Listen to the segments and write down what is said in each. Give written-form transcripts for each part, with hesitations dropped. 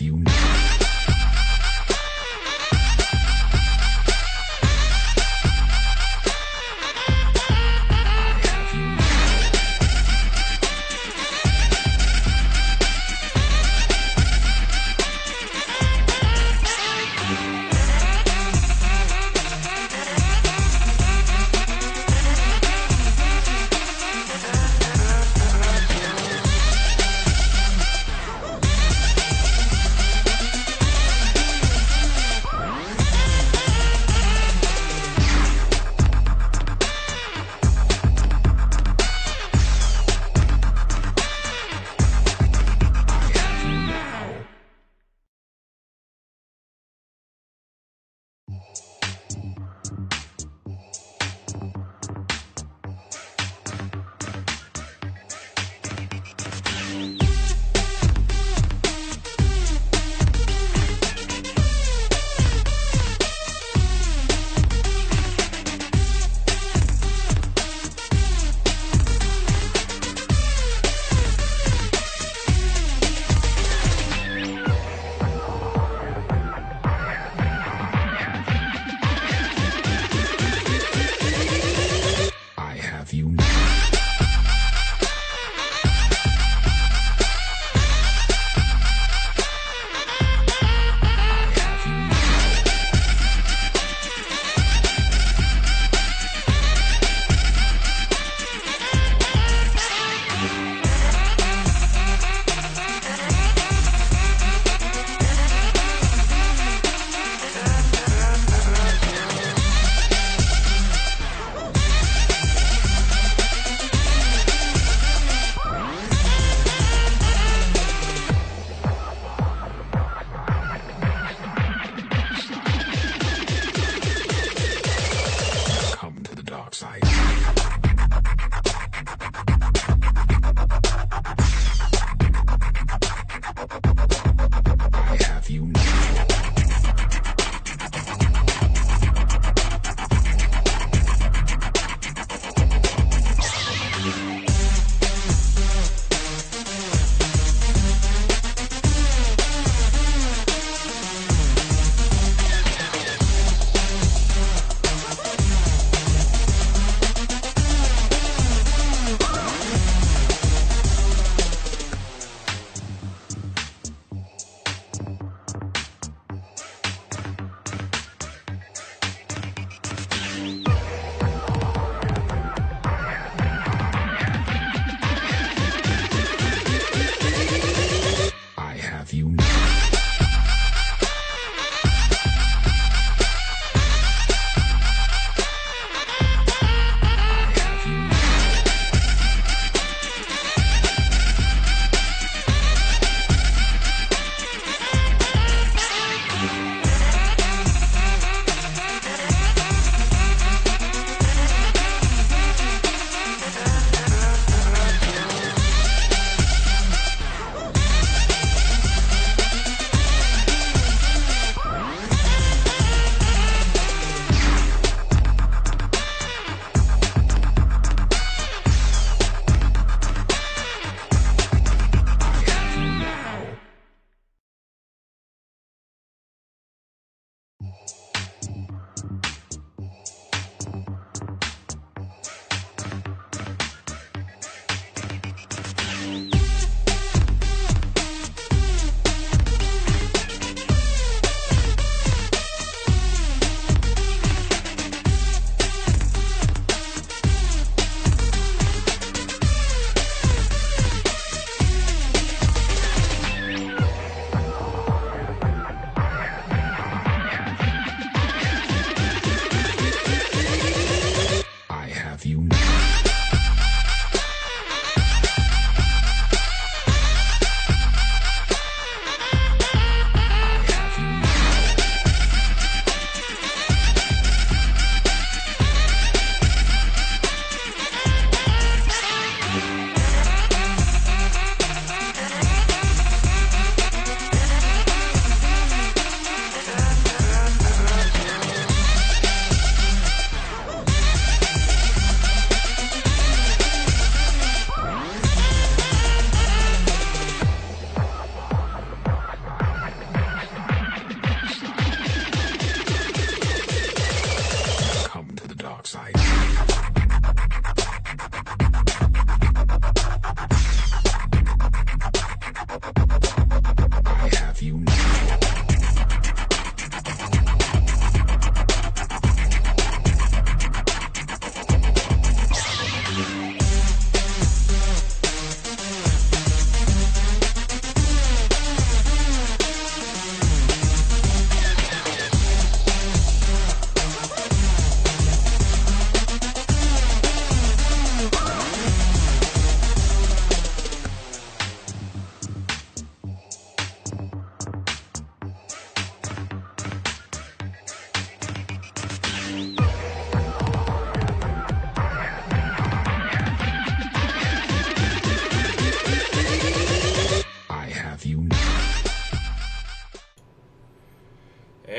have you now. DarkSide. I have you now.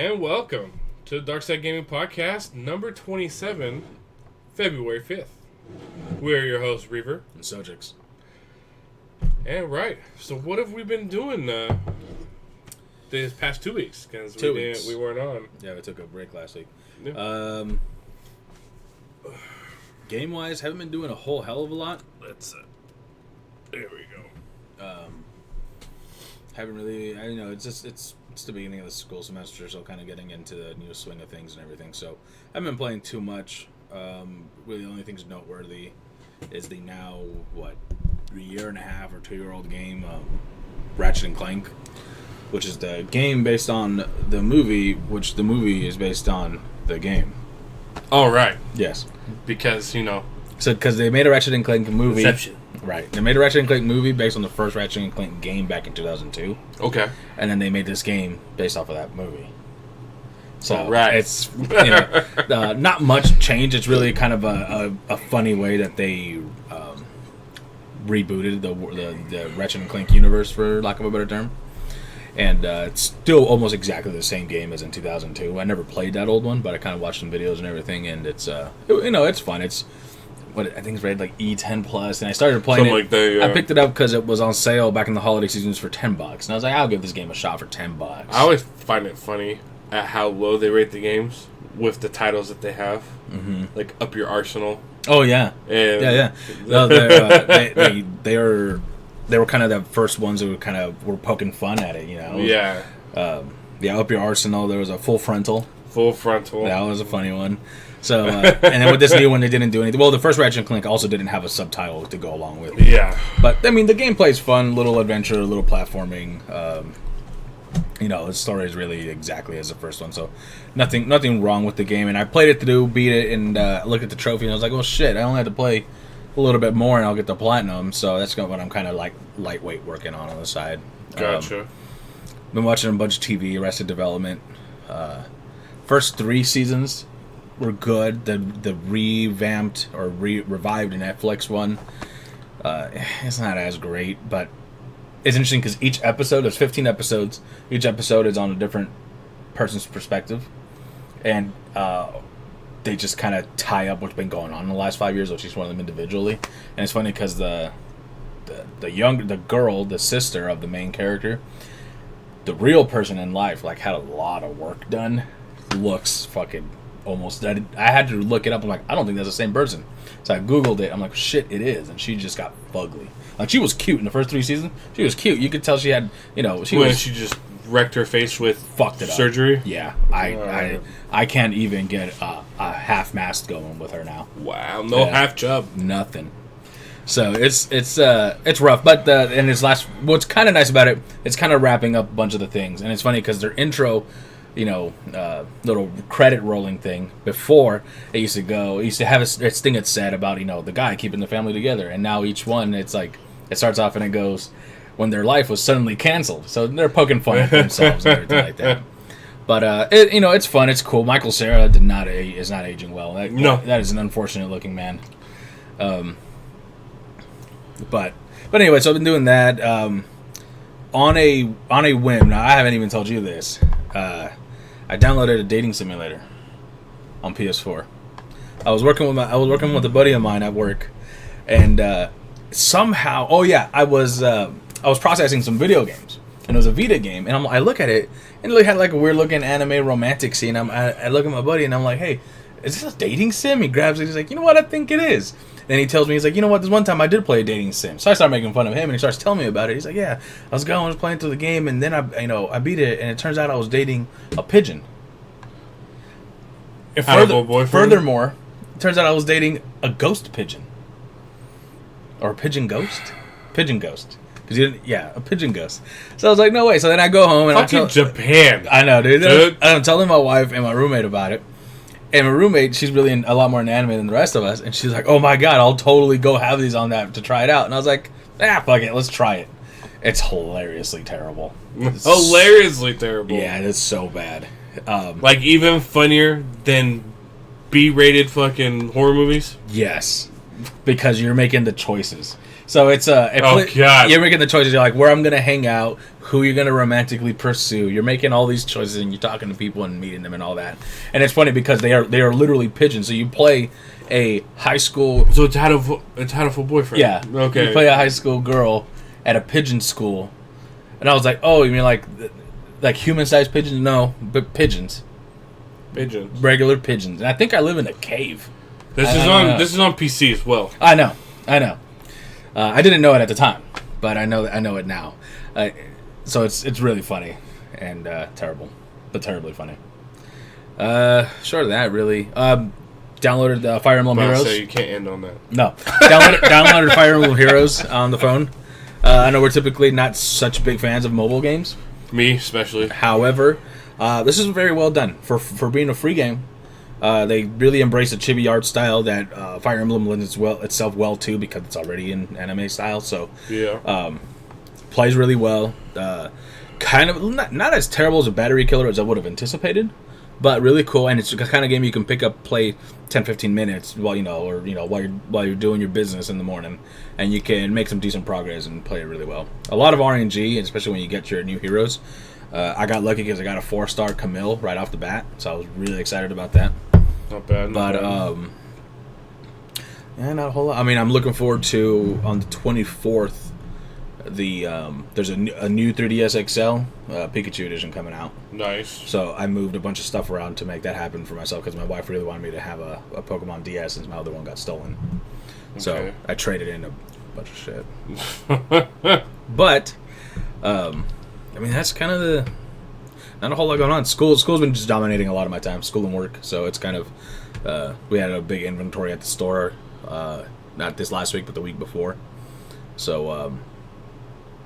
And welcome to the DarkSide Gaming Podcast, number 27, February 5th. We're your hosts, Reaver and Sojix. And right, so what have we been doing these past 2 weeks? Because we weren't on. Yeah, we took a break last week. Yeah. Game-wise, haven't been doing a whole hell of a lot. There we go. Haven't really, it's the beginning of the school semester, so kind of getting into the new swing of things and everything. So I haven't been playing too much. Really, the only things noteworthy is the now, 3.5 or 2-year-old game, Ratchet and Clank, which is the game based on the movie, which the movie is based on the game. Oh, right. Yes. Because, So, because they made a Ratchet and Clank movie. Inception. Right. They made a Ratchet and Clank movie based on the first Ratchet and Clank game back in 2002. Okay. And then they made this game based off of that movie. So, right. It's, not much change. It's really kind of a funny way that they rebooted the Ratchet and Clank universe, for lack of a better term. And it's still almost exactly the same game as in 2002. I never played that old one, but I kind of watched some videos and everything, and it's it's fun. It's I think it's rated like E10 plus, and I started playing Something it. Like that, yeah. I picked it up because it was on sale back in the holiday seasons for $10, and I was like, I'll give this game a shot for $10. I always find it funny at how low they rate the games with the titles that they have. Mm-hmm. Like Up Your Arsenal. Oh yeah, and yeah. No, they were kind of the first ones who were poking fun at it, Yeah. Up Your Arsenal. There was a Full Frontal. Full Frontal. That was a funny one. So, and then with this new one, they didn't do anything. Well, the first Ratchet and Clank also didn't have a subtitle to go along with it. Yeah. But, I mean, the gameplay's fun, little adventure, little platforming. The story is really exactly as the first one, so nothing wrong with the game. And I played it through, beat it, and looked at the trophy, and I was like, well, shit, I only have to play a little bit more, and I'll get the platinum. So that's what I'm kind of like lightweight working on the side. Gotcha. Been watching a bunch of TV, Arrested Development. First 3 seasons were good. The revamped or revived Netflix one, it's not as great, but it's interesting because each episode, there's 15 episodes. Each episode is on a different person's perspective, and they just kind of tie up what's been going on in the last 5 years of each one of them individually. And it's funny because the girl, the sister of the main character, the real person in life, had a lot of work done. Looks fucking almost. I had to look it up. I'm like, I don't think that's the same person. So I googled it. I'm like, shit, it is. And she just got fugly. She was cute in the first 3 seasons. She was cute. You could tell she had, she just wrecked her face with fucked it up. Surgery. Yeah, I can't even get a half mast going with her now. Wow, no half chub, nothing. So it's rough, but and this last, what's kind of nice about it, it's kind of wrapping up a bunch of the things, and it's funny because their intro, little credit rolling thing before it used to have its thing it said about the guy keeping the family together, and now each one it's like it starts off and it goes when their life was suddenly canceled, so they're poking fun at themselves and everything like that. But it's fun, it's cool. Michael Cera is not aging well. That is an unfortunate looking man. But anyway, so I've been doing that on a whim. Now I haven't even told you this. I downloaded a dating simulator on PS4. I was working with a buddy of mine at work, and somehow, I was processing some video games, and it was a Vita game, and I look at it, and it had a weird looking anime romantic scene. I look at my buddy, and I'm like, hey, is this a dating sim? He grabs it, he's like, you know what, I think it is. And he tells me, he's like, you know what, this one time I did play a dating sim. So I start making fun of him, and he starts telling me about it. He's like, yeah, I was playing through the game, and then I beat it, and it turns out I was dating a pigeon. And furthermore, it turns out I was dating a ghost pigeon. Or a pigeon ghost? Pigeon ghost. A pigeon ghost. So I was like, no way. So then I go home and fucking Japan. I know, dude. I'm telling my wife and my roommate about it. And my roommate, she's really a lot more into anime than the rest of us. And she's like, oh my god, I'll totally go have these on that to try it out. And I was like, fuck it, let's try it. It's hilariously terrible. Hilariously terrible. Yeah, it's so bad. Even funnier than B-rated fucking horror movies? Yes. because you're making the choices. So it's God. You're making the choices. You're like, where I'm gonna hang out, who you're gonna romantically pursue. You're making all these choices, and you're talking to people and meeting them and all that. And it's funny because they are literally pigeons. So you play a high school. So it's hatoful boyfriend. Yeah. Okay. You play a high school girl at a pigeon school, and I was like, oh, you mean like human-sized pigeons? No, but pigeons. Pigeons. Regular pigeons. And I think I live in a cave. This is on PC as well. I know. I didn't know it at the time, but I know it now. So it's really funny and terrible, but terribly funny. Short of that, really. Downloaded Fire Emblem Heroes. So you can't end on that. No. Downloaded Fire Emblem Heroes on the phone. I know we're typically not such big fans of mobile games. Me, especially. However, this is very well done for being a free game. They really embrace the chibi art style that Fire Emblem lends itself well to because it's already in anime style. So yeah, plays really well. Kind of not as terrible as a battery killer as I would have anticipated, but really cool. And it's the kind of game you can pick up, play 10-15 minutes while you're doing your business in the morning, and you can make some decent progress and play it really well. A lot of RNG, especially when you get your new heroes. I got lucky because I got a 4-star Camille right off the bat, so I was really excited about that. Not bad. Yeah, not a whole lot. I mean, I'm looking forward to on the 24th. There's a new 3DS XL Pikachu edition coming out. Nice. So I moved a bunch of stuff around to make that happen for myself because my wife really wanted me to have a Pokemon DS since my other one got stolen. Okay. So I traded in a bunch of shit. But I mean, that's kind of not a whole lot going on. School's been just dominating a lot of my time, school and work. So it's kind of, we had a big inventory at the store, not this last week, but the week before. So,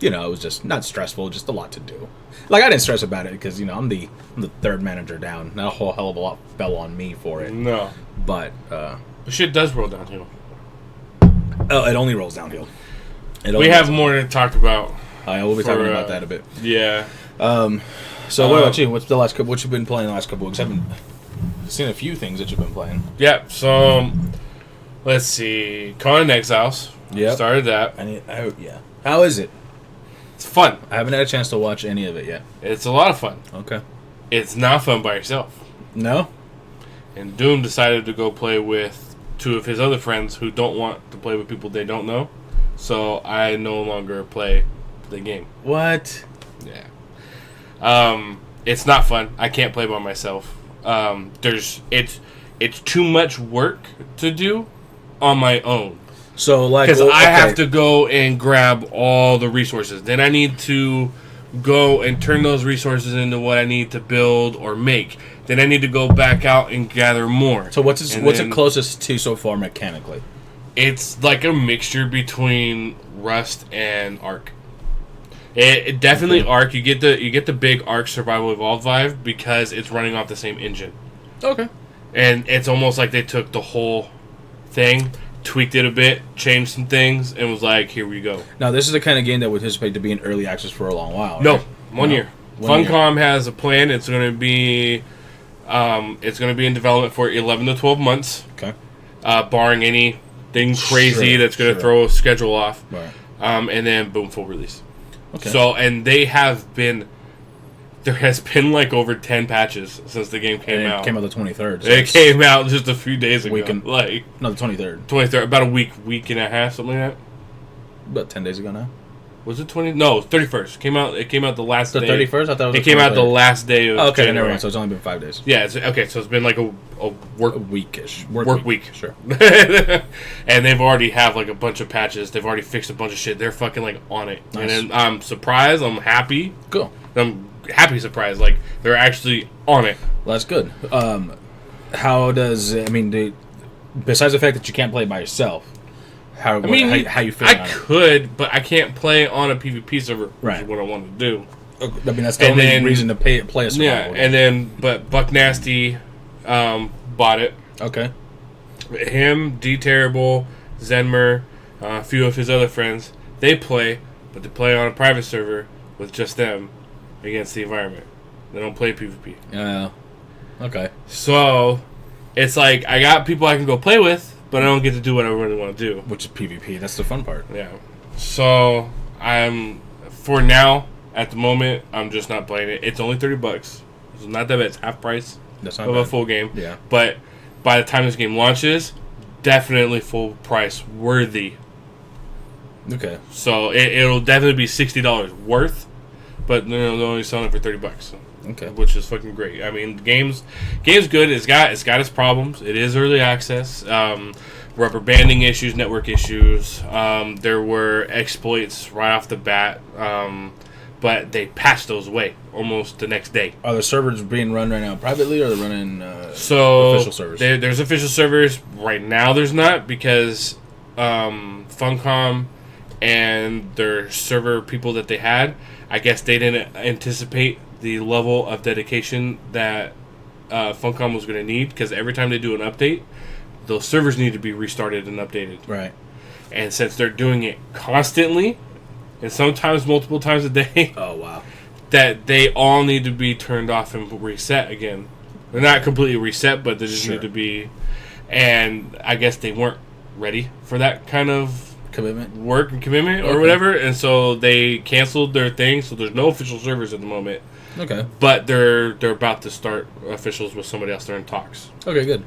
it was just not stressful, just a lot to do. Like, I didn't stress about it because, I'm the third manager down. Not a whole hell of a lot fell on me for it. No. But, the shit does roll downhill. Oh, it only rolls downhill. We have more to talk about. We'll be talking about that a bit. Yeah. So what about you? What you've been playing the last couple weeks? I've seen a few things that you've been playing. Yeah. So let's see. Conan Exiles. Yeah. Started that. Yeah. How is it? It's fun. I haven't had a chance to watch any of it yet. It's a lot of fun. Okay. It's not fun by yourself. No. And Doom decided to go play with two of his other friends who don't want to play with people they don't know. So I no longer play the game. What? Yeah. It's not fun. I can't play by myself. It's too much work to do on my own. So because I have to go and grab all the resources. Then I need to go and turn those resources into what I need to build or make. Then I need to go back out and gather more. So what's it closest to so far mechanically? It's like a mixture between Rust and Ark. It definitely Ark. You get the big Ark Survival Evolved vibe because it's running off the same engine. Okay. And it's almost like they took the whole thing, tweaked it a bit, changed some things, and was like, "Here we go." Now this is the kind of game that would anticipate to be in early access for a long while. Right? No, 1 year. Funcom has a plan. It's going to be in development for 11 to 12 months. Okay. Barring anything crazy that's going to throw a schedule off. Right. And then boom, full release. Okay. So, and there has been like over 10 patches since the game came out. It came out the 23rd. So it came out just a few days ago. The 23rd. 23rd, about a week and a half, something like that. About 10 days ago now. Was it 20? No, 31st. It came out the last day. The 31st? I thought it was came out the last day of okay, January. never mind. So it's only been 5 days. Yeah, so it's been like a weekish. Work week. Sure. And they've already have like a bunch of patches. They've already fixed a bunch of shit. They're fucking like on it. Nice. And I'm surprised. I'm happy. Cool. I'm happy surprised. Like, they're actually on it. Well, that's good. How does... besides the fact that you can't play by yourself, how you feel? I could, but I can't play on a PvP server, which is what I want to do. That's the only reason to play a survival game. But Buck Nasty bought it. Okay. Him, D Terrible, Zenmer, a few of his other friends, they play, but they play on a private server with just them against the environment. They don't play PvP. Yeah. Okay. So, it's like, I got people I can go play with, but I don't get to do what I really want to do. Which is PvP. That's the fun part. Yeah. So for now, at the moment, I'm just not playing it. It's only $30. It's not that bad. It's half price That's not of bad. a full game. Yeah. But by the time this game launches, definitely full price worthy. Okay. So it'll definitely be $60 worth, but they're only selling it for $30. Okay. Which is fucking great. I mean, the game's good. It's got its problems. It is early access. Rubber banding issues, network issues. There were exploits right off the bat, but they patched those away almost the next day. Are the servers being run right now privately, or are they running official servers? There's official servers. Right now there's not, because Funcom and their server people that they had, I guess they didn't anticipate the level of dedication that Funcom was going to need, because every time they do an update, those servers need to be restarted and updated. Right. And since they're doing it constantly, and sometimes multiple times a day, oh wow, that they all need to be turned off and reset again. They're not completely reset, but they just need to be. And I guess they weren't ready for that kind of work and commitment or whatever, and so they canceled their thing. So there's no official servers at the moment. Okay. But they're about to start officials with somebody else. They're in talks. Okay, good.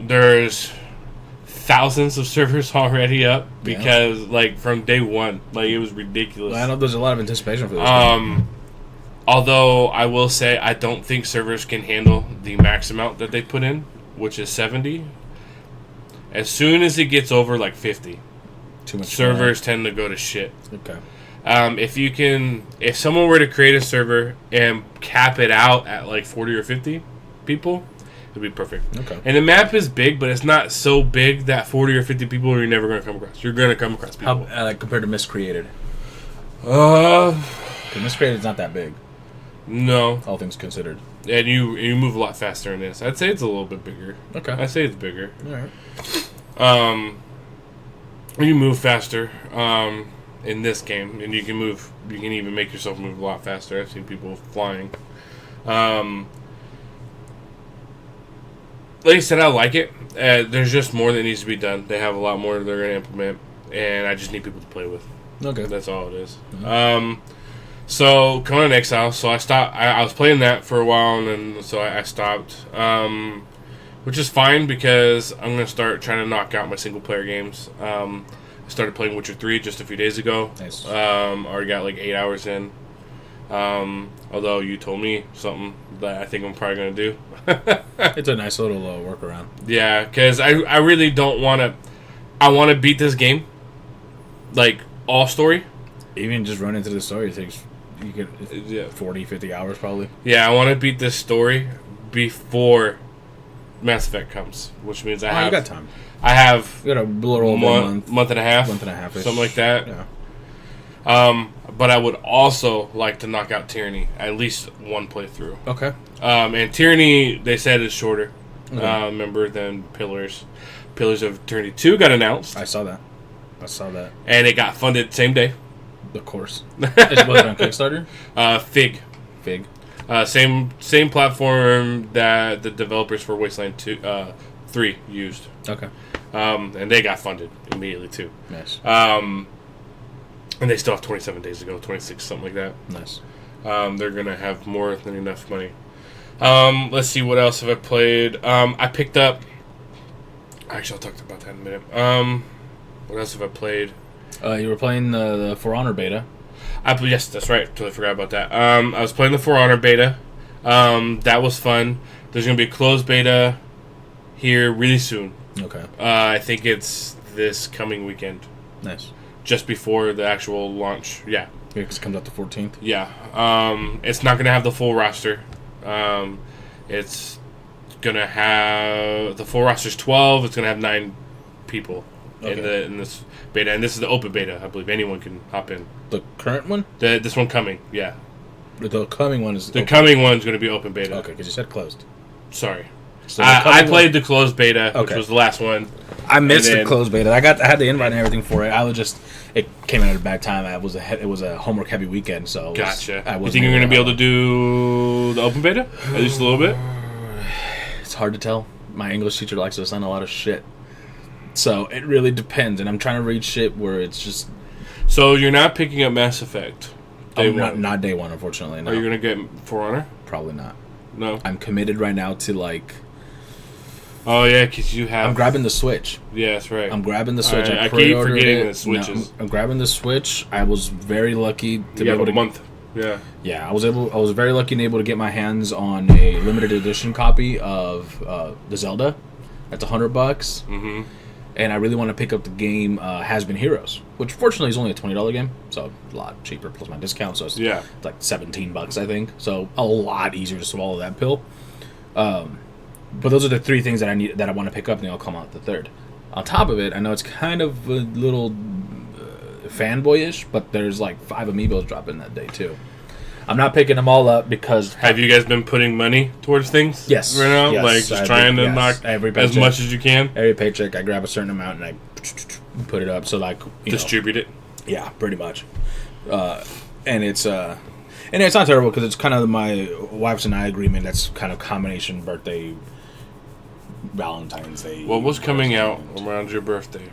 There's thousands of servers already up because like from day one, like it was ridiculous. Well, I know there's a lot of anticipation for this. Although I will say I don't think servers can handle the max amount that they put in, which is 70. As soon as it gets over like 50, too much servers tend to go to shit. Okay. If someone were to create a server and cap it out at like 40 or 50 people, it'd be perfect. Okay. And the map is big, but it's not so big that 40 or 50 people you're never going to come across. You're going to come across people. How compared to Miscreated? Miscreated's not that big. No. All things considered. And you move a lot faster in this. I'd say it's a little bit bigger. Okay. I'd say it's bigger. All right. You move faster in this game, and you can even make yourself move a lot faster. I've seen people flying. Like I said, I like it. There's just more that needs to be done. They have a lot more they're going to implement, and I just need people to play with. Okay. That's all it is. Mm-hmm. So, Conan Exile. So I stopped. I was playing that for a while, and then so I stopped. Which is fine, because I'm going to start trying to knock out my single-player games. I started playing Witcher 3 just a few days ago. Nice. Already got like 8 hours in. Although you told me something that I think I'm probably going to do. It's a nice little workaround. Yeah, because I really don't want to... I want to beat this game. Like, all story. Even just run into the story, it takes 40, 50 hours probably. Yeah, I want to beat this story before Mass Effect comes, which means I have... you got time. I have... You got a little over a month. Month and a half. Something like that. Yeah. But I would also like to knock out Tyranny, at least one playthrough. Okay. And Tyranny, they said, is shorter, Okay. remember, than Pillars. Pillars of Eternity 2 got announced. I saw that. And it got funded same day. Of course. Was it on Kickstarter? Fig. Fig. Same platform that the developers for Wasteland 3 used. Okay. And they got funded immediately, too. Nice. And they still have 27 days to go, 26, something like that. Nice. They're going to have more than enough money. Let's see, what else have I played? I picked up... Actually, I'll talk about that in a minute. What else have I played? You were playing the For Honor beta. Yes, that's right. Totally forgot about that. I was playing the For Honor beta. That was fun. There's going to be a closed beta here really soon. Okay. I think it's this coming weekend. Nice. Just before the actual launch. Yeah. Yeah, because it comes out the 14th. Yeah. It's not going to have the full roster. It's going to have... The full roster's 12. It's going to have 9 people in this beta. And this is the open beta, I believe. Anyone can hop in. The current one? This one coming, yeah. The coming one is... The coming one's going to be open beta. Okay, because you said closed. Sorry. So I played the closed beta, which was the last one. I missed the closed beta. I had the invite and everything for it. It came out at a bad time. It was a homework heavy weekend, so gotcha. You think you're going to be able to do the open beta at least a little bit? It's hard to tell. My English teacher likes to assign a lot of shit. So it really depends, and I'm trying to read shit where it's just... So you're not picking up Mass Effect day one? Not day one, unfortunately. No. Are you going to get For Honor? Probably not. No. I'm committed right now to, like... Oh, yeah, because you have... I'm grabbing the Switch. Yeah, that's right. I'm grabbing the Switch. I keep forgetting the Switches. I'm grabbing the Switch. I was very lucky to be able to... a month. Yeah. Yeah, I was very lucky and able to get my hands on a limited edition copy of the Zelda. That's $100. Mm-hmm. And I really want to pick up the game Has Been Heroes, which fortunately is only a $20 game, so a lot cheaper plus my discount. So it's like $17, I think. So a lot easier to swallow that pill. But those are the three things that I want to pick up, and they'll come out the third. On top of it, I know it's kind of a little fanboyish, but there's like 5 amiibos dropping that day too. I'm not picking them all up because... Have you guys been putting money towards things? Yes. Right now? Yes, like, just trying to knock as much as you can? Every paycheck, I grab a certain amount and I put it up. So, like... Distribute it? Yeah, pretty much. And it's not terrible because it's kind of my wife's and I agreement. That's kind of combination birthday, Valentine's Day. What was coming out around your birthday?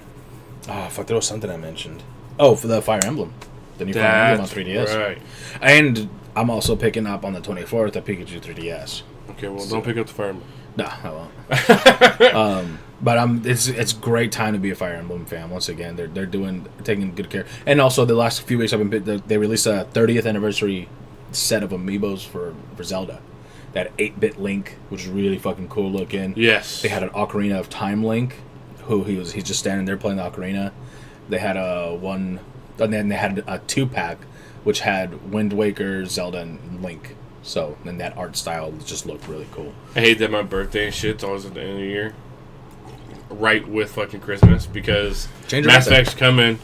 Oh, fuck, there was something I mentioned. Oh, for the Fire Emblem. The new Fire Emblem on 3DS. Right. And I'm also picking up on the 24th a Pikachu 3DS. Okay, well, don't pick up the Fire Emblem. No, I won't. But it's great time to be a Fire Emblem fan. Once again, they're taking good care. And also, the last few weeks they released a 30th anniversary set of amiibos for Zelda. That 8-bit Link, which is really fucking cool looking. Yes. They had an Ocarina of Time Link, he's just standing there playing the ocarina. They had and then they had a 2-pack, which had Wind Waker, Zelda, and Link. So, and that art style just looked really cool. I hate that my birthday and shit's always at the end of the year. Right with fucking Christmas, because Mass Effect's coming,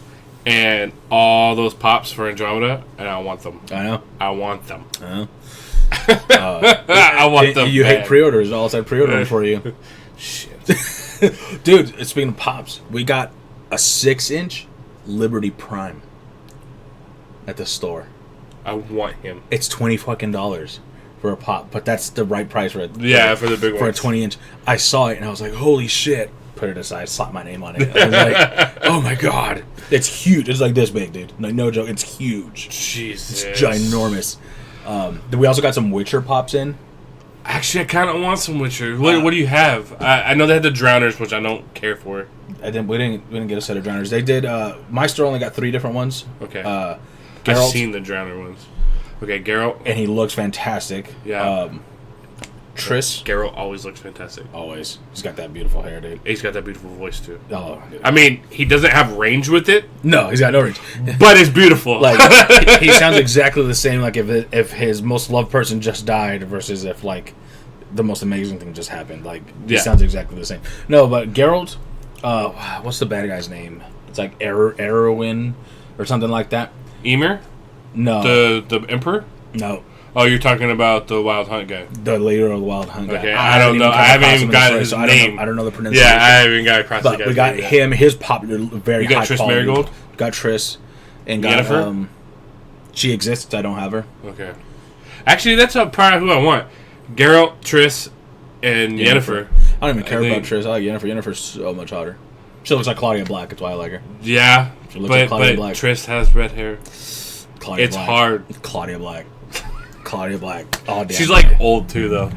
and all those pops for Andromeda, and I want them. I know. I want them. I know. I want them. You hate pre-orders. All I pre-ordering for you. Shit. Dude, speaking of pops, we got a 6-inch Liberty Prime at the store. I want him. It's $20 for a pop, but that's the right price for it. Yeah, for the big one. For a 20-inch. I saw it and I was like, holy shit. Put it aside, slapped my name on it. I was like, oh my god. It's huge. It's like this big, dude. No joke. It's huge. Jesus. It's ginormous. We also got some Witcher pops in. Actually, I kind of want some Witcher. What do you have? I know they had the Drowners, which I don't care for. We didn't get a set of Drowners. They did. My store only got 3 different ones. Okay. I've seen the Drowner ones. Okay, Geralt. And he looks fantastic. Yeah. Triss. Geralt always looks fantastic. Always. He's got that beautiful hair, dude. He's got that beautiful voice, too. Oh, dude. I mean, he doesn't have range with it. No, he's got no range. But it's beautiful. Like, he sounds exactly the same, like, if his most loved person just died versus if, like, the most amazing thing just happened. Like, he sounds exactly the same. No, but Geralt, what's the bad guy's name? It's like Erwin or something like that. Ymir? No. The Emperor? No. Oh, you're talking about the Wild Hunt guy. The leader of the Wild Hunt guy. Okay, I don't know. I haven't even got his name. I don't know the pronunciation. Yeah, I haven't even got across the guy's name. But we got him, his popular, very high quality. You got Triss Marigold? Got Triss. And got, Yennefer? She exists. I don't have her. Okay. Actually, that's probably who I want. Geralt, Triss, and Yennefer. I don't even care about Triss. I like Yennefer. Yennefer's so much hotter. She looks like Claudia Black. That's why I like her. Yeah, she looks like Claudia Black. Triss has red hair. Claudia it's Black. Hard. Claudia Black. Claudia Black. Oh, damn. She's like old too, though.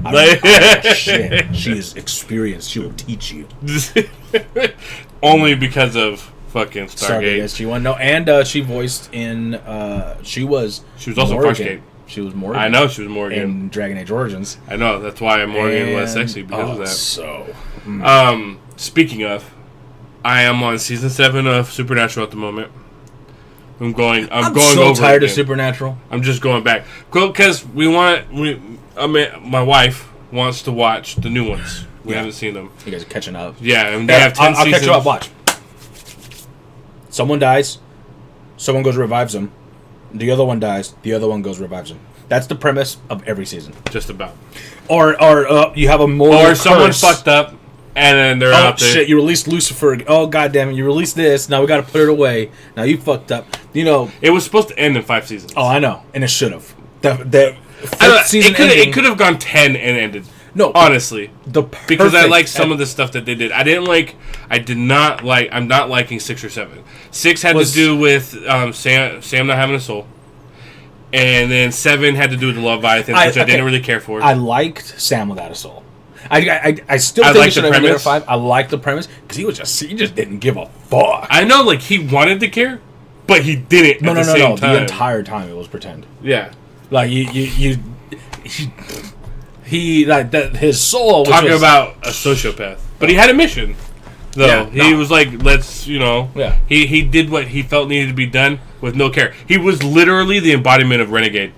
Shit. She is experienced. She will teach you. Only because of fucking Stargate. SG-1. No, and she voiced in. She was also Morgan. Farscape. She was Morgan. I know she was Morgan in Dragon Age Origins. I know that's why Morgan was sexy because of that. So, speaking of, I am on season 7 of Supernatural at the moment. I'm going so over tired again. of Supernatural. I'm just going back. Because my wife wants to watch the new ones. We haven't seen them. You guys are catching up. Yeah, and they have 10 seasons. I'll catch you up. Watch. Someone dies. Someone goes revives them. The other one dies. The other one goes revives them. That's the premise of every season. Just about. Or you have a moral Or curse. someone fucked up. And then they're out there. Oh shit! You released Lucifer. Oh goddamn it! You released this. Now we got to put it away. Now you fucked up. You know it was supposed to end in 5 seasons. Oh, I know, and it should have. The season it could have gone 10 and ended. No, honestly, because I like some of of the stuff that they did. I'm not liking 6 or 7. 6 had to do with Sam not having a soul, and then 7 had to do with the Leviathan, which I didn't really care for. I liked Sam without a soul. I still think it should have been 5. I like the premise because he just didn't give a fuck. I know, like, he wanted to care, but he didn't. No. The entire time it was pretend. Yeah, like his soul was talking about a sociopath, but he had a mission. Though he was like, let's, Yeah. He did what he felt needed to be done with no care. He was literally the embodiment of Renegade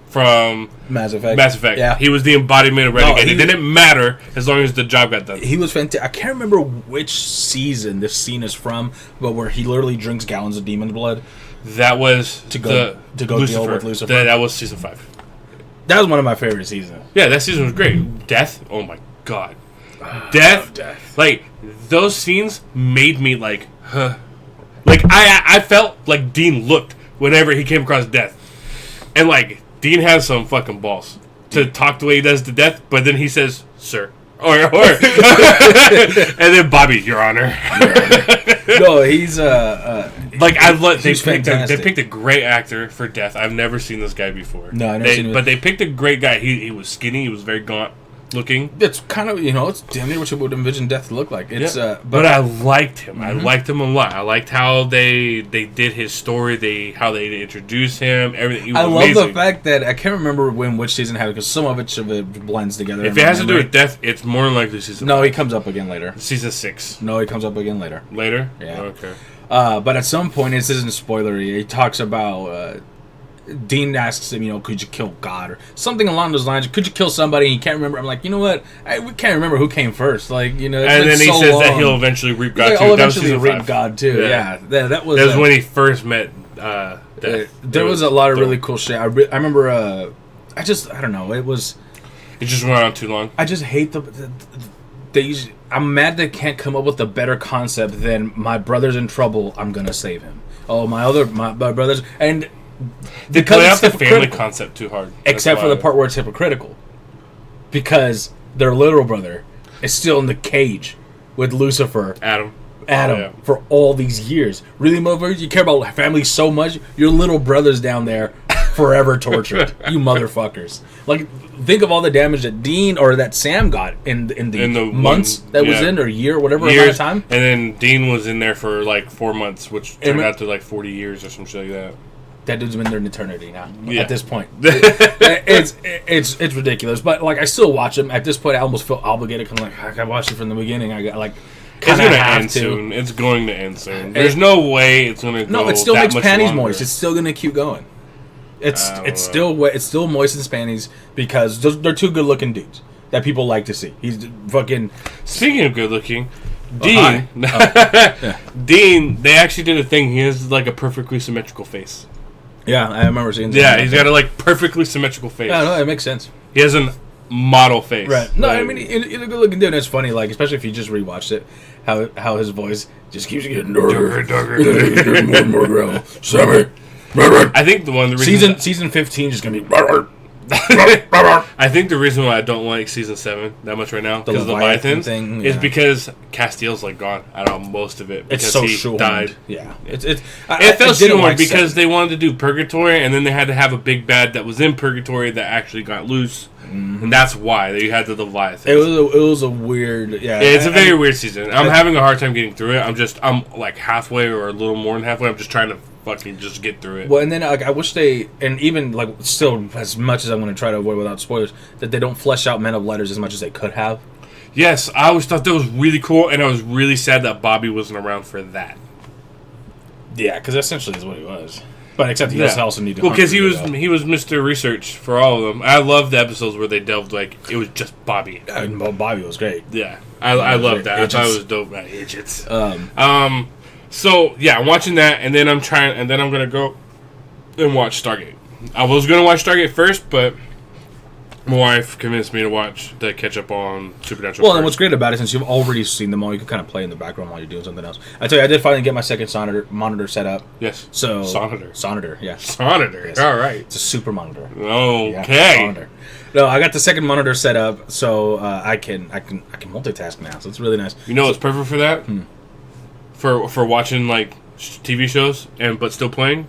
from Mass Effect. Yeah, he was the embodiment of Renegade. It didn't matter as long as the job got done. He was fantastic. I can't remember which season this scene is from, but where he literally drinks gallons of demon blood. That was to go deal with Lucifer. That was season 5. That was one of my favorite seasons. Yeah, that season was great. Death, oh my god. Death. Like, those scenes made me like, huh. Like, I felt like Dean looked whenever he came across Death. And, like, Dean has some fucking balls to talk the way he does to Death, but then he says, sir. Or and then Bobby, Your Honor. No, he's like, they picked a great actor for Death. I've never seen this guy before. No, I've never seen him. But they picked a great guy. He was skinny. He was very gaunt looking. It's kind of, it's damn near what you would envision Death to look like. It's but I liked him. Mm-hmm. I liked him a lot. I liked how they did his story. How they introduced him. Everything. He was amazing. Love the fact that I can't remember which season had it because some of it blends together. If it has to do with Death, it's more than likely season. No, he comes up again later. Season 6. No, he comes up again later. Later? Yeah. Okay. But at some point, this isn't spoilery. He talks about. Dean asks him, could you kill God or something along those lines? Could you kill somebody? And he can't remember. I'm like, you know what? We can't remember who came first. Like, and then he says that he'll eventually reap God too. I'll eventually reap God too. Yeah. That was when he first met Death. There was a lot of really cool shit. I remember. I don't know. It just went on too long. I just hate I'm mad they can't come up with a better concept than my brother's in trouble. I'm gonna save him. Oh, my brothers and. They play out the family concept too hard. Except for the part where it's hypocritical. Because their little brother is still in the cage with Lucifer. Adam. For all these years. Really, motherfuckers? You care about family so much? Your little brother's down there forever tortured. You motherfuckers. Like, think of all the damage that Dean or that Sam got in the months was in, or year, whatever amount of time. And then Dean was in there for like 4 months, which turned out to like 40 years or some shit like that. That dude's been there in eternity now. Yeah. At this point, it's ridiculous. But like, I still watch him. At this point, I almost feel obligated because like I watched it from the beginning. I got like, it's going to end soon. It's going to end soon. There's no way it's going to go. No, it still makes panties longer. moist. It's still going to keep going. It's still moistens panties because they're two good looking dudes that people like to see. He's fucking. Speaking of good looking. Dean, Dean, they actually did a thing. He has like a perfectly symmetrical face. Yeah, I remember seeing that. Yeah, he's got a like perfectly symmetrical face. Yeah, no, it makes sense. He has a model face. Right. No, I mean, he's a good looking dude. It's funny, like, especially if you just rewatched it, how his voice just keeps getting darker. more growl. Sammy. I think the reason season 15 is going to be... I think the reason why I don't like season 7 that much right now, because of the Leviathan thing, is because Castiel's like gone out of most of it because he died. Yeah, it felt shoehorned because they wanted to do Purgatory, and then they had to have a big bad that was in Purgatory that actually got loose, and that's why they had the Leviathan. It was a weird, it's a very weird season. I'm having a hard time getting through it. I'm like halfway or a little more than halfway. I'm just trying to fucking just get through it. Well, and then like I wish they, and even like still as much as I'm going to try to avoid without spoilers, that they don't flesh out Men of Letters as much as they could have. Yes, I always thought that was really cool, and I was really sad that Bobby wasn't around for that. Yeah, because essentially is what he was. But except he does also need to. Well, because he was Mr. Research for all of them. I love the episodes where they delved like it was just Bobby. Bobby was great. Yeah, I loved that. I thought it was dope. Idiots. So yeah, I'm watching that, and then I'm gonna go and watch Stargate. I was gonna watch Stargate first, but my wife convinced me to catch up on Supernatural. Well, and what's great about it, since you've already seen them all, you can kind of play in the background while you're doing something else. I tell you, I did finally get my second monitor set up. Yes. So Sonitor. Yeah. Sonitor. Yes. All right. It's a super monitor. Okay. Yeah, monitor. No, I got the second monitor set up, so I can multitask now. So it's really nice. You know, it's perfect for that. For watching like TV shows but still playing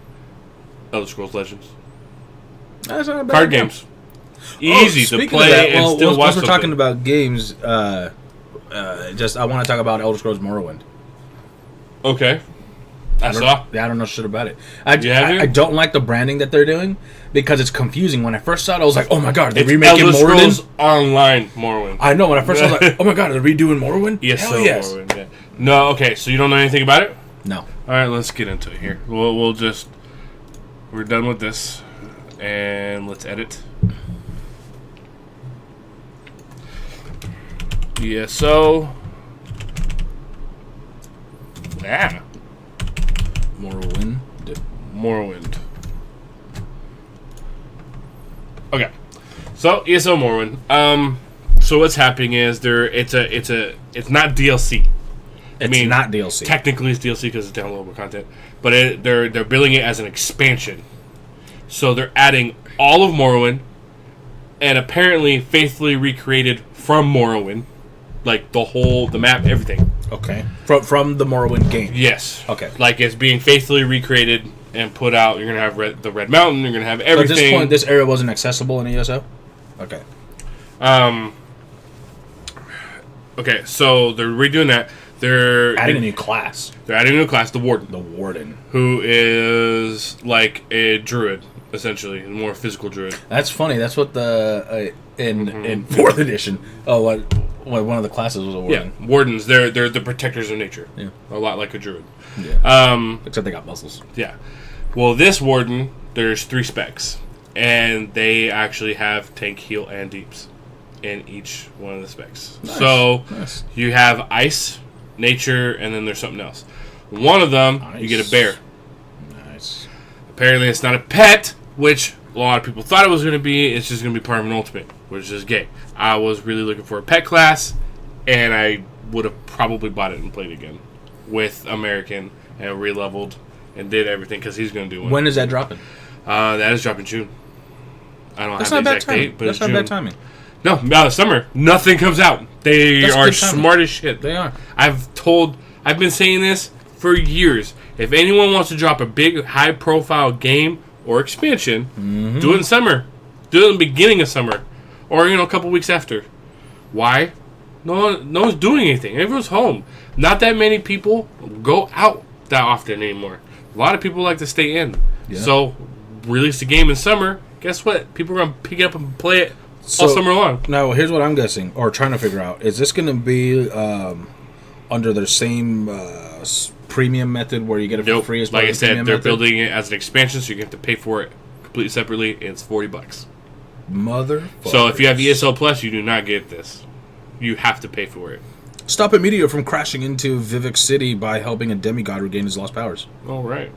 Elder Scrolls Legends. That's not a bad Card game. games. Easy to play that, and still watch. Once we're talking about games, I want to talk about Elder Scrolls Morrowind. Okay. I don't know shit about it. I don't like the branding that they're doing because it's confusing. When I first saw it, I was like, "Oh my god, they're remaking Elder Morrowind." Scrolls Online Morrowind. I know. When I first saw it, I was like, "Oh my god, they're redoing Morrowind." Yes, Hell yes. Morrowind. Yeah. No, okay. So you don't know anything about it? No. All right, let's get into it here. We're done with this, and let's edit. Yeah. So. Yeah. Morrowind. Okay. So ESO Morrowind. So what's happening is it's not DLC. It's not DLC. Technically, it's DLC because it's downloadable content, but they're billing it as an expansion. So they're adding all of Morrowind, and apparently faithfully recreated from Morrowind, like the map, everything. Okay. From the Morrowind game. Yes. Okay. Like it's being faithfully recreated and put out. You're gonna have the Red Mountain. You're gonna have everything. At this point, this area wasn't accessible in ESO. Okay. Okay. So they're redoing that. They're adding a new class. They're adding a new class, the Warden. The Warden, who is like a druid, essentially, a more physical druid. That's funny. That's what the in fourth edition. Oh, what one of the classes was a Warden. Yeah, Wardens. They're the protectors of nature. Yeah, a lot like a druid. Yeah. Except they got muscles. Yeah. Well, this Warden, there's 3 specs, and they actually have tank, heal, and deeps in each one of the specs. Nice. So you have ice, nature, and then there's something else. One of them, you get a bear. Nice. Apparently, it's not a pet, which a lot of people thought it was going to be. It's just going to be part of an ultimate, which is gay. I was really looking for a pet class, and I would have probably bought it and played it again with American and re-leveled and did everything because he's going to do one. When is that dropping? That is dropping June. I don't have the exact date, but that's not bad timing. No, out of summer, nothing comes out. They are smart as shit. They are. I've been saying this for years. If anyone wants to drop a big, high-profile game or expansion, do it in summer. Do it in the beginning of summer, or a couple weeks after. Why? No one's doing anything. Everyone's home. Not that many people go out that often anymore. A lot of people like to stay in. Yeah. So, release the game in summer. Guess what? People are going to pick it up and play it all summer long. Now, here's what I'm guessing, or trying to figure out. Is this going to be under their same premium method where you get it for free? As like I said, they're building it as an expansion, so you have to pay for it completely separately, and it's $40. Motherfucker. So if you have ESO Plus, you do not get this. You have to pay for it. Stop a meteor from crashing into Vivek City by helping a demigod regain his lost powers. All right.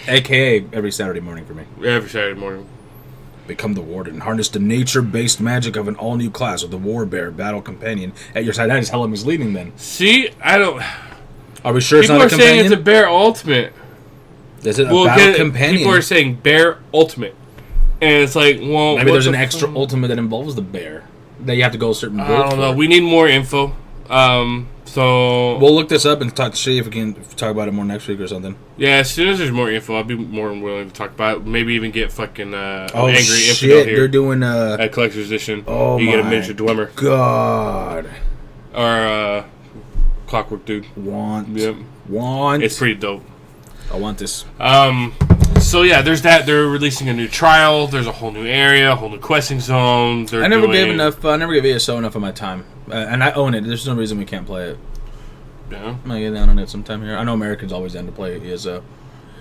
AKA every Saturday morning for me. Every Saturday morning. Become the Warden. Harness the nature-based magic of an all-new class with the War Bear Battle Companion at your side. That is hella misleading then. See, I don't... Are we sure it's not a companion? People are saying it's a Bear Ultimate. Is it a Battle Companion? People are saying Bear Ultimate. And it's like, well... Maybe there's an extra ultimate that involves the bear. That you have to go a certain build I don't know. We need more info. So... We'll look this up and see if we can talk about it more next week or something. Yeah, as soon as there's more info, I'll be more willing to talk about it. Maybe even get fucking Angry shit, Infidel here. They're doing at Collector's Edition. Oh you my get a miniature Dwemer. God. Or Clockwork Dude. Yep. It's pretty dope. I want this. So yeah, there's that. They're releasing a new trial. There's a whole new area, a whole new questing zone. I never gave ESO enough of my time, and I own it. There's no reason we can't play it. Yeah, I'm gonna get down on it sometime here. I know Americans always down to play ESO,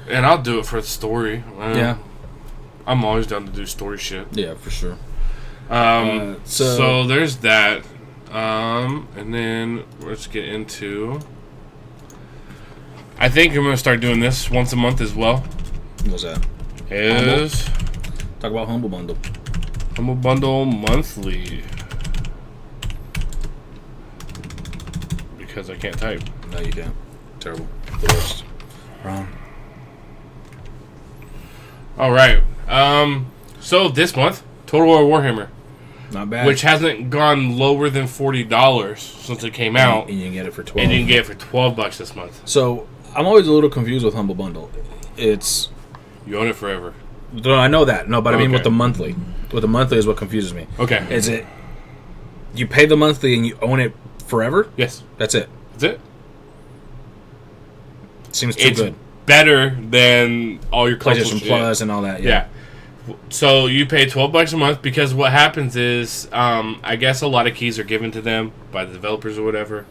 and I'll do it for the story. Yeah, I'm always down to do story shit. Yeah, for sure. So there's that. And then let's get into. I think I'm gonna start doing this once a month as well. What's that? Talk about Humble Bundle. Humble Bundle monthly. Because I can't type. No, you can't. Terrible. The worst. Wrong. Alright. So this month, Total War Warhammer. Not bad. which hasn't gone lower than $40 since it came out. And you can get it for 12. And you can get it for $12 this month. So I'm always a little confused with Humble Bundle. It's You own it forever. no, I know that. No, but I mean Okay. with the monthly. With the monthly is what confuses me. Okay. Is it you pay the monthly and you own it forever? Yes. That's it. That's it. Seems too It's good. better than all your consoles. PlayStation Plus and all that. Yeah. So you pay $12 a month because what happens is, I guess a lot of keys are given to them by the developers or whatever.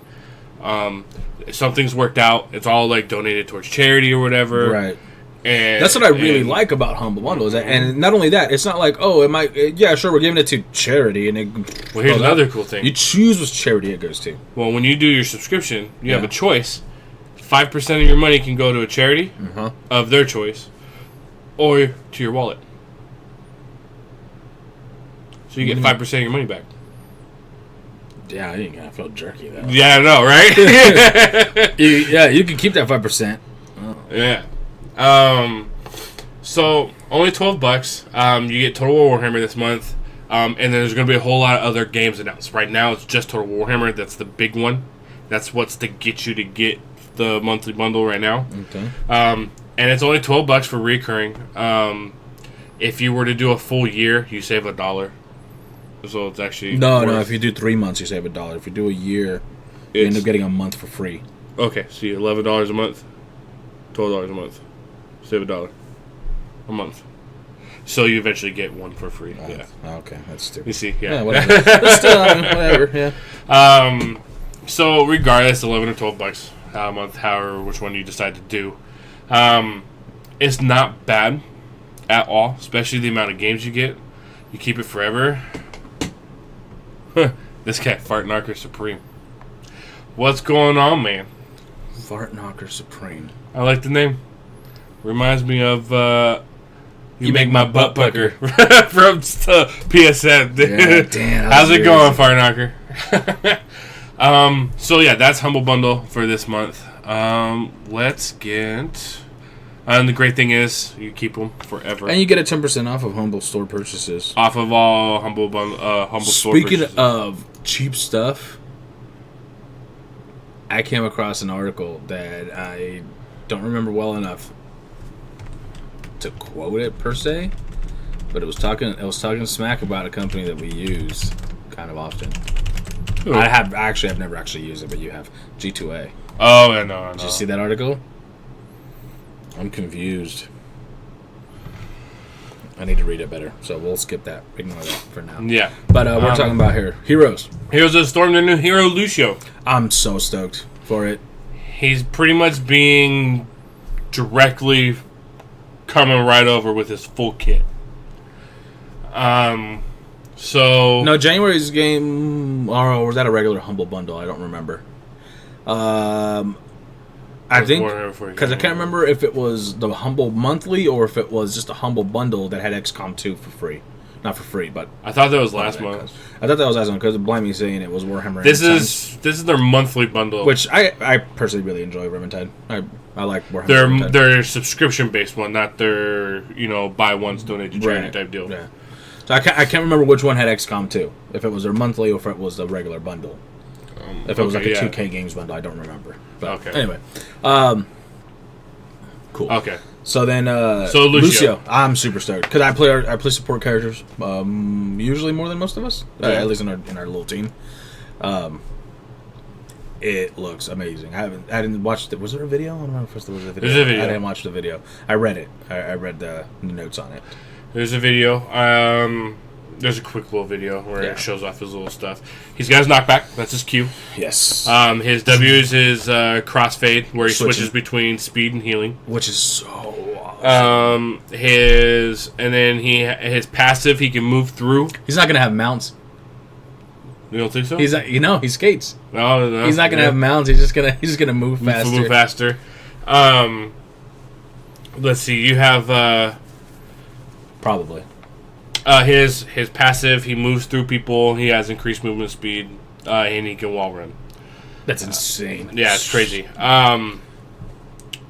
Something's worked out. It's all like donated towards charity or whatever. Right. And That's what I really like about Humble Bundle. Is that, and not only that, it's not like, oh, it might. Yeah, sure, we're giving it to charity, and it. Well, here's goes another out. cool thing. You choose which charity it goes to. Well, when you do your subscription, you have Yeah. a choice. 5% of your money can go to a charity Uh-huh. of their choice, or to your wallet. So you get 5% of your money back. Yeah, I ain't gonna feel jerky though. Yeah, I know, right? You can keep that 5%. Yeah. So only $12. You get Total Warhammer this month, and then there's going to be a whole lot of other games announced. Right now, it's just Total Warhammer. That's the big one. That's what's to get you to get the monthly bundle right now. Okay. And it's only $12 for recurring. If you were to do a full year, you save $1. So it's actually No. worth- If you do 3 months, you save $1. If you do a year, you end up getting a month for free. Okay, so you $11 a month, $12 a month, save $1 a month. So you eventually get one for free. Yeah. Okay, that's stupid. You see, yeah. Yeah, whatever. But still, whatever. Yeah. So regardless, $11 or $12 a month, however, which one you decide to do, it's not bad at all. Especially the amount of games you get. You keep it forever. This cat, Fart Knocker Supreme. What's going on, man? Fart Knocker Supreme. I like the name. Reminds me of You Make My Butt Pucker from PSN. Yeah, damn. How's it going, Fart Knocker? So yeah, that's Humble Bundle for this month. Let's get. And the great thing is, you keep them forever. And you get a 10% off of Humble store purchases. Off of all Humble store Speaking purchases. of cheap stuff, I came across an article that I don't remember well enough to quote it per se, but it was talking smack about a company that we use kind of often. Ooh. I've never actually used it, but you have G2A. Oh, I know. Did you see that article? I'm confused. I need to read it better, so we'll skip that. Ignore that for now. Yeah. But we're talking about here. Heroes. Heroes of the Storm, the new hero, Lucio. I'm so stoked for it. He's pretty much being directly coming right over with his full kit. So... No, January's game... Or was that a regular Humble Bundle? I don't remember. I think... Because I can't remember if it was the Humble Monthly or if it was just a Humble Bundle that had XCOM 2 for free. Not for free, but... I thought that was last month. I thought that was last month because blind me saying it was Warhammer. This is their monthly bundle. Which I personally really enjoy Vermintide. I like Warhammer. Their subscription based one, not their buy once donate to charity type deal. Yeah. So I can't remember which one had XCOM 2. If it was their monthly or if it was the regular bundle. If it was like a 2K games bundle, I don't remember. But anyway, cool. Okay. So then, so Lucio, I'm super stoked because I play support characters usually more than most of us, at least in our little team. It looks amazing. I didn't watch it. Was there a video? I don't know if there was a video. There's a video. I didn't watch the video. I read it. I read the notes on it. There's a video. There's a quick little video where it shows off his little stuff. He's got his knockback. That's his Q. Yes. His W is his crossfade, where he switches between speed and healing. Which is so awesome. His passive, he can move through. He's not gonna have mounts. You don't think so? He's he skates. No. He's not gonna have mounts. He's just gonna move faster. Move faster. Let's see. You have probably. His passive, he moves through people. He has increased movement speed, and he can wall run. That's insane. Yeah, it's crazy.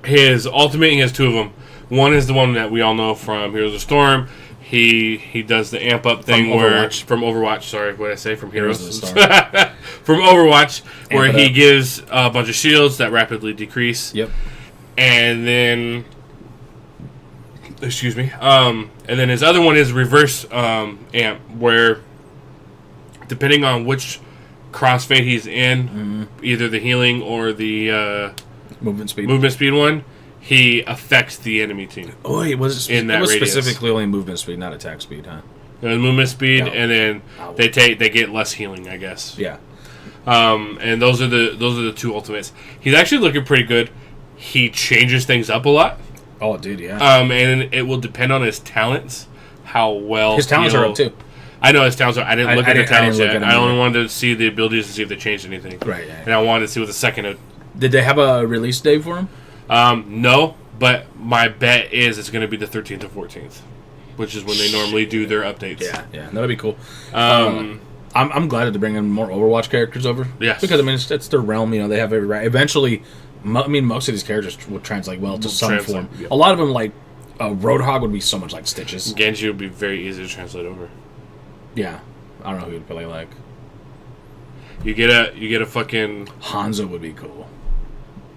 His ultimate, he has two of them. One is the one that we all know from Heroes of Storm. he does the amp up thing from Overwatch. Sorry, what did I say? From Heroes. From Overwatch, where he gives a bunch of shields that rapidly decrease. Yep. And then, excuse me. And then his other one is reverse amp, where depending on which crossfade he's in, either the healing or the movement speed one, he affects the enemy team. Oh, it was specifically only movement speed, not attack speed, huh? It was movement speed, and then they get less healing, I guess. Yeah. And those are the two ultimates. He's actually looking pretty good. He changes things up a lot. Oh, dude, yeah. And it will depend on his talents, how well his talents are up too. I know his talents are. I didn't look at the talents yet. I only wanted to see the abilities to see if they changed anything. Right. Yeah. And I wanted to see what the second. Did they have a release date for him? No, but my bet is it's going to be the 13th or 14th, which is when they normally do their updates. Yeah, that'd be cool. I'm glad that they're bringing more Overwatch characters over. Yes, because I mean it's their realm. You know, they have every right. Eventually, most of these characters will translate well to some form. Yeah. A lot of them, like Roadhog, would be so much like Stitches. Genji would be very easy to translate over. Yeah, I don't know who you'd play like. You get a fucking Hanzo would be cool.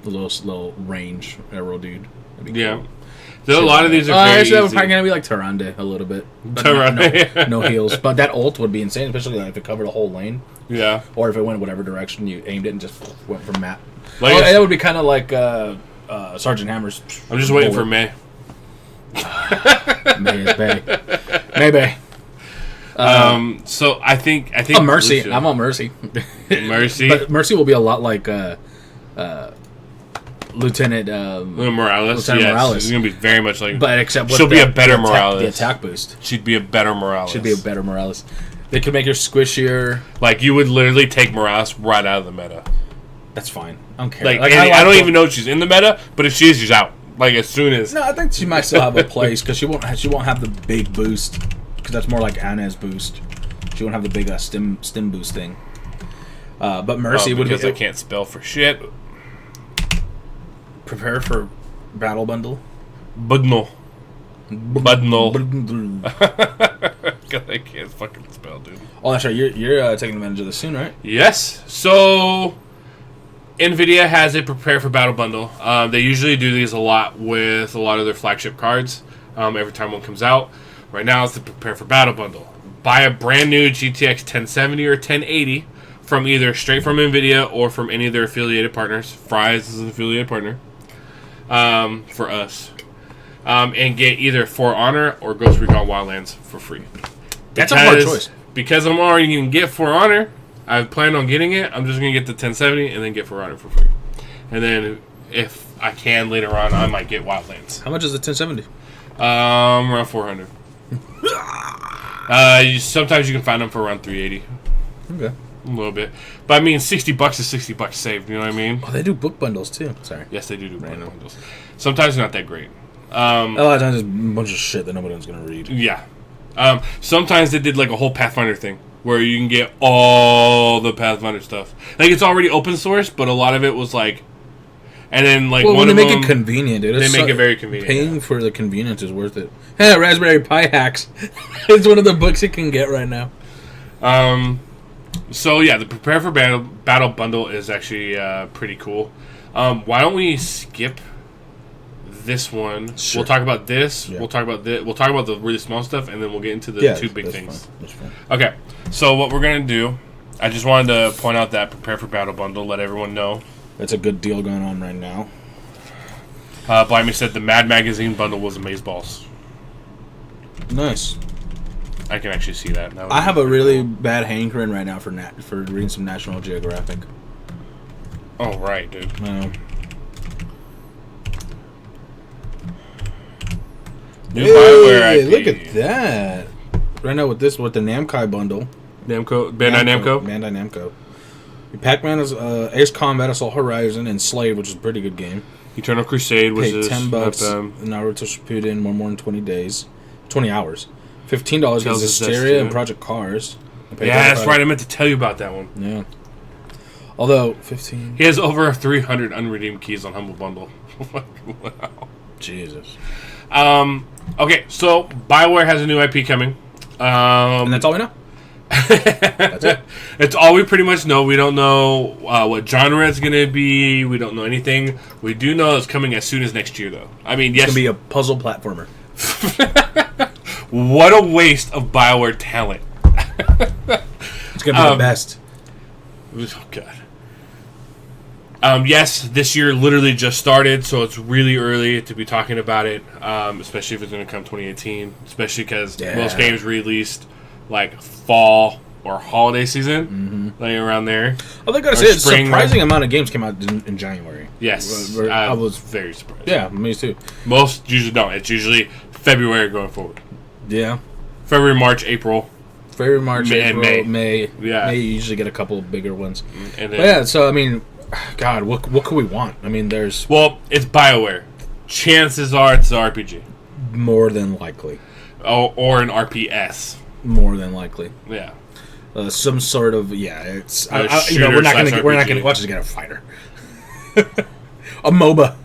The little range arrow dude. That'd be cool. So a lot of these are very actually, that would easy. probably gonna be like Tyrande a little bit. No heals, but that ult would be insane, especially if it covered a whole lane. Yeah. Or if it went whatever direction you aimed it and just went from map. Like that would be kind of like Sergeant Hammer's. I'm just waiting for May. May is Bay. May. So I think Mercy. Lucio. I want Mercy. Mercy. But Mercy will be a lot like Lieutenant Morales. Morales. She's gonna be very much like. But except she'll be a better Morales. The attack boost. She'd be a better Morales. They could make her squishier. Like you would literally take Morales right out of the meta. That's fine. I don't care. Like I don't even know if she's in the meta, but if she is, she's out. Like as soon as. No, I think she might still have a place because she won't have the big boost because that's more like Anna's boost. She won't have the big stim boost thing. But Mercy would because I can't spell for shit. Prepare for battle bundle. Budnol. God, I can't fucking spell, dude. Oh, that's right. You're taking advantage of this soon, right? Yes. So, NVIDIA has a prepare for battle bundle. They usually do these a lot with a lot of their flagship cards. Every time one comes out. Right now, it's the prepare for battle bundle. Buy a brand new GTX 1070 or 1080 from either straight from NVIDIA or from any of their affiliated partners. Fry's is an affiliated partner. For us. And get either For Honor or Ghost Recon Wildlands for free. That's a hard choice. Because I'm already going to get For Honor, I plan on getting it. I'm just going to get the 1070 and then get For Honor for free. And then if I can later on, I might get Wildlands. How much is the 1070? Around 400. Sometimes you can find them for around 380. Okay. A little bit. But I mean, $60 is $60 saved, you know what I mean? Oh, they do book bundles too. Sorry. Yes, they do book bundles. Sometimes they're not that great. A lot of times it's a bunch of shit that nobody's going to read. Yeah. Sometimes they did like a whole Pathfinder thing where you can get all the Pathfinder stuff. Like it's already open source, but a lot of it was like, and then like when they make it convenient, dude. They make it very convenient. Paying for the convenience is worth it. Hey, Raspberry Pi Hacks. It's one of the books you can get right now. So yeah, the Prepare for Battle bundle is actually pretty cool. Why don't we skip this one? Sure. We'll talk about this. Yeah. We'll talk about the really small stuff, and then we'll get into the two big things. That's fine. Okay. So what we're gonna do? I just wanted to point out that Prepare for Battle bundle. Let everyone know. That's a good deal going on right now. Blimey said the Mad Magazine bundle was amazeballs. Nice. I can actually see that. I have a really bad hankering right now for reading some National Geographic. Oh, right, dude. I know. New Bioware IP. Look at that. Right now with the Namco bundle. Bandai Namco. Pac-Man is Ace Combat, Assault Horizon, and Slave, which is a pretty good game. Eternal Crusade was $10. Naruto Shippuden, more than 20 days. 20 hours. $15 is Hysteria and Project Cars. Yeah, that's right. I meant to tell you about that one. Yeah. Although, 15... He has over 300 unredeemed keys on Humble Bundle. Wow. Jesus. Okay, so BioWare has a new IP coming. And that's all we know. That's it. It's all we pretty much know. We don't know what genre it's going to be. We don't know anything. We do know it's coming as soon as next year, though. I mean, yes. It's going to be a puzzle platformer. What a waste of BioWare talent. It's going to be the best. Oh, God. Yes, this year literally just started, so it's really early to be talking about it, especially if it's going to come 2018, especially because most games released like fall or holiday season, like around there. Well, I got to say, a surprising amount of games came out in January. Yes, I was very surprised. Yeah, me too. Most usually don't. It's usually February going forward. Yeah. February, March, April. February, March, April, May. Yeah. May, you usually get a couple of bigger ones. And then, yeah, so, I mean, God, what could we want? I mean, there's... Well, it's BioWare. Chances are it's an RPG. More than likely. Oh, or an RPS. More than likely. Yeah. Some sort of... Yeah, it's... we're not going to... Watch us get a fighter. A MOBA.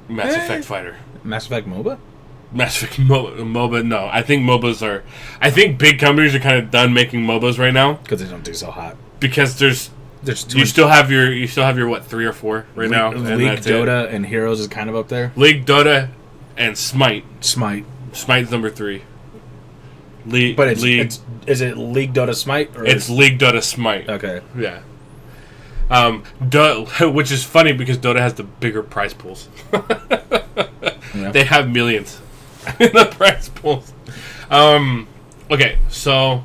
Mass Effect fighter. Mass Effect MOBA? Mass Effect MOBA, no. I think MOBAs are... I think big companies are kind of done making MOBAs right now. Because they don't do so hot. Because there's too you still have your what, 3 or 4 right now? League, Dota, and Heroes is kind of up there. League, Dota, and Smite. Smite's number 3. But is it League, Dota, Smite? Or it's League, Dota, Smite. Okay. Yeah. Which is funny because Dota has the bigger prize pools. Yeah. They have millions in the prize pools. Okay, so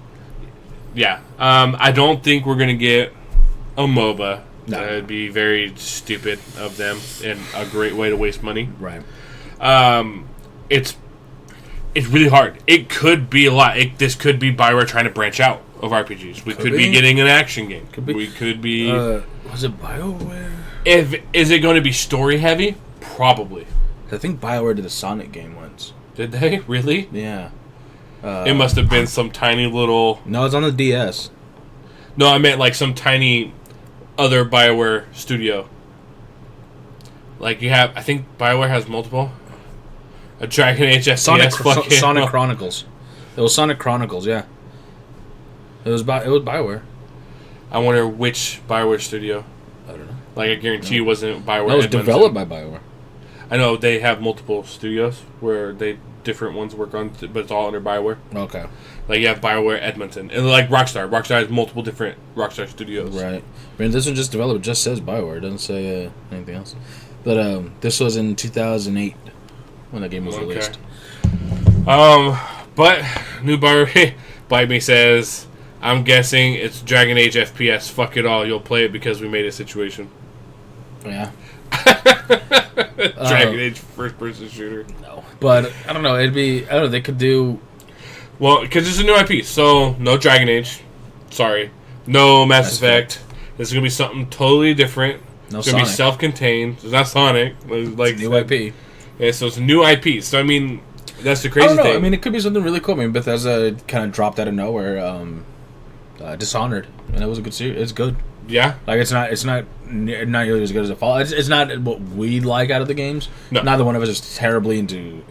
yeah. I don't think we're gonna get a MOBA. No. That'd be very stupid of them and a great way to waste money. Right. It's really hard. It could be a lot. This could be BioWare trying to branch out of RPGs. We could be getting an action game. We could be. Was it BioWare? Is it going to be story heavy? Probably. I think BioWare did a Sonic game once. Did they really? Yeah. It must have been some tiny little. No, it's on the DS. No, I meant like some tiny other BioWare studio. Like you have, I think BioWare has multiple. A Dragon Age FPS. Sonic Chronicles. It was Sonic Chronicles, yeah. It was BioWare. I wonder which BioWare studio. I don't know. Like I guarantee it wasn't BioWare. No, it was developed by BioWare. I know they have multiple studios where different ones work on, but it's all under BioWare. Okay. Like you have BioWare Edmonton and like Rockstar. Rockstar has multiple different Rockstar studios. Right. I mean, this one just developed. It just says BioWare. It doesn't say anything else. But this was in 2008 when the game was released. But new BioWare Bite Me says, I'm guessing it's Dragon Age FPS. Fuck it all. You'll play it because we made a situation. Yeah. Dragon Age first-person shooter. No. But, I don't know. They could do... Well, because it's a new IP. So, no Dragon Age. Sorry. No Mass Effect. This is going to be something totally different. No it's going to be self-contained. It's not Sonic. Like, it's a new IP. Yeah, so it's a new IP. So, I mean, that's the crazy thing. I mean, it could be something really cool. I mean, Bethesda kind of dropped out of nowhere. Dishonored. And it was a good series. It's good. Yeah. Like, it's not nearly as good as it Fallout. It's not what we like out of the games. No. Neither one of us is terribly into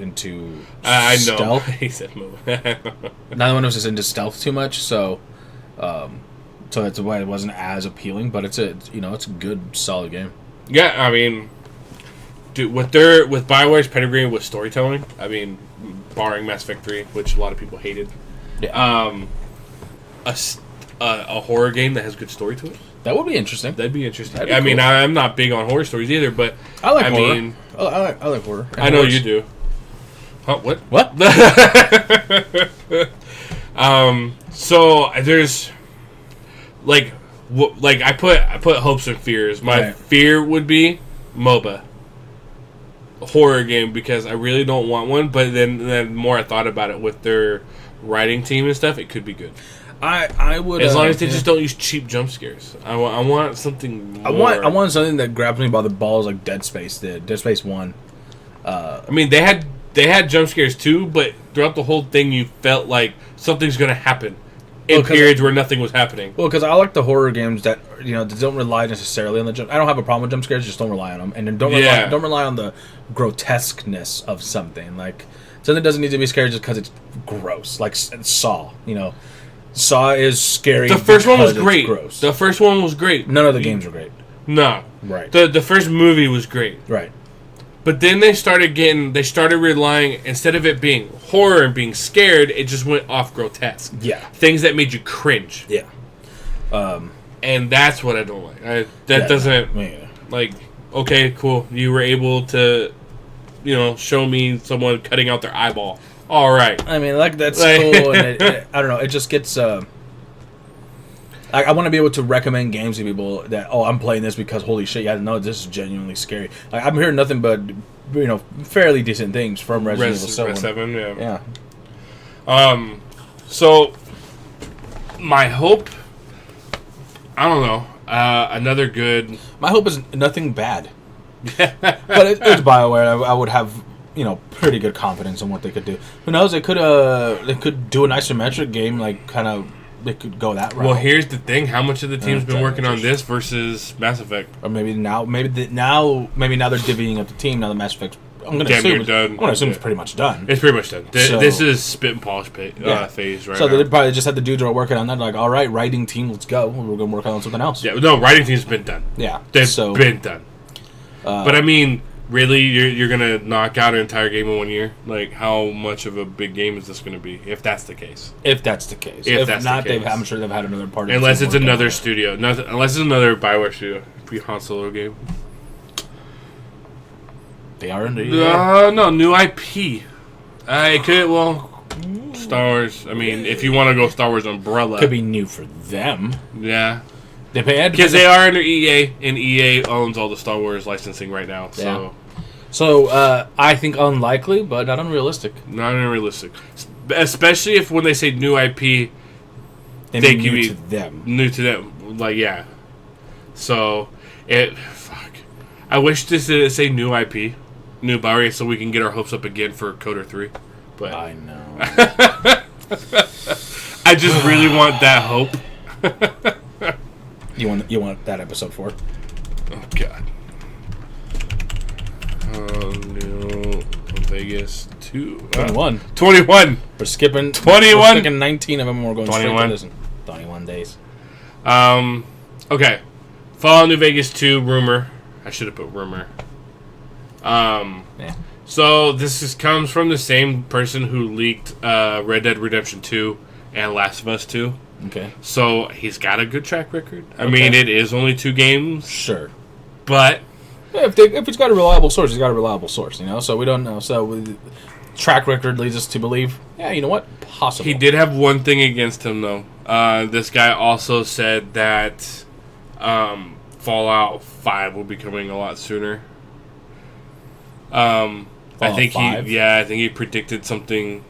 I know. stealth. He said move. Neither one of us is into stealth too much, so that's why it wasn't as appealing. But it's a good, solid game. Yeah, I mean, dude, with BioWare's pedigree with storytelling, I mean, barring Mass Effect 3, which a lot of people hated, Yeah. A horror game that has good story to it. That would be interesting. That'd be interesting. That'd be I mean, cool. I'm not big on horror stories either, but I like horror. Mean, I like horror. I know you do. Huh, what? What? So there's like I put hopes and fears. My fear would be MOBA, a horror game, because I really don't want one. But then the more I thought about it with their writing team and stuff, it could be good. I would, as long as they just don't use cheap jump scares. I want something more. I want something that grabs me by the balls like Dead Space did. Dead Space 1. I mean, they had jump scares too, but throughout the whole thing, you felt like something's going to happen in periods where nothing was happening. Well, because I like the horror games that that don't rely necessarily on the jump. I don't have a problem with jump scares, just don't rely on them, and then don't rely on the grotesqueness of something. Like Something doesn't need to be scary just because it's gross. Like Saw, you know. Saw is scary. The first one was great. Gross. The first one was great. None of the games were great. No. Right. The first movie was great. Right. But then they started relying, instead of it being horror and being scared, it just went off grotesque. Yeah. Things that made you cringe. Yeah. And that's what I don't like. Like, okay, cool. You were able to, show me someone cutting out their eyeball. All right. I mean, like, that's cool. And I don't know. It just gets... I want to be able to recommend games to people that, I'm playing this because, holy shit, yeah, no, this is genuinely scary. Like, I'm hearing nothing but, fairly decent things from Resident Evil 7. Res 7, yeah. Yeah. So, my hope... I don't know. Another good... My hope is nothing bad. But it's BioWare. I would have, pretty good confidence in what they could do. Who knows? They could do an isometric game, like, kind of... They could go that route. Well, here's the thing: how much of the team's been working on this versus Mass Effect? Or maybe now they're divvying up the team. Now the Mass Effect, I'm going to assume it's pretty much done. It's pretty much done. This is spit and polish phase right so now. they probably just had the dudes who are working on that. Like, all right, writing team, let's go. We're going to work on something else. Yeah, no, writing team's been done. Yeah, they've been done. But I mean, really, you're going to knock out an entire game in 1 year? Like, how much of a big game is this going to be? If that's the case. If not, I'm sure they've had another part. Unless it's another studio. Unless it's another BioWare studio. Han Solo game. They are indeed. No, new IP. Star Wars. I mean, if you want to go Star Wars umbrella. Could be new for them. Yeah. Because they are under EA, and EA owns all the Star Wars licensing right now. So I think unlikely, but not unrealistic. Not unrealistic. Especially if when they say new IP, they give new to them. New to them. Like, yeah. So, I wish this did say new IP. New BioWare, so we can get our hopes up again for Coder 3. But I know. I just really want that hope. You want that episode 4? Oh God. New Vegas 2. 21. 21. We're skipping 21. We're skipping 19 of them. We're going 21. straight to this. 21 days. Okay. Fallout New Vegas 2 rumor. I should have put rumor. Yeah. So this comes from the same person who leaked Red Dead Redemption 2 and Last of Us 2. Okay. So he's got a good track record. I mean, it is only 2 games. Sure. But if it's got a reliable source, it's got a reliable source, So we don't know. So track record leads us to believe, yeah, you know what? Possible. He did have one thing against him, though. This guy also said that Fallout 5 will be coming a lot sooner. I think 5? I think he predicted something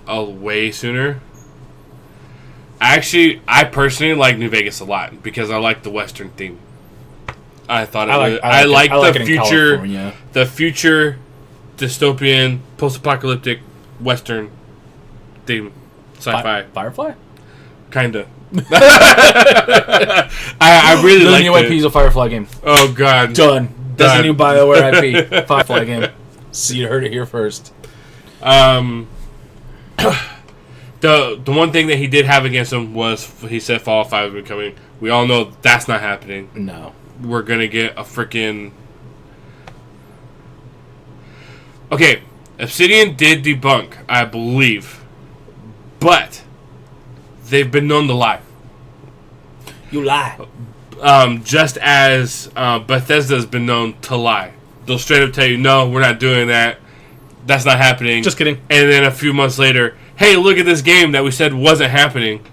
way sooner. I personally like New Vegas a lot because I like the Western theme. I thought I like the future dystopian post-apocalyptic Western theme sci-fi. Firefly? Kinda. I really like the new IP's a Firefly game. Oh God. Done. That's a new BioWare IP. Firefly game. So you heard it here first. The one thing that he did have against him was he said Fallout 5 would be coming. We all know that's not happening. No. We're gonna get a freaking... Okay, Obsidian did debunk, I believe, but they've been known to lie. You lie. Just as Bethesda's been known to lie. They'll straight up tell you, no, we're not doing that. That's not happening. Just kidding. And then a few months later, hey, look at this game that we said wasn't happening.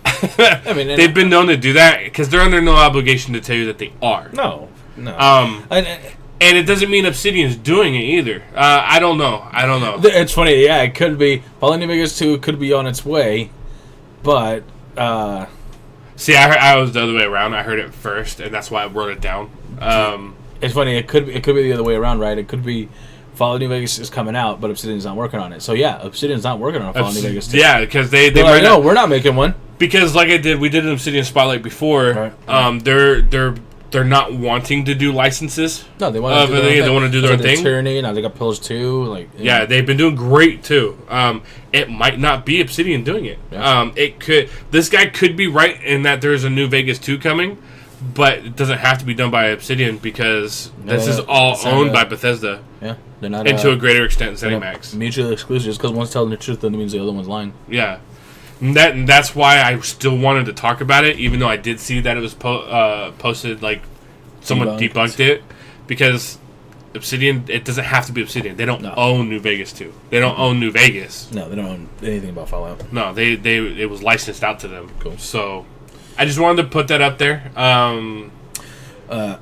I mean, they've been known to do that because they're under no obligation to tell you that they are. No. And it doesn't mean Obsidian's doing it either. I don't know. It's funny. Yeah, it could be. Fallout New Vegas 2 could be on its way, but see, I was the other way around. I heard it first, and that's why I wrote it down. It's funny. It could be the other way around, right? It could be Fallout New Vegas is coming out, but Obsidian's not working on it. So yeah, Obsidian's not working on Fallout New Vegas 2. Yeah, because they might no, we're not making one. Because we did an Obsidian Spotlight before. Right. They're they're not wanting to do licenses. No, they want to do their own thing. They want to do their own thing. Tyranny, now they got Pillars 2. Yeah, they've been doing great too. It might not be Obsidian doing it. Yeah. It could. This guy could be right in that there's a new Vegas 2 coming, but it doesn't have to be done by Obsidian because this is all owned by Bethesda. Yeah, they're not. And to a greater extent, ZeniMax. Mutually exclusive. Just because one's telling the truth doesn't mean the other one's lying. Yeah. And that's why I still wanted to talk about it, even though I did see that it was posted, someone debunked it. Because Obsidian, it doesn't have to be Obsidian. They don't own New Vegas 2. They don't own New Vegas. No, they don't own anything about Fallout. No, it was licensed out to them. Cool. So, I just wanted to put that up there. I want to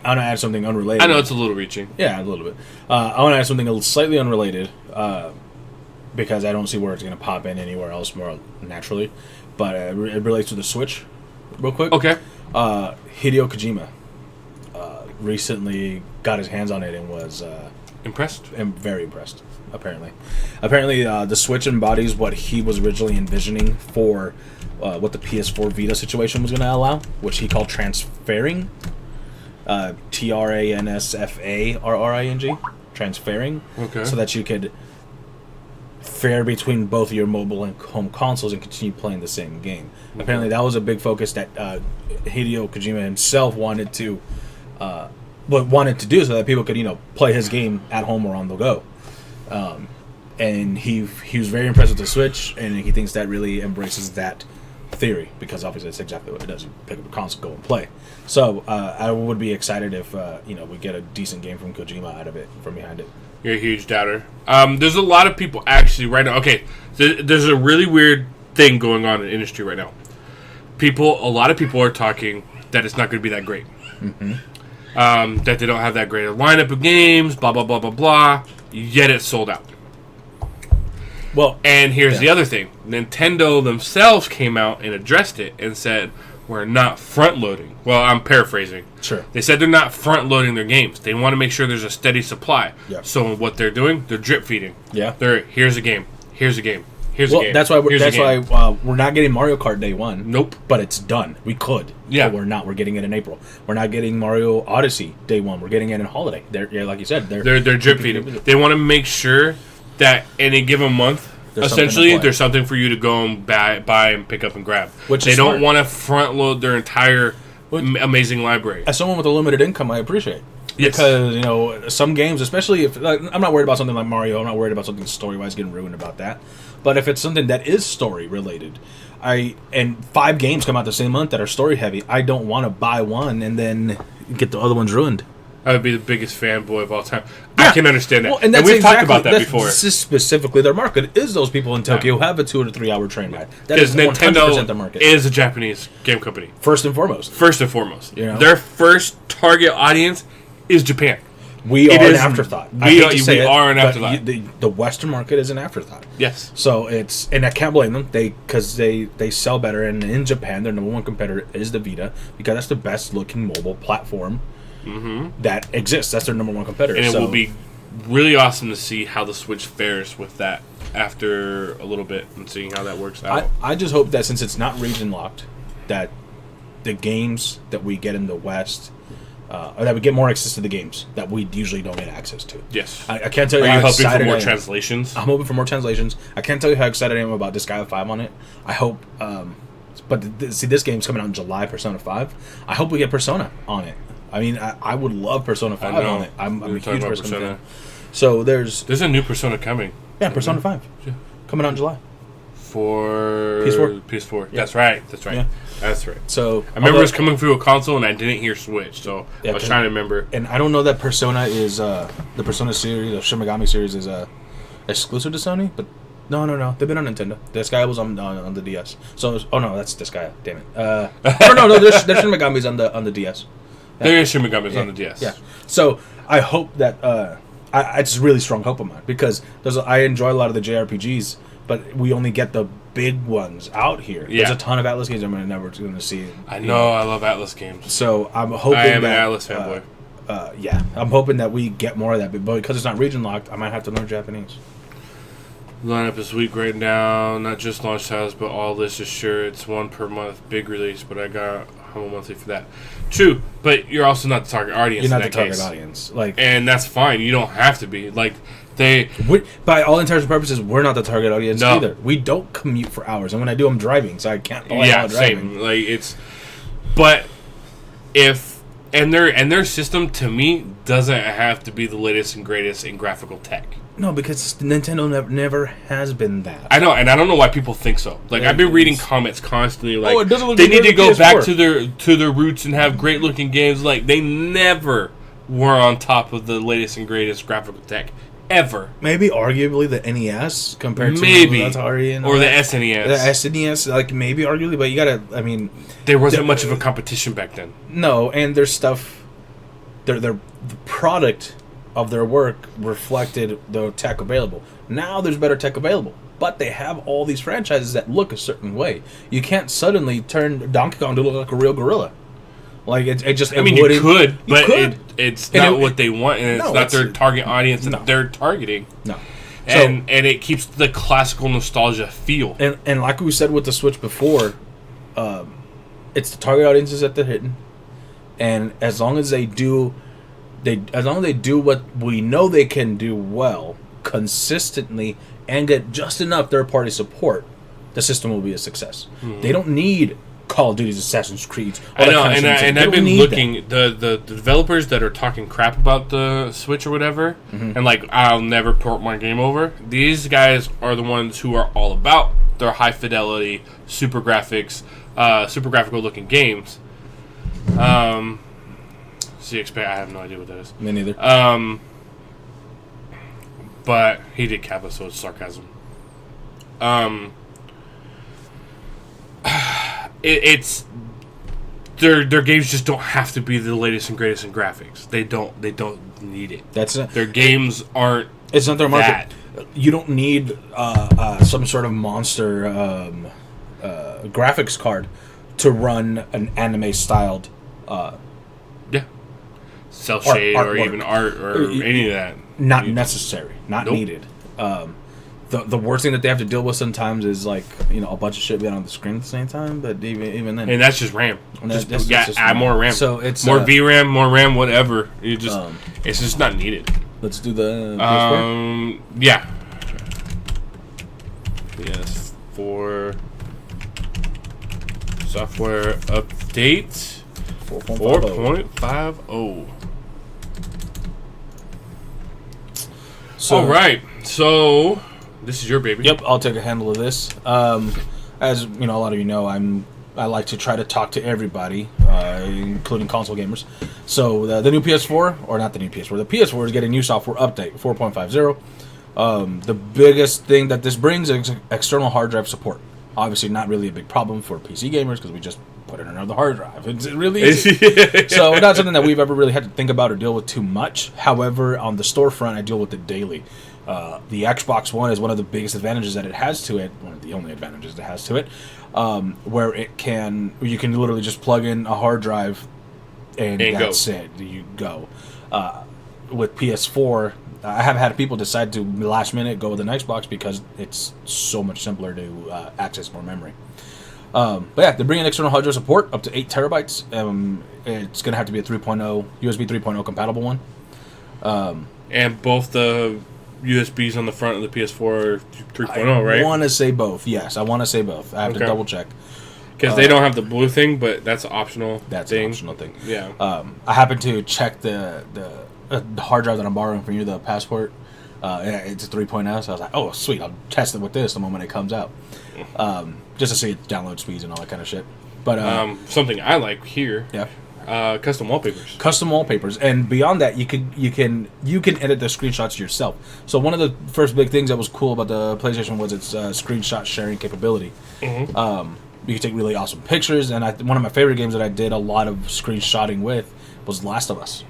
add something unrelated. I know it's a little reaching. Yeah, a little bit. I want to add something slightly unrelated. Because I don't see where it's going to pop in anywhere else more naturally. But it relates to the Switch, real quick. Okay. Hideo Kojima recently got his hands on it and was... impressed? And very impressed, apparently. Apparently, the Switch embodies what he was originally envisioning for what the PS4 Vita situation was going to allow, which he called transferring. TRANSFARRING. Transferring. Okay. So that you could... fair between both your mobile and home consoles and continue playing the same game. Mm-hmm. Apparently, that was a big focus that Hideo Kojima himself wanted to do, so that people could play his game at home or on the go. And he was very impressed with the Switch, and he thinks that really embraces that theory because obviously that's exactly what it does. You pick up a console, go and play. So I would be excited if we get a decent game from Kojima out of it, from behind it. You're a huge doubter. There's a lot of people actually right now. Okay, there's a really weird thing going on in the industry right now. A lot of people are talking that it's not going to be that great. Mm-hmm. That they don't have that great a lineup of games, blah, blah, blah, blah, blah. Yet it's sold out. Well, and here's the other thing. Nintendo themselves came out and addressed it and said, we're not front-loading. Well, I'm paraphrasing. Sure. They said they're not front-loading their games. They want to make sure there's a steady supply. Yep. So what they're doing, they're drip-feeding. Yeah. Here's a game. Here's a game. Here's a game. That's why we're not getting Mario Kart day one. Nope. But it's done. We could. Yeah. But we're not. We're getting it in April. We're not getting Mario Odyssey day one. We're getting it in holiday. Like you said, they're drip-feeding. They want to make sure that any given month, there's something for you to go and buy and pick up and grab. Which they don't want to front load their entire amazing library. As someone with a limited income, I appreciate. Yes. Because some games, especially if I'm not worried about something like Mario, I'm not worried about something story wise getting ruined about that. But if it's something that is story related, and 5 games come out the same month that are story heavy, I don't want to buy one and then get the other ones ruined. I would be the biggest fanboy of all time. Yeah. I can understand that. Well, and we've talked about that before. This is specifically their market. Is those people in Tokyo who have a 2 to 3 hour train ride? That is Nintendo 100% their market. Is a Japanese game company. First and foremost. Their first target audience is Japan. We are an afterthought. We are an afterthought. The Western market is an afterthought. Yes. So and I can't blame them. Because they sell better. And in Japan, their number one competitor is the Vita because that's the best looking mobile platform. Mm-hmm. That exists. That's their number one competitor. And it will be really awesome to see how the Switch fares with that after a little bit and seeing how that works out. I just hope that since it's not region locked, that the games that we get in the West, or that we get more access to the games that we usually don't get access to. Yes. I can't tell you how excited I am. Are you hoping for more translations? I'm hoping for more translations. I can't tell you how excited I am about Disgaea 5 on it. I hope... see, this game's coming out in July, Persona 5. I hope we get Persona on it. I mean, I would love Persona 5 on it. I'm a huge Persona fan. So there's a new Persona coming. Yeah, Persona 5. Yeah. Coming out in July. For PS4. Yeah. That's right. Yeah. That's right. So I remember it was coming through a console and I didn't hear Switch, so I was trying to remember. And I don't know that Persona is the Persona series, the Shin Megami series is exclusive to Sony, but no. They've been on Nintendo. Disgaea was on the DS. So that's Disgaea. Damn it. No. There's Shin Megami's on the DS. Yeah. There is Shin Megami's on the DS. Yeah. So I hope that it's a really strong hope of mine because I enjoy a lot of the JRPGs, but we only get the big ones out here. Yeah. There's a ton of Atlas games I'm never going to see. I know. I love Atlas games. So I'm hoping I am an Atlas fanboy. I'm hoping that we get more of that, but because it's not region locked, I might have to learn Japanese. Lineup is weak right now. Not just launch titles, but all lists is sure. It's one per month. Big release, but I got I'm a monthly for that. True, but you're also not the target audience. You're not in the that target case. audience. Like, And that's fine. You don't have to be. Like, by all intents and purposes, we're not the target audience No. either. We don't commute for hours, and when I do, I'm driving, so I can't buy yeah, while driving. same. Like, it's... But if... And their system, to me, doesn't have to be the latest and greatest in graphical tech. No, because Nintendo never has been that. I know, and I don't know why people think so. Like, I've been reading comments constantly, like, it doesn't look they good need to on go PS4. back to their roots and have great-looking games. Like, they never were on top of the latest and greatest graphical tech. Ever. Maybe arguably the NES compared to Maybe. Atari and Or all the that. SNES. The SNES, like, maybe arguably, but you gotta, I mean... There wasn't much of a competition back then. No, and their stuff... The product of their work reflected the tech available. Now there's better tech available, but they have all these franchises that look a certain way. You can't suddenly turn Donkey Kong to look like a real gorilla. Like it just. I mean, you could, but it's not what they want, and it's No, not their it's- target audience that no. they're targeting. No. And it keeps the classical nostalgia feel. And like we said with the Switch before, it's the target audiences that they're hitting, and as long as they do what we know they can do well, consistently, and get just enough third-party support, the system will be a success. They don't need Call of Duty's, Assassin's Creed. I know, and I've been looking the developers that are talking crap about the Switch or whatever, and like I'll never port my game over. These guys are the ones who are all about their high fidelity, super graphical looking games. CXP, I have no idea what that is. Me neither. But he did Kappa, so it's sarcasm. It's their games just don't have to be the latest and greatest in graphics. They don't need it. Their games aren't. It's not their market. You don't need some sort of monster graphics card to run an anime styled. Cell shade or artwork. even art or any of that. Not necessary. Not Nope. needed. The worst thing that they have to deal with sometimes is like a bunch of shit being on the screen at the same time. But even then, And that's just RAM. That's Just add more RAM. So it's more VRAM, more RAM, whatever. You just it's just not needed. Let's do the PS4. Yeah. PS4 software update 4.50. So, all right, so this is your baby. Yep, I'll take a handle of this. As you know, a lot of you know, I like to try to talk to everybody, including console gamers. So the new PS4, or not the new PS4, the PS4 is getting a new software update, 4.50. The biggest thing that this brings is external hard drive support. Obviously, not really a big problem for PC gamers because we just put in another hard drive. It's really easy. So not something that we've ever really had to think about or deal with too much. However, on the storefront, I deal with it daily. The Xbox One is one of the biggest advantages that it has to it, one of the only advantages it has to it, where you can literally just plug in a hard drive and that's it. You go. With PS4, I have had people decide to last minute go with an Xbox because it's so much simpler to access more memory. But yeah, they're bringing external hard drive support up to 8 terabytes. It's going to have to be a 3.0 USB 3.0 compatible one. And both the USBs on the front of the PS4 are 3.0, right? I want to say both. Yes, I want to say both. I have to double check. Because they don't have the blue thing, but that's an optional That's thing. an optional thing. Yeah. I happened to check the hard drive that I'm borrowing from you, the Passport. It's a 3.0, so I was like, oh, sweet, I'll test it with this the moment it comes out. Just to see its download speeds and all that kind of shit. But something I like here, yeah, custom wallpapers. Custom wallpapers, and beyond that, you can edit the screenshots yourself. So one of the first big things that was cool about the PlayStation was its screenshot sharing capability. Mm-hmm. You can take really awesome pictures, and one of my favorite games that I did a lot of screenshotting with was Last of Us.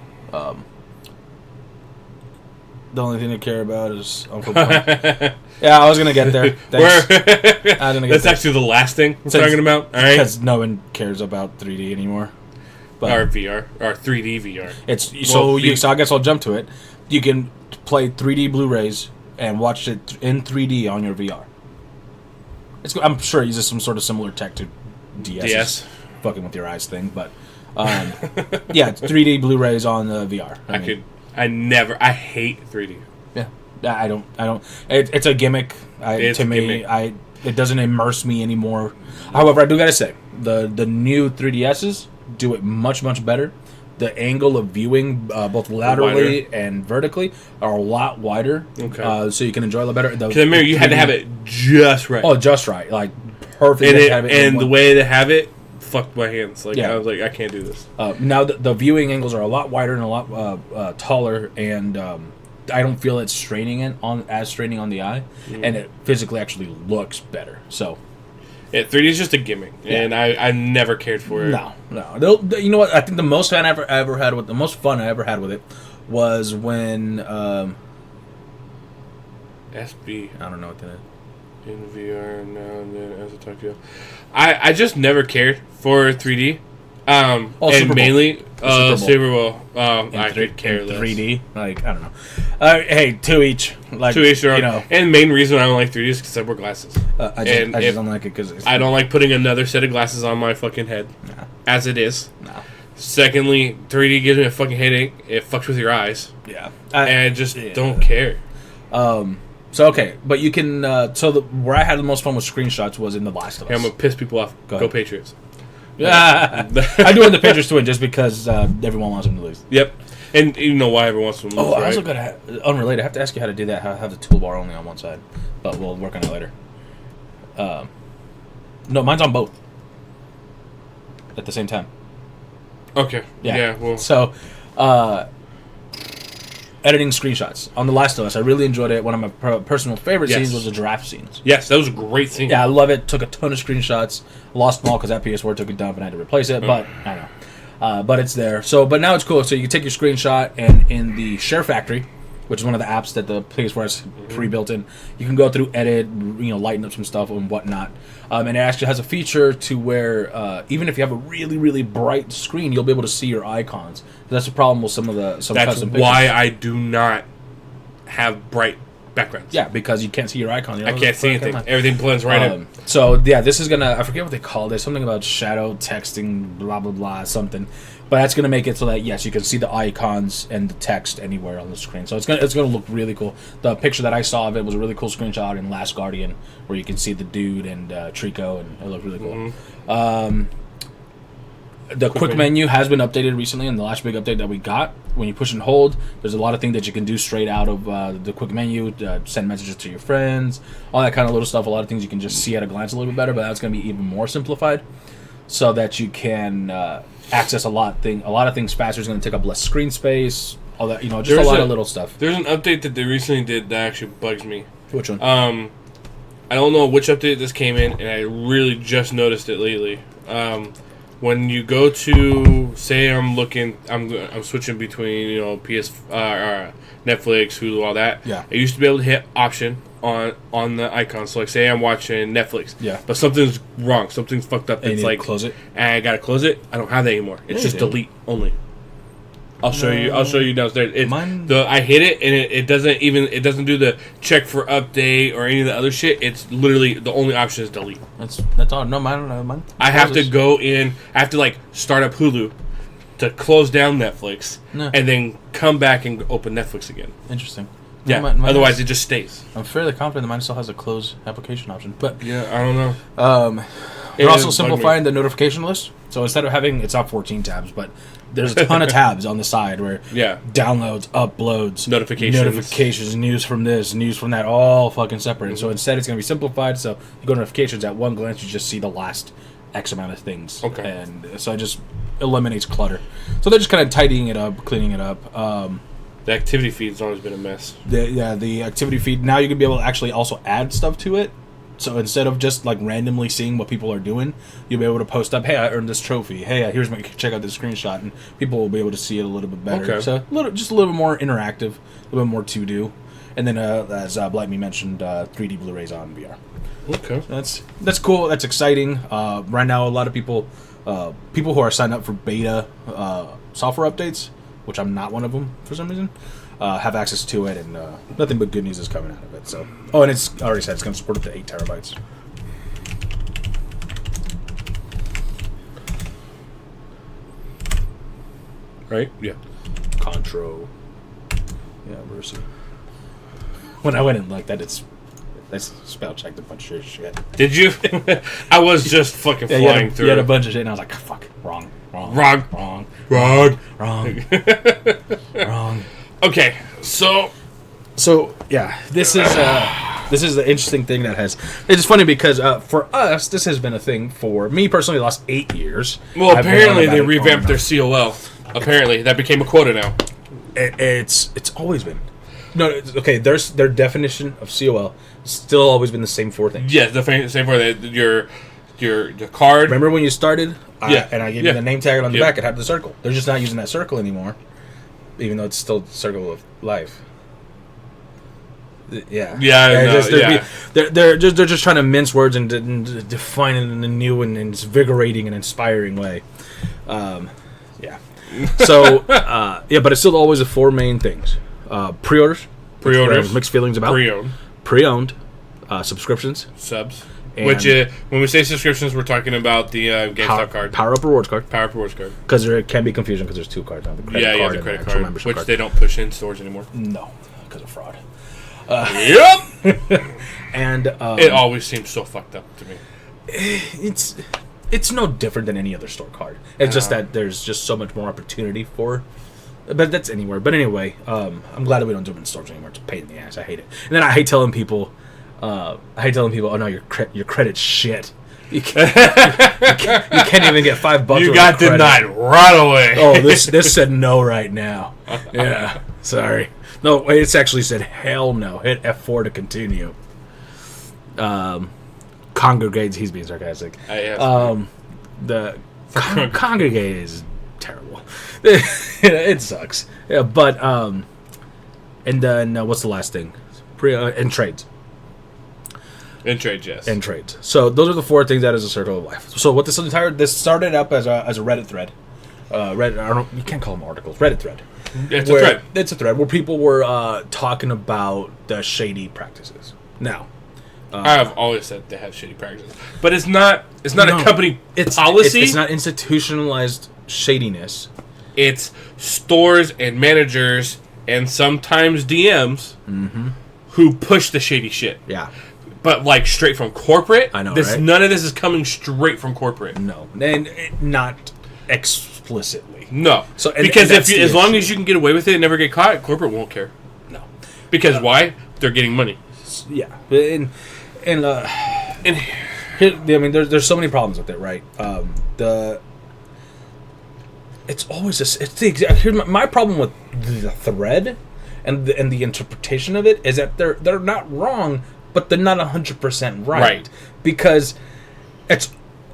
The only thing to care about is Uncle Ben. Yeah, I was gonna get there. That's actually the last thing we're talking about. All right, because no one cares about 3D anymore. But or VR or 3D VR. So I guess I'll jump to it. You can play 3D Blu-rays and watch it in 3D on your VR. I'm sure it uses some sort of similar tech to DS. fucking with your eyes thing. But yeah, 3D Blu-rays on VR. I hate 3D. Yeah, I don't. It's a gimmick. It doesn't immerse me anymore. However, I do gotta say the new 3DSs do it much better. The angle of viewing, both laterally and vertically, are a lot wider. Okay. So you can enjoy it a lot better. Because I remember you had to have it just right. Oh, just right, like perfect. And the way they have it fucked my hands. Like I was like, I can't do this. Now the viewing angles are a lot wider and a lot taller, and I don't feel it's straining on the eye, and it physically actually looks better. So. Yeah, 3D is just a gimmick, and I never cared for it. No. You know what? I think the most fun I ever had with it was when SB. I don't know what that is. In VR now and then as I talk to you, I just never cared for 3D. And Super mainly Super Bowl. I could care less. 3D, like I don't know. Hey, to each. Like to each their own. And the main reason I don't like 3D is because I wear glasses. I just don't like it because I don't like putting another set of glasses on my fucking head. Nah. As it is. Nah. Secondly, 3D gives me a fucking headache. It fucks with your eyes. Yeah. And I just don't care. So okay, but you can. Where I had the most fun with screenshots was in The Last of Us. Hey, I'm gonna piss people off. Go Patriots. Yeah, I do want the Patriots to win just because everyone wants them to lose. Yep, and you know why everyone wants them to lose. I also got unrelated. I have to ask you how to do that. How to have the toolbar only on one side, but we'll work on it later. No, mine's on both at the same time. Okay. Yeah. Well. So, editing screenshots on The Last of Us. I really enjoyed it. One of my personal favorite scenes was the giraffe scenes. Yes, that was a great scene. Yeah, I love it. Took a ton of screenshots. Lost them all because that PS4 took a dump and I had to replace it. But I know. But it's there. But now it's cool. So you can take your screenshot and in the Share Factory, which is one of the apps that the PS4 has pre-built in, you can go through, edit, lighten up some stuff and whatnot. And it actually has a feature to where even if you have a really, really bright screen, you'll be able to see your icons. That's the problem with some custom pictures. That's why I do not have bright backgrounds. Yeah, because you can't see your icon. I can't see anything. Everything blends right in. So, yeah, this is going to... I forget what they call it. Something about shadow texting, blah, blah, blah, something. But that's going to make it so that, yes, you can see the icons and the text anywhere on the screen. So it's going to look really cool. The picture that I saw of it was a really cool screenshot in Last Guardian where you can see the dude and Trico, and it looked really cool. The quick menu has been updated recently, and the last big update that we got, when you push and hold, there's a lot of things that you can do straight out of the quick menu, send messages to your friends, all that kind of little stuff. A lot of things you can just see at a glance a little bit better, but that's going to be even more simplified so that you can access a lot of things faster. It's going to take up less screen space, all that, just a lot of little stuff. There's an update that they recently did that actually bugs me. Which one? I don't know which update this came in, and I really just noticed it lately. When you go to, say, I'm switching between, Netflix, Hulu, all that. Yeah. I used to be able to hit option on the icon. So, like, say I'm watching Netflix. Yeah. But something's wrong. Something's fucked up. And it's you like close it. And I gotta close it. I don't have that anymore. It's just delete only. I'll show you downstairs. I hit it and it doesn't do the check for update or any of the other shit. It's literally the only option is delete. That's all. No, mine. I have to go in. I have to start up Hulu to close down Netflix and then come back and open Netflix again. Interesting. Yeah. Mine otherwise, it just stays. I'm fairly confident that mine still has a close application option, but yeah, I don't know. They're also simplifying the notification list. So instead of having, it's not 14 tabs, but there's a ton of tabs on the side where downloads, uploads, notifications, news from this, news from that, all fucking separate. And so instead it's going to be simplified. So you go to notifications, at one glance you just see the last X amount of things. Okay. And so it just eliminates clutter. So they're just kind of tidying it up, cleaning it up. The activity feed's always been a mess. The activity feed, now you can be able to actually also add stuff to it. So instead of just randomly seeing what people are doing, you'll be able to post up, hey, I earned this trophy. Hey, check out this screenshot, and people will be able to see it a little bit better. Okay. So just a little bit more interactive, a little bit more to do. And then, as Black Me mentioned, 3D Blu-rays on VR. Okay, so that's cool. That's exciting. Right now, a lot of people who are signed up for beta software updates, which I'm not one of them for some reason, have access to it, and nothing but good news is coming out of it. So, and it's already said it's going to support up to 8 terabytes. right? Yeah. Contro. Yeah, Versi. When I went and looked, I spell checked a bunch of shit. Did you? I was just fucking flying through. You had a bunch of shit, and I was like, fuck, wrong. Okay, so yeah, this is the interesting thing that has. It's funny because for us, this has been a thing for me personally. The last 8 years. Well, apparently they revamped their COL. Apparently that became a quota now. It's always been. No, okay. Their definition of COL still always been the same 4 things. Yeah, the same for your card. Remember when you started? Yeah. And I gave you the name tag on the back. It had the circle. They're just not using that circle anymore, even though it's still the circle of life. Yeah. They're just trying to mince words and define it in a new and invigorating and inspiring way. Yeah. So but it's still always the 4 main things: pre-orders, mixed feelings about pre-owned, subscriptions, subs. Which when we say subscriptions, we're talking about the GameStop card, Power Up Rewards card, because there can be confusion because there's 2 cards now: the credit card and the credit card, which they don't push in stores anymore. No, because of fraud. Yep. And it always seems so fucked up to me. It's no different than any other store card. It's just that there's just so much more opportunity for. But that's anywhere. But anyway, I'm glad that we don't do it in stores anymore. It's a pain in the ass. I hate it. And then I hate telling people. Oh no, your credit's shit. You can't even get $5. You got denied right away. Oh, this said no right now. Yeah, sorry. No, it's actually said hell no. Hit F4 to continue. Congregate. He's being sarcastic. The congregate is terrible. It sucks. Yeah, but and then what's the last thing? And trades. In trades, yes. And trades. So those are the 4 things that is a circle of life. So what this started up as a Reddit thread. You can't call them articles. Reddit thread. It's a thread. It's a thread where people were talking about the shady practices. Now, I have always said they have shady practices, but it's not a company policy. It's not institutionalized shadiness. It's stores and managers and sometimes DMs who push the shady shit. Yeah. But like straight from corporate, I know, right? None of this is coming straight from corporate. No, and not explicitly. No, so because as long as you can get away with it and never get caught, corporate won't care. No, because why? They're getting money. Yeah, and I mean, there's so many problems with it, right? It's always here's my problem with the thread and the interpretation of it is that they're not wrong. But they're not 100% right. Because it's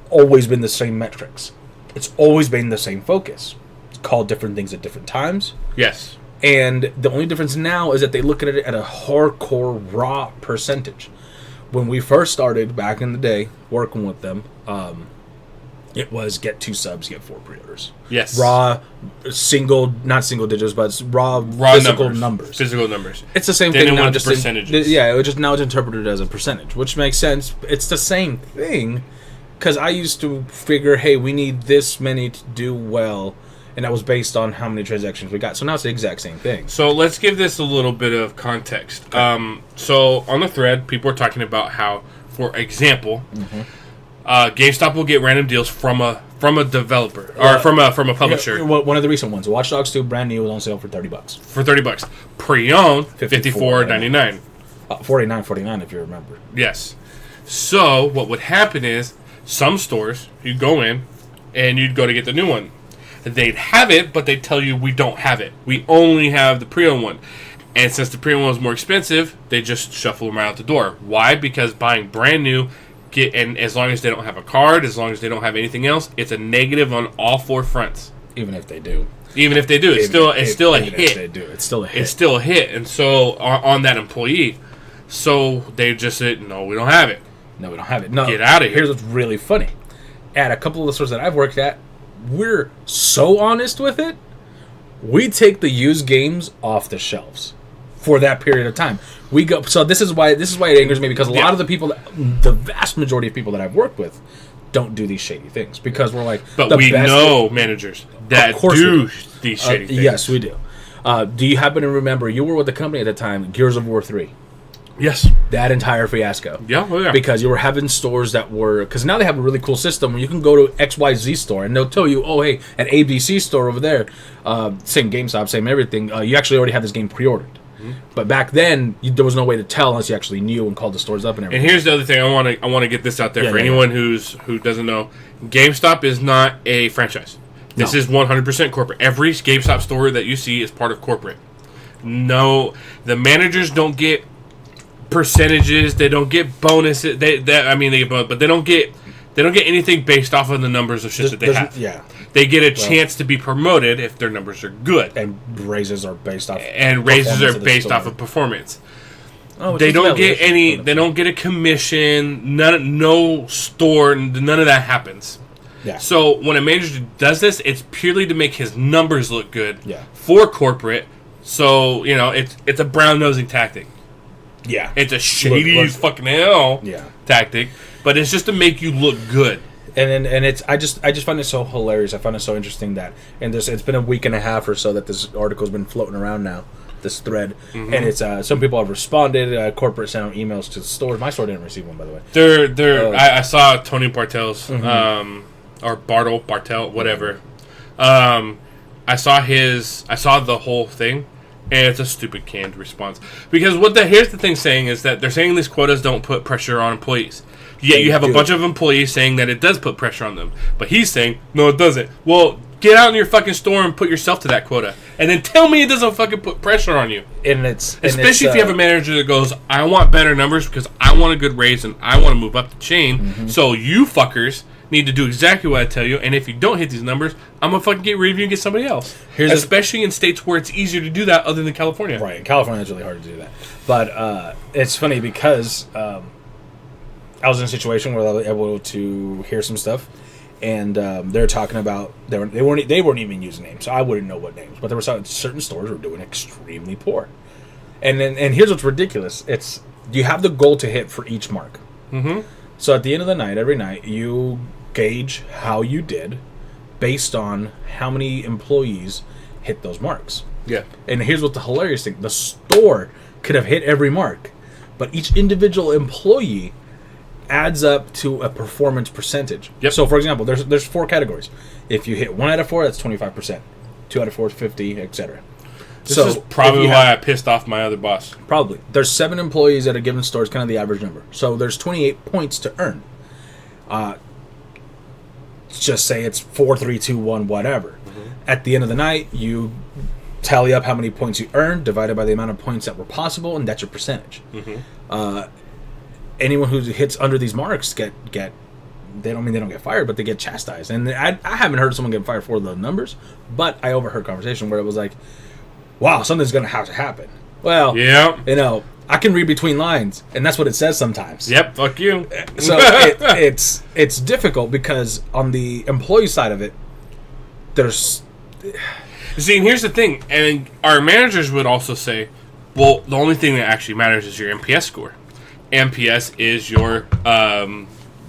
always been the same metrics. It's always been the same focus. It's called different things at different times. Yes. And the only difference now is that they look at it at a hardcore raw percentage. When we first started back in the day working with them, it was get 2 subs, get 4 pre-orders. Yes. Raw, not single digits, but raw physical numbers. Physical numbers. It's the same thing now. Just percentages. Now it's interpreted as a percentage, which makes sense. It's the same thing, because I used to figure, hey, we need this many to do well, and that was based on how many transactions we got. So now it's the exact same thing. So let's give this a little bit of context. Okay. So on the thread, people are talking about how, for example, GameStop will get random deals from a developer or from a publisher. Yeah, one of the recent ones, Watch Dogs 2, brand new, was on sale for $30. For $30, pre-owned, $54.99. $49.49 if you remember. Yes. So what would happen is some stores you'd go in and you'd go to get the new one. They'd have it, but they'd tell you we don't have it. We only have the pre-owned one. And since the pre-owned one was more expensive, they just shuffle them right out the door. Why? Because buying brand new. And as long as they don't have a card, as long as they don't have anything else, it's a negative on all 4 fronts. Even if they do, it's still a hit. If they do, it's still a hit. It's still a hit, and so on that employee, so they just said, "No, we don't have it. No, we don't have it. No, get out of here." Here's what's really funny: at a couple of the stores that I've worked at, we're so honest with it. We take the used games off the shelves for that period of time. We go. So this is why it angers me, because a lot of the people, the vast majority of people that I've worked with, don't do these shady things because we're like. But we know managers that do these shady things. Yes, we do. Do you happen to remember you were with the company at the time, Gears of War 3? Yes. That entire fiasco. Yeah, well, yeah. Because you were having stores that were... Because now they have a really cool system where you can go to XYZ store and they'll tell you, oh, hey, an ABC store over there, same GameStop, same everything, you actually already have this game pre-ordered. Mm-hmm. But back then, there was no way to tell unless you actually knew and called the stores up and everything. And here's the other thing. I want to get this out there for anyone who doesn't know. GameStop is not a franchise. This is 100% corporate. Every GameStop store that you see is part of corporate. No, the managers don't get percentages. They don't get bonuses. They get bonuses, but they don't get anything based off of the numbers of shit that they have. Yeah, they get a chance to be promoted if their numbers are good. And raises are based off. Of performance. Oh, they don't get any. They don't get a commission. No store. None of that happens. Yeah. So when a manager does this, it's purely to make his numbers look good. Yeah. For corporate. So it's a brown nosing tactic. Yeah. It's a shady as fucking hell tactic, but it's just to make you look good. And it's I just find it so hilarious. I find it so interesting that it's been a week and a half or so that this article's been floating around now, this thread, and it's some people have responded. Corporate sent out emails to the stores. My store didn't receive one, by the way. I saw Tony Bartel's or Bartel, whatever. I saw the whole thing. And it's a stupid canned response. Because here's the thing saying is that they're saying these quotas don't put pressure on employees. Yet you have a bunch of employees saying that it does put pressure on them. But he's saying, no, it doesn't. Well, get out in your fucking store and put yourself to that quota. And then tell me it doesn't fucking put pressure on you. Especially if you have a manager that goes, I want better numbers because I want a good raise and I want to move up the chain. Mm-hmm. So you fuckers need to do exactly what I tell you, and if you don't hit these numbers, I'm gonna fucking get rid of you and get somebody else. Especially in states where it's easier to do that other than California. Right, in California it's really hard to do that. But it's funny because I was in a situation where I was able to hear some stuff, and they're talking about they weren't even using names, so I wouldn't know what names, but there were certain stores were doing extremely poor. And here's what's ridiculous: it's you have the goal to hit for each mark. Mm-hmm. So at the end of the night, every night you gauge how you did based on how many employees hit those marks. Yeah. And here's what the hilarious thing. The store could have hit every mark, but each individual employee adds up to a performance percentage. Yep. So, for example, there's 4 categories. If you hit 1 out of 4, that's 25%. 2 out of 4 is 50, etc. This is probably why I pissed off my other boss. Probably. There's 7 employees at a given store. It's kind of the average number. So there's 28 points to earn. Just say it's 4, 3, 2, 1, whatever. Mm-hmm. At the end of the night, you tally up how many points you earned, divided by the amount of points that were possible, and that's your percentage. Mm-hmm. Anyone who hits under these marks they don't get fired, but they get chastised. And I haven't heard someone get fired for the numbers, but I overheard a conversation where it was like, wow, something's going to have to happen. Well, yeah. I can read between lines, and that's what it says sometimes. Yep, fuck you. So it's difficult because on the employee side of it, there's... See, and here's the thing, and our managers would also say, well, the only thing that actually matters is your MPS score. MPS is your...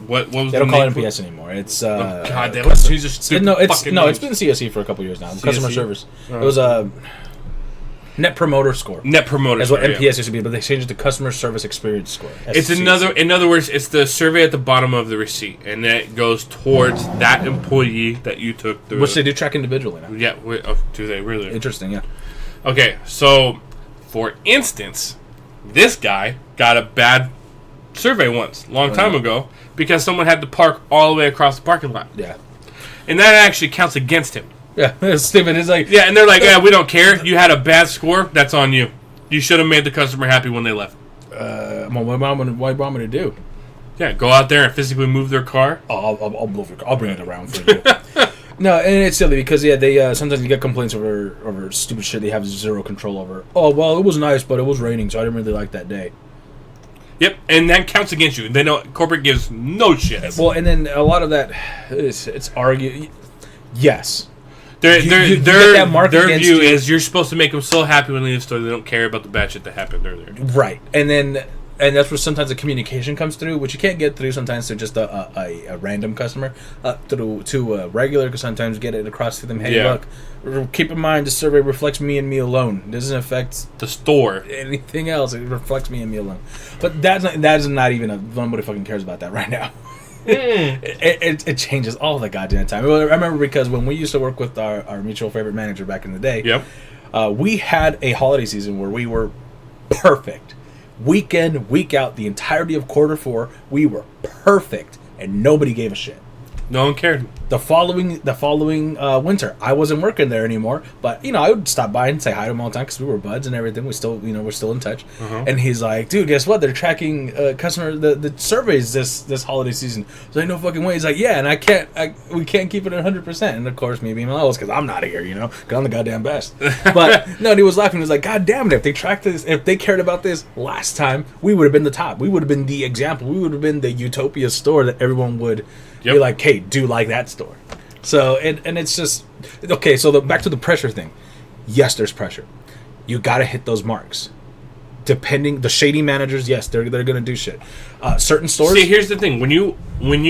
What was they don't call it MPS anymore. It's God damn it! It's been CSE for a couple years now. CSE? Customer service. It was a Net Promoter Score. Net Promoter Score. That's what MPS used to be, but they changed it to Customer Service Experience Score. In other words, it's the survey at the bottom of the receipt, and that goes towards that employee that you took through. Which they do track individually now. Yeah, do they really? Interesting, yeah. Okay, so for instance, this guy got a bad survey once, long time ago, because someone had to park all the way across the parking lot. Yeah. And that actually counts against him. Yeah, it's stupid. It's like... Yeah, and they're like, we don't care. You had a bad score. That's on you. You should have made the customer happy when they left. What do you want me to do? Yeah, go out there and physically move their car. I'll move your car. I'll bring it around for you. No, and it's silly because, they sometimes you get complaints over stupid shit they have zero control over. Oh, well, it was nice, but it was raining, so I didn't really like that day. Yep, and that counts against you. They know corporate gives no shit. Well, and then a lot of that it's argued. Yes. Their view is you're supposed to make them so happy when they leave the store they don't care about the bad shit that happened earlier. Right. And then And that's where sometimes the communication comes through, which you can't get through sometimes to just a random customer, through to a regular, because sometimes get it across to them, hey, look, keep in mind, the survey reflects me and me alone. It doesn't affect the store. Anything else. It reflects me and me alone. But that is not even nobody fucking cares about that right now. It changes all the goddamn time. I remember because when we used to work with our mutual favorite manager back in the day, we had a holiday season where we were perfect. Week in, week out, the entirety of quarter 4, we were perfect, and nobody gave a shit. No one cared. The following winter, I wasn't working there anymore, but I would stop by and say hi to him all the time because we were buds and everything. We still, we're still in touch. And he's like, "Dude, guess what? They're tracking the surveys this holiday season." I was like, "No fucking way." He's like, "Yeah, and we can't keep it at 100%." And of course, me being Miles, because I'm not here, because I'm the goddamn best. But no, and he was laughing. He was like, "God damn it! If they tracked this, if they cared about this last time, we would have been the top. We would have been the example. We would have been the utopia store that everyone would." Be like, hey, do like that store. So, and it's just, okay, so back to the pressure thing. Yes, there's pressure. You got to hit those marks. The shady managers, yes, they're going to do shit. Certain stores. See, here's the thing. When you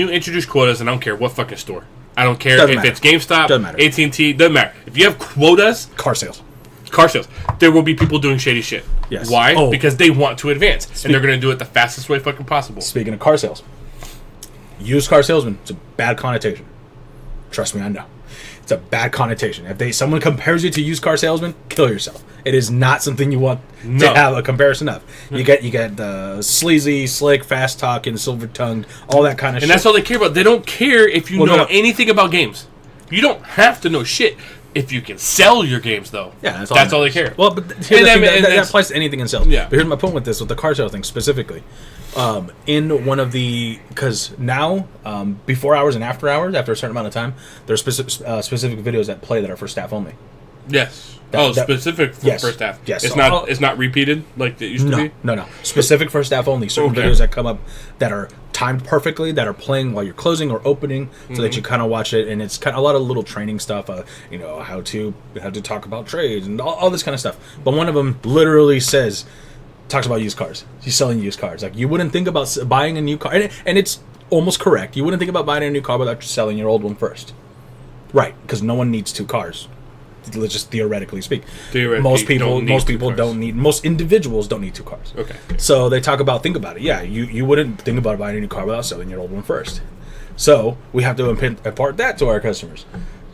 introduce quotas, and I don't care what fucking store. I don't care if it's GameStop, AT&T, doesn't matter. If you have quotas. Car sales. There will be people doing shady shit. Yes. Why? Because they want to advance. And they're going to do it the fastest way fucking possible. Speaking of car sales. Used car salesman, it's a bad connotation. Trust me, I know. It's a bad connotation. If someone compares you to used car salesman, kill yourself. It is not something you want to have a comparison of. You get the sleazy, slick, fast talking, silver tongued, all that kind of shit. And that's all they care about. They don't care if you know anything about games. You don't have to know shit if you can sell your games, though. Yeah, that's all they care. Well, but that applies to anything in sales. Yeah. But here's my point with the car sales thing specifically. In one of because now, before hours and after hours, after a certain amount of time, there's specific videos that play that are for staff only. Yes. Specific for first staff. Yes. It's not repeated like it used to be? No. Specific for staff only. Certain videos that come up that are timed perfectly, that are playing while you're closing or opening, so that you kind of watch it, and it's kind of a lot of little training stuff, how to talk about trades and all this kind of stuff. But one of them literally talks about used cars. He's selling used cars. Like, you wouldn't think about buying a new car, and it's almost correct. You wouldn't think about buying a new car without selling your old one first, right? Because no one needs 2 cars. Let's just theoretically speak. Most individuals don't need 2 cars. Okay. So they think about it. Yeah, you wouldn't think about buying a new car without selling your old one first. So we have to impart that to our customers.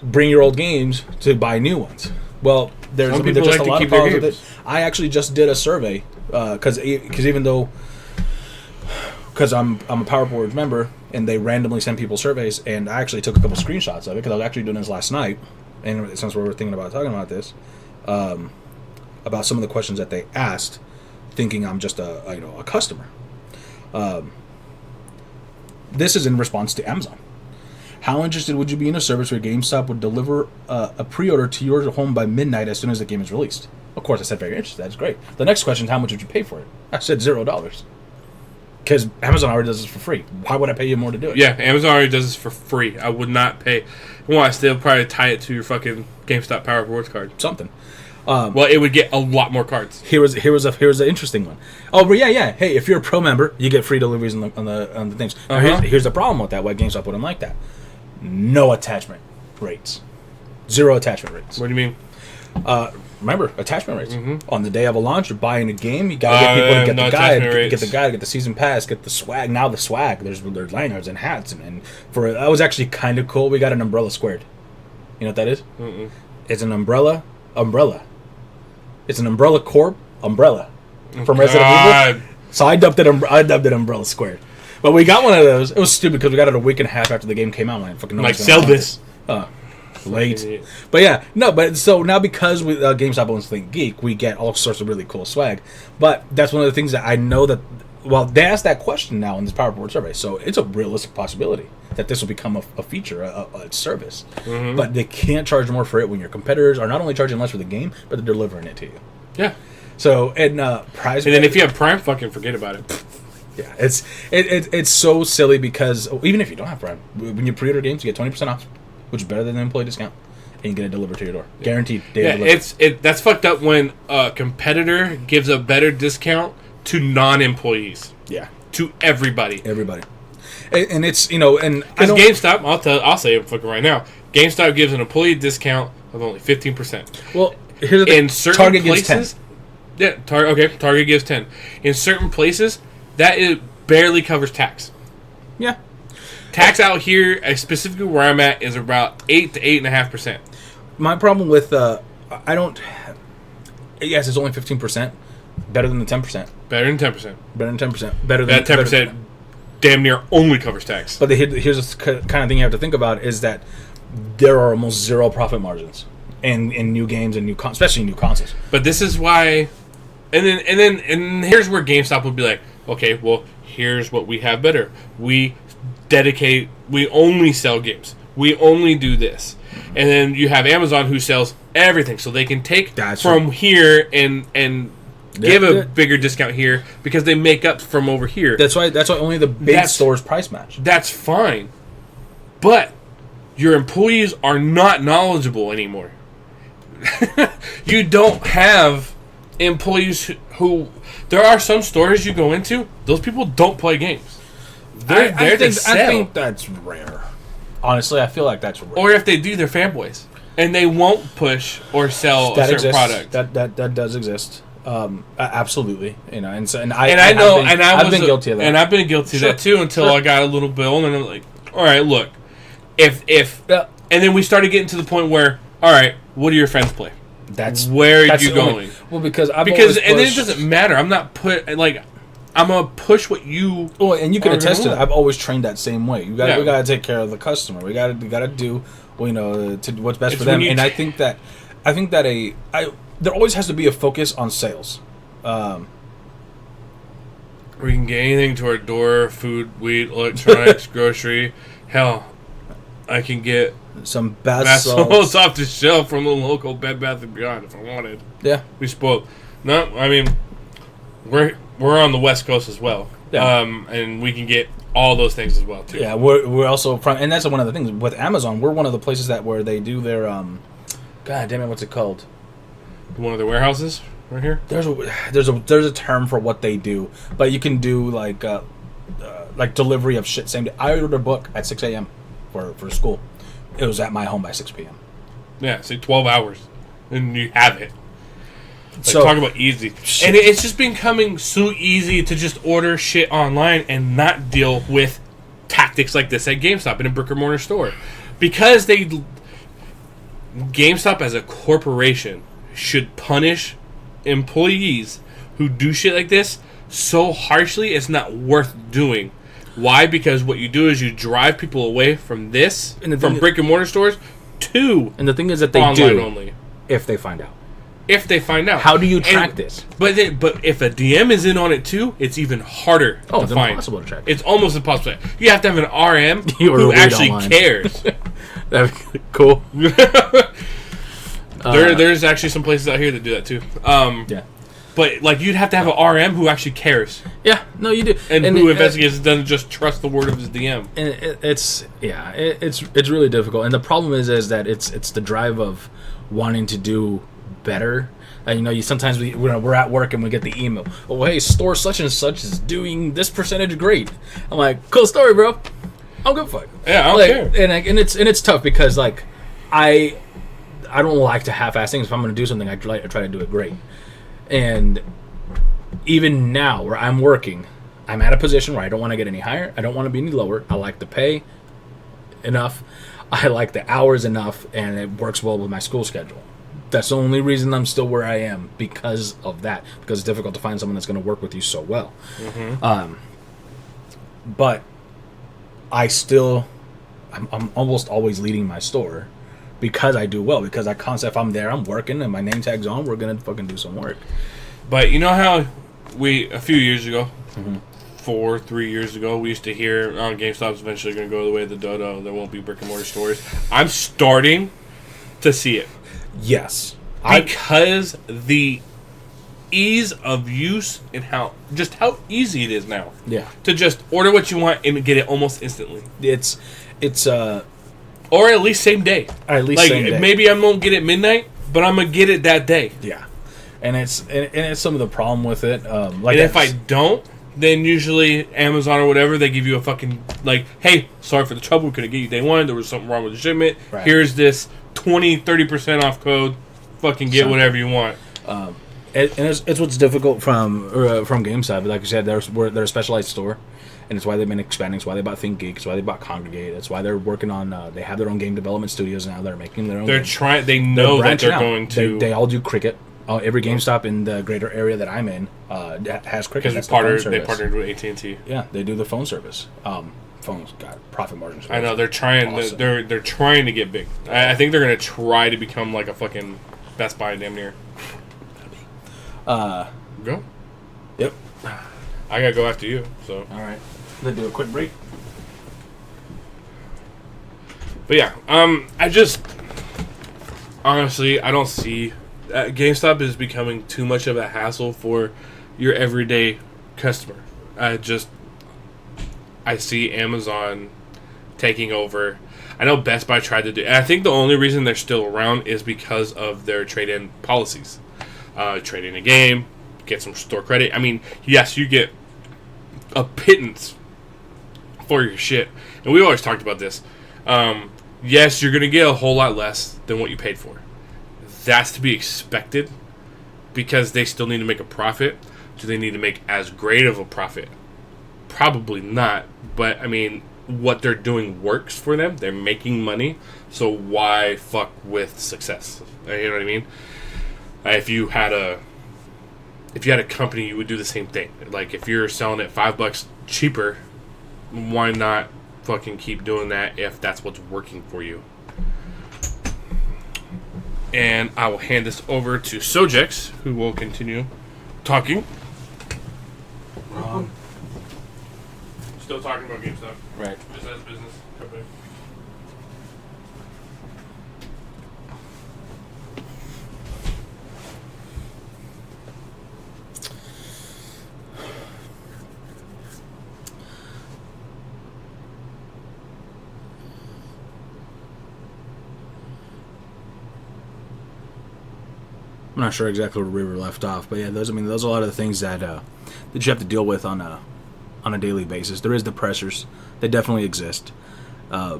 Bring your old games to buy new ones. Well, there's just a lot of problems with it. I actually just did a survey because I'm a Power Board member, and they randomly send people surveys, and I actually took a couple screenshots of it because I was actually doing this last night. And since we were thinking about talking about this, about some of the questions that they asked, thinking I'm just a customer. This is in response to Amazon. How interested would you be in a service where GameStop would deliver a pre-order to your home by midnight as soon as the game is released? Of course, I said very interested. That's great. The next question is, how much would you pay for it? I said $0. Because Amazon already does this for free. Why would I pay you more to do it? Yeah, Amazon already does this for free. I would not pay. Well, I still probably tie it to your fucking GameStop Power Rewards card. Something. Well, it would get a lot more cards. Here was an interesting one. Oh, but yeah. Hey, if you're a pro member, you get free deliveries on the things. Here's the problem with that. Why GameStop wouldn't like that? No attachment rates. 0 attachment rates. What do you mean? Remember, attachment rates. On the day of a launch, you're buying a game, you gotta get people to get the guide, get the season pass, get the swag. Now the swag, there's lanyards and hats, and that was actually kind of cool. We got an umbrella squared. You know what that is? It's an umbrella. It's an Umbrella Corp umbrella from Resident Evil. So I dubbed it umbrella squared. But we got one of those. It was stupid because we got it a week and a half after the game came out. Man, fucking like sell this. Late. But yeah, no, but so now because GameStop owns Think Geek, we get all sorts of really cool swag. But that's one of the things that I know that, well, they asked that question now in this Power Board survey, so it's a realistic possibility that this will become a feature, a service. But they can't charge more for it when your competitors are not only charging less for the game, but they're delivering it to you. Yeah. So, and prize. And then if you have Prime, fucking forget about it. Yeah, it's so silly because even if you don't have Prime, when you pre-order games, you get 20% off, which is better than the employee discount, and you get it delivered to your door, guaranteed. That's fucked up when a competitor gives a better discount to non-employees. Yeah. To everybody. Everybody. And it's, you know, and because GameStop, I'll say it fucking right now. GameStop gives an employee discount of only 15%. Well, here's the thing. In certain Target places, gives 10. Yeah, Target gives 10. In certain places, that it barely covers tax. Yeah. Tax out here, specifically where I'm at, is about 8 to 8.5%. My problem with I don't. Yes, it's only 15%. Better than the 10%. Better than 10%. Better than 10%. Better than that 10%. Damn near only covers tax. But here's the kind of thing you have to think about is that there are almost zero profit margins in new games and especially new consoles. But this is why, and here's where GameStop would be like, okay, well, here's what we have better. We only sell games. We only do this. And then you have Amazon who sells everything, so they can take from here and give a bigger discount here because they make up from over here. That's why only the big stores price match. That's fine. But your employees are not knowledgeable anymore. You don't have employees who there are some stores you go into, those people don't play games. They're there to sell. I think that's rare. Honestly, I feel like that's rare. Or if they do, they're fanboys. And they won't push or sell a certain product. That does exist. Absolutely, you know, I've been guilty of that, and I've been guilty of that too until I got a little bill, and I'm like, all right, look, and then we started getting to the point where, all right, what do your friends play? Where are you going? Because and then it doesn't matter. I'm not I'm gonna push what you. Well, and you can attest to that. I've always trained that same way. We gotta take care of the customer. We gotta do to what's best for them. And I think that there always has to be a focus on sales. We can get anything to our door: food, weed, electronics, grocery. Hell, I can get some bath salts off the shelf from the local Bed Bath & Beyond if I wanted. Yeah, we spoiled. No, I mean we're on the West Coast as well. Yeah. And we can get all those things as well too. Yeah, we're also from, and that's one of the things with Amazon. We're one of the places where they do their God damn it, what's it called? One of their warehouses right here. There's a term for what they do, but you can do like delivery of shit same day. I ordered a book at 6 a.m. for school. It was at my home by 6 p.m. Yeah, say 12 hours, and you have it. So talk about easy, and it's just becoming so easy to just order shit online and not deal with tactics like this at GameStop in a brick and mortar store, because GameStop as a corporation should punish employees who do shit like this so harshly it's not worth doing. Why? Because what you do is you drive people away from this, from brick and mortar stores to and the thing is that they online do only. If they find out. If they find out. How do you track this? But if a DM is in on it too, it's even harder to find. It's impossible to track. It's almost impossible. You have to have an RM who actually cares. That'd be cool. There's actually some places out here that do that too. Yeah. But you'd have to have an RM who actually cares. Yeah, no, you do, and who investigates and doesn't just trust the word of his DM. And it's really difficult. And the problem is that it's the drive of wanting to do better. And sometimes we're at work and we get the email. Oh, hey, store such and such is doing this percentage great. I'm like, cool story, bro. I'm good for it. Yeah, I don't care. And it's tough because I don't like to half-ass things. If I'm going to do something, I try to do it great. And even now, where I'm working, I'm at a position where I don't want to get any higher. I don't want to be any lower. I like the pay enough. I like the hours enough, and it works well with my school schedule. That's the only reason I'm still where I am, because of that. Because it's difficult to find someone that's going to work with you so well. Mm-hmm. But I'm almost always leading my store. Because I do well, because if I'm there, I'm working, and my name tag's on, we're gonna fucking do some work. But you know how a few years ago, 3 years ago, we used to hear, GameStop's eventually gonna go the way of the dodo. There won't be brick and mortar stores. I'm starting to see it. Yes, because the ease of use and how easy it is now. Yeah, to just order what you want and get it almost instantly. It's or at least same day. Or at least same day. Maybe I won't get it midnight, but I'm going to get it that day. Yeah. And it's some of the problem with it. And if I don't, then usually Amazon or whatever, they give you a fucking, like, hey, sorry for the trouble, we couldn't get you day one, there was something wrong with the shipment, here's this 20-30% off code, fucking get whatever you want. And it's what's difficult from GameSide, but like you said, they're a specialized store, and it's why they've been expanding. It's why they bought ThinkGeek. It's why they bought Congregate. It's why they're working on. They have their own game development studios now. They're making their own. They're trying. They know that they're going to. They all do cricket. Every GameStop in the greater area that I'm in has cricket. Because they partnered with AT&T. Yeah, they do the phone service. Phones got profit margins. I know they're trying. Awesome. They're trying to get big. I think they're going to try to become like a fucking Best Buy damn near. Go. Yep. I gotta go after you. So. All right. Let's do a quick break. But yeah, I just honestly I don't see GameStop is becoming too much of a hassle for your everyday customer. I see Amazon taking over. I know Best Buy tried to do. And I think the only reason they're still around is because of their trade-in policies. Trade in a game, get some store credit. I mean, yes, you get a pittance for your shit. And we always talked about this. Yes, you're going to get a whole lot less than what you paid for. That's to be expected because they still need to make a profit. Do they need to make as great of a profit? Probably not. But, I mean, what they're doing works for them. They're making money. So why fuck with success? You know what I mean? If you had a company, you would do the same thing. Like if you're selling it $5 cheaper, why not fucking keep doing that if that's what's working for you? And I will hand this over to Sojex, who will continue talking. Still talking about GameStop. Right. Just as business company. I'm not sure exactly where we were left off, but yeah, those are a lot of the things that that you have to deal with on a daily basis. There is the pressures; they definitely exist. I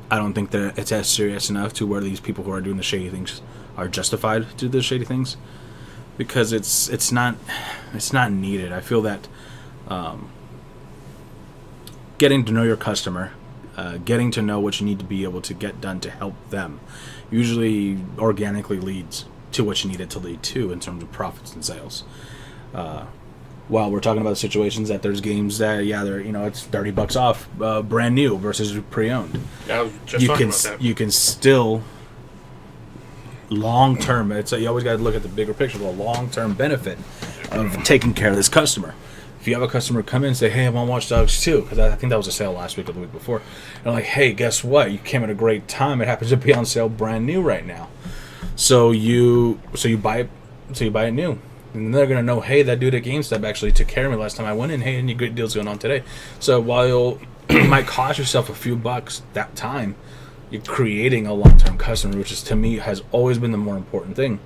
don't think that it's as serious enough to where these people who are doing the shady things are justified to do the shady things, because it's not needed. I feel that getting to know your customer, getting to know what you need to be able to get done to help them, usually organically leads to what you need it to lead to in terms of profits and sales. While we're talking about situations that there's games that they're it's $30 off brand new versus pre-owned. Yeah, I was just talking about that. You can still long term. You always got to look at the bigger picture, the long term benefit of taking care of this customer. If you have a customer come in and say, "Hey, I'm on Watch Dogs 2," because I think that was a sale last week or the week before, and I'm like, "Hey, guess what? You came at a great time. It happens to be on sale brand new right now." So you buy it new, and they're gonna know, hey, that dude at GameStop actually took care of me last time I went in. Hey, any good deals going on today? So while you might cost yourself a few bucks that time, you're creating a long-term customer, which is to me has always been the more important thing.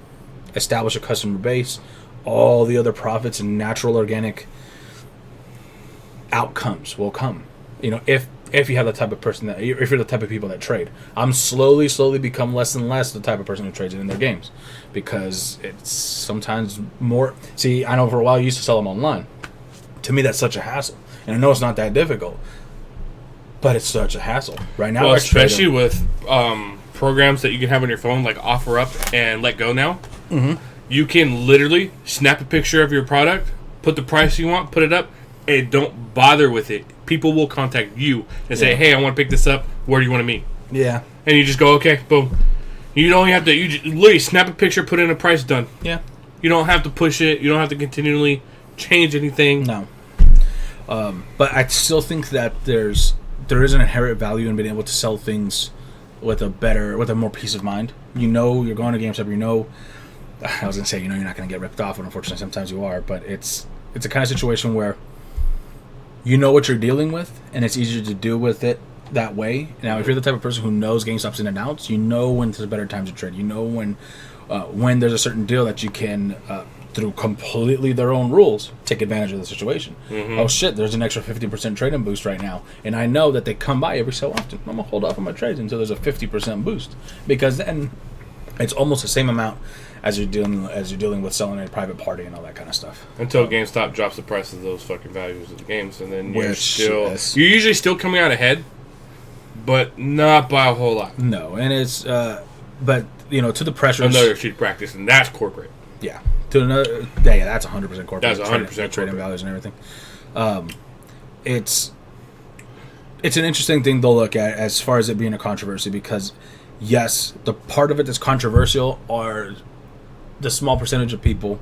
Establish a customer base, all the other profits and natural organic outcomes will come. If you have the type of person if you're the type of people that trade. I'm slowly become less and less the type of person who trades in their games, because it's sometimes more. See, I know for a while you used to sell them online. To me, that's such a hassle, and I know it's not that difficult, but it's such a hassle right now. Well, especially with programs that you can have on your phone, like OfferUp and Let Go now. Mm-hmm. You can literally snap a picture of your product, put the price you want, put it up, and don't bother with it. People will contact you and say, "Hey, I want to pick this up. Where do you want to meet?" Yeah. And you just go, "Okay, boom." You don't have to. You just literally snap a picture, put in a price, done. Yeah. You don't have to push it. You don't have to continually change anything. No. But I still think that there is an inherent value in being able to sell things with a more peace of mind. You're going to GameStop. I was gonna say, you're not gonna get ripped off, and unfortunately, sometimes you are. But it's a kind of situation where you know what you're dealing with, and it's easier to deal with it that way. Now, if you're the type of person who knows GameStop's in and outs, you know when there's better times to trade. You know when when there's a certain deal that you can, through completely their own rules, take advantage of the situation. Oh shit, there's an extra 50% trade-in boost right now, and I know that they come by every so often. I'm gonna hold off on my trades until there's a 50% boost, because then it's almost the same amount as you're dealing with selling a private party and all that kind of stuff. Until GameStop drops the price of those fucking values of the games, and then you're Yes. usually still coming out ahead, but not by a whole lot. No, and it's but to the pressures. Another cheap practice, and that's corporate. Yeah. To another, yeah, that's 100% corporate. That's 100% trading values and everything. It's an interesting thing to look at as far as it being a controversy, because yes, the part of it that's controversial are the small percentage of people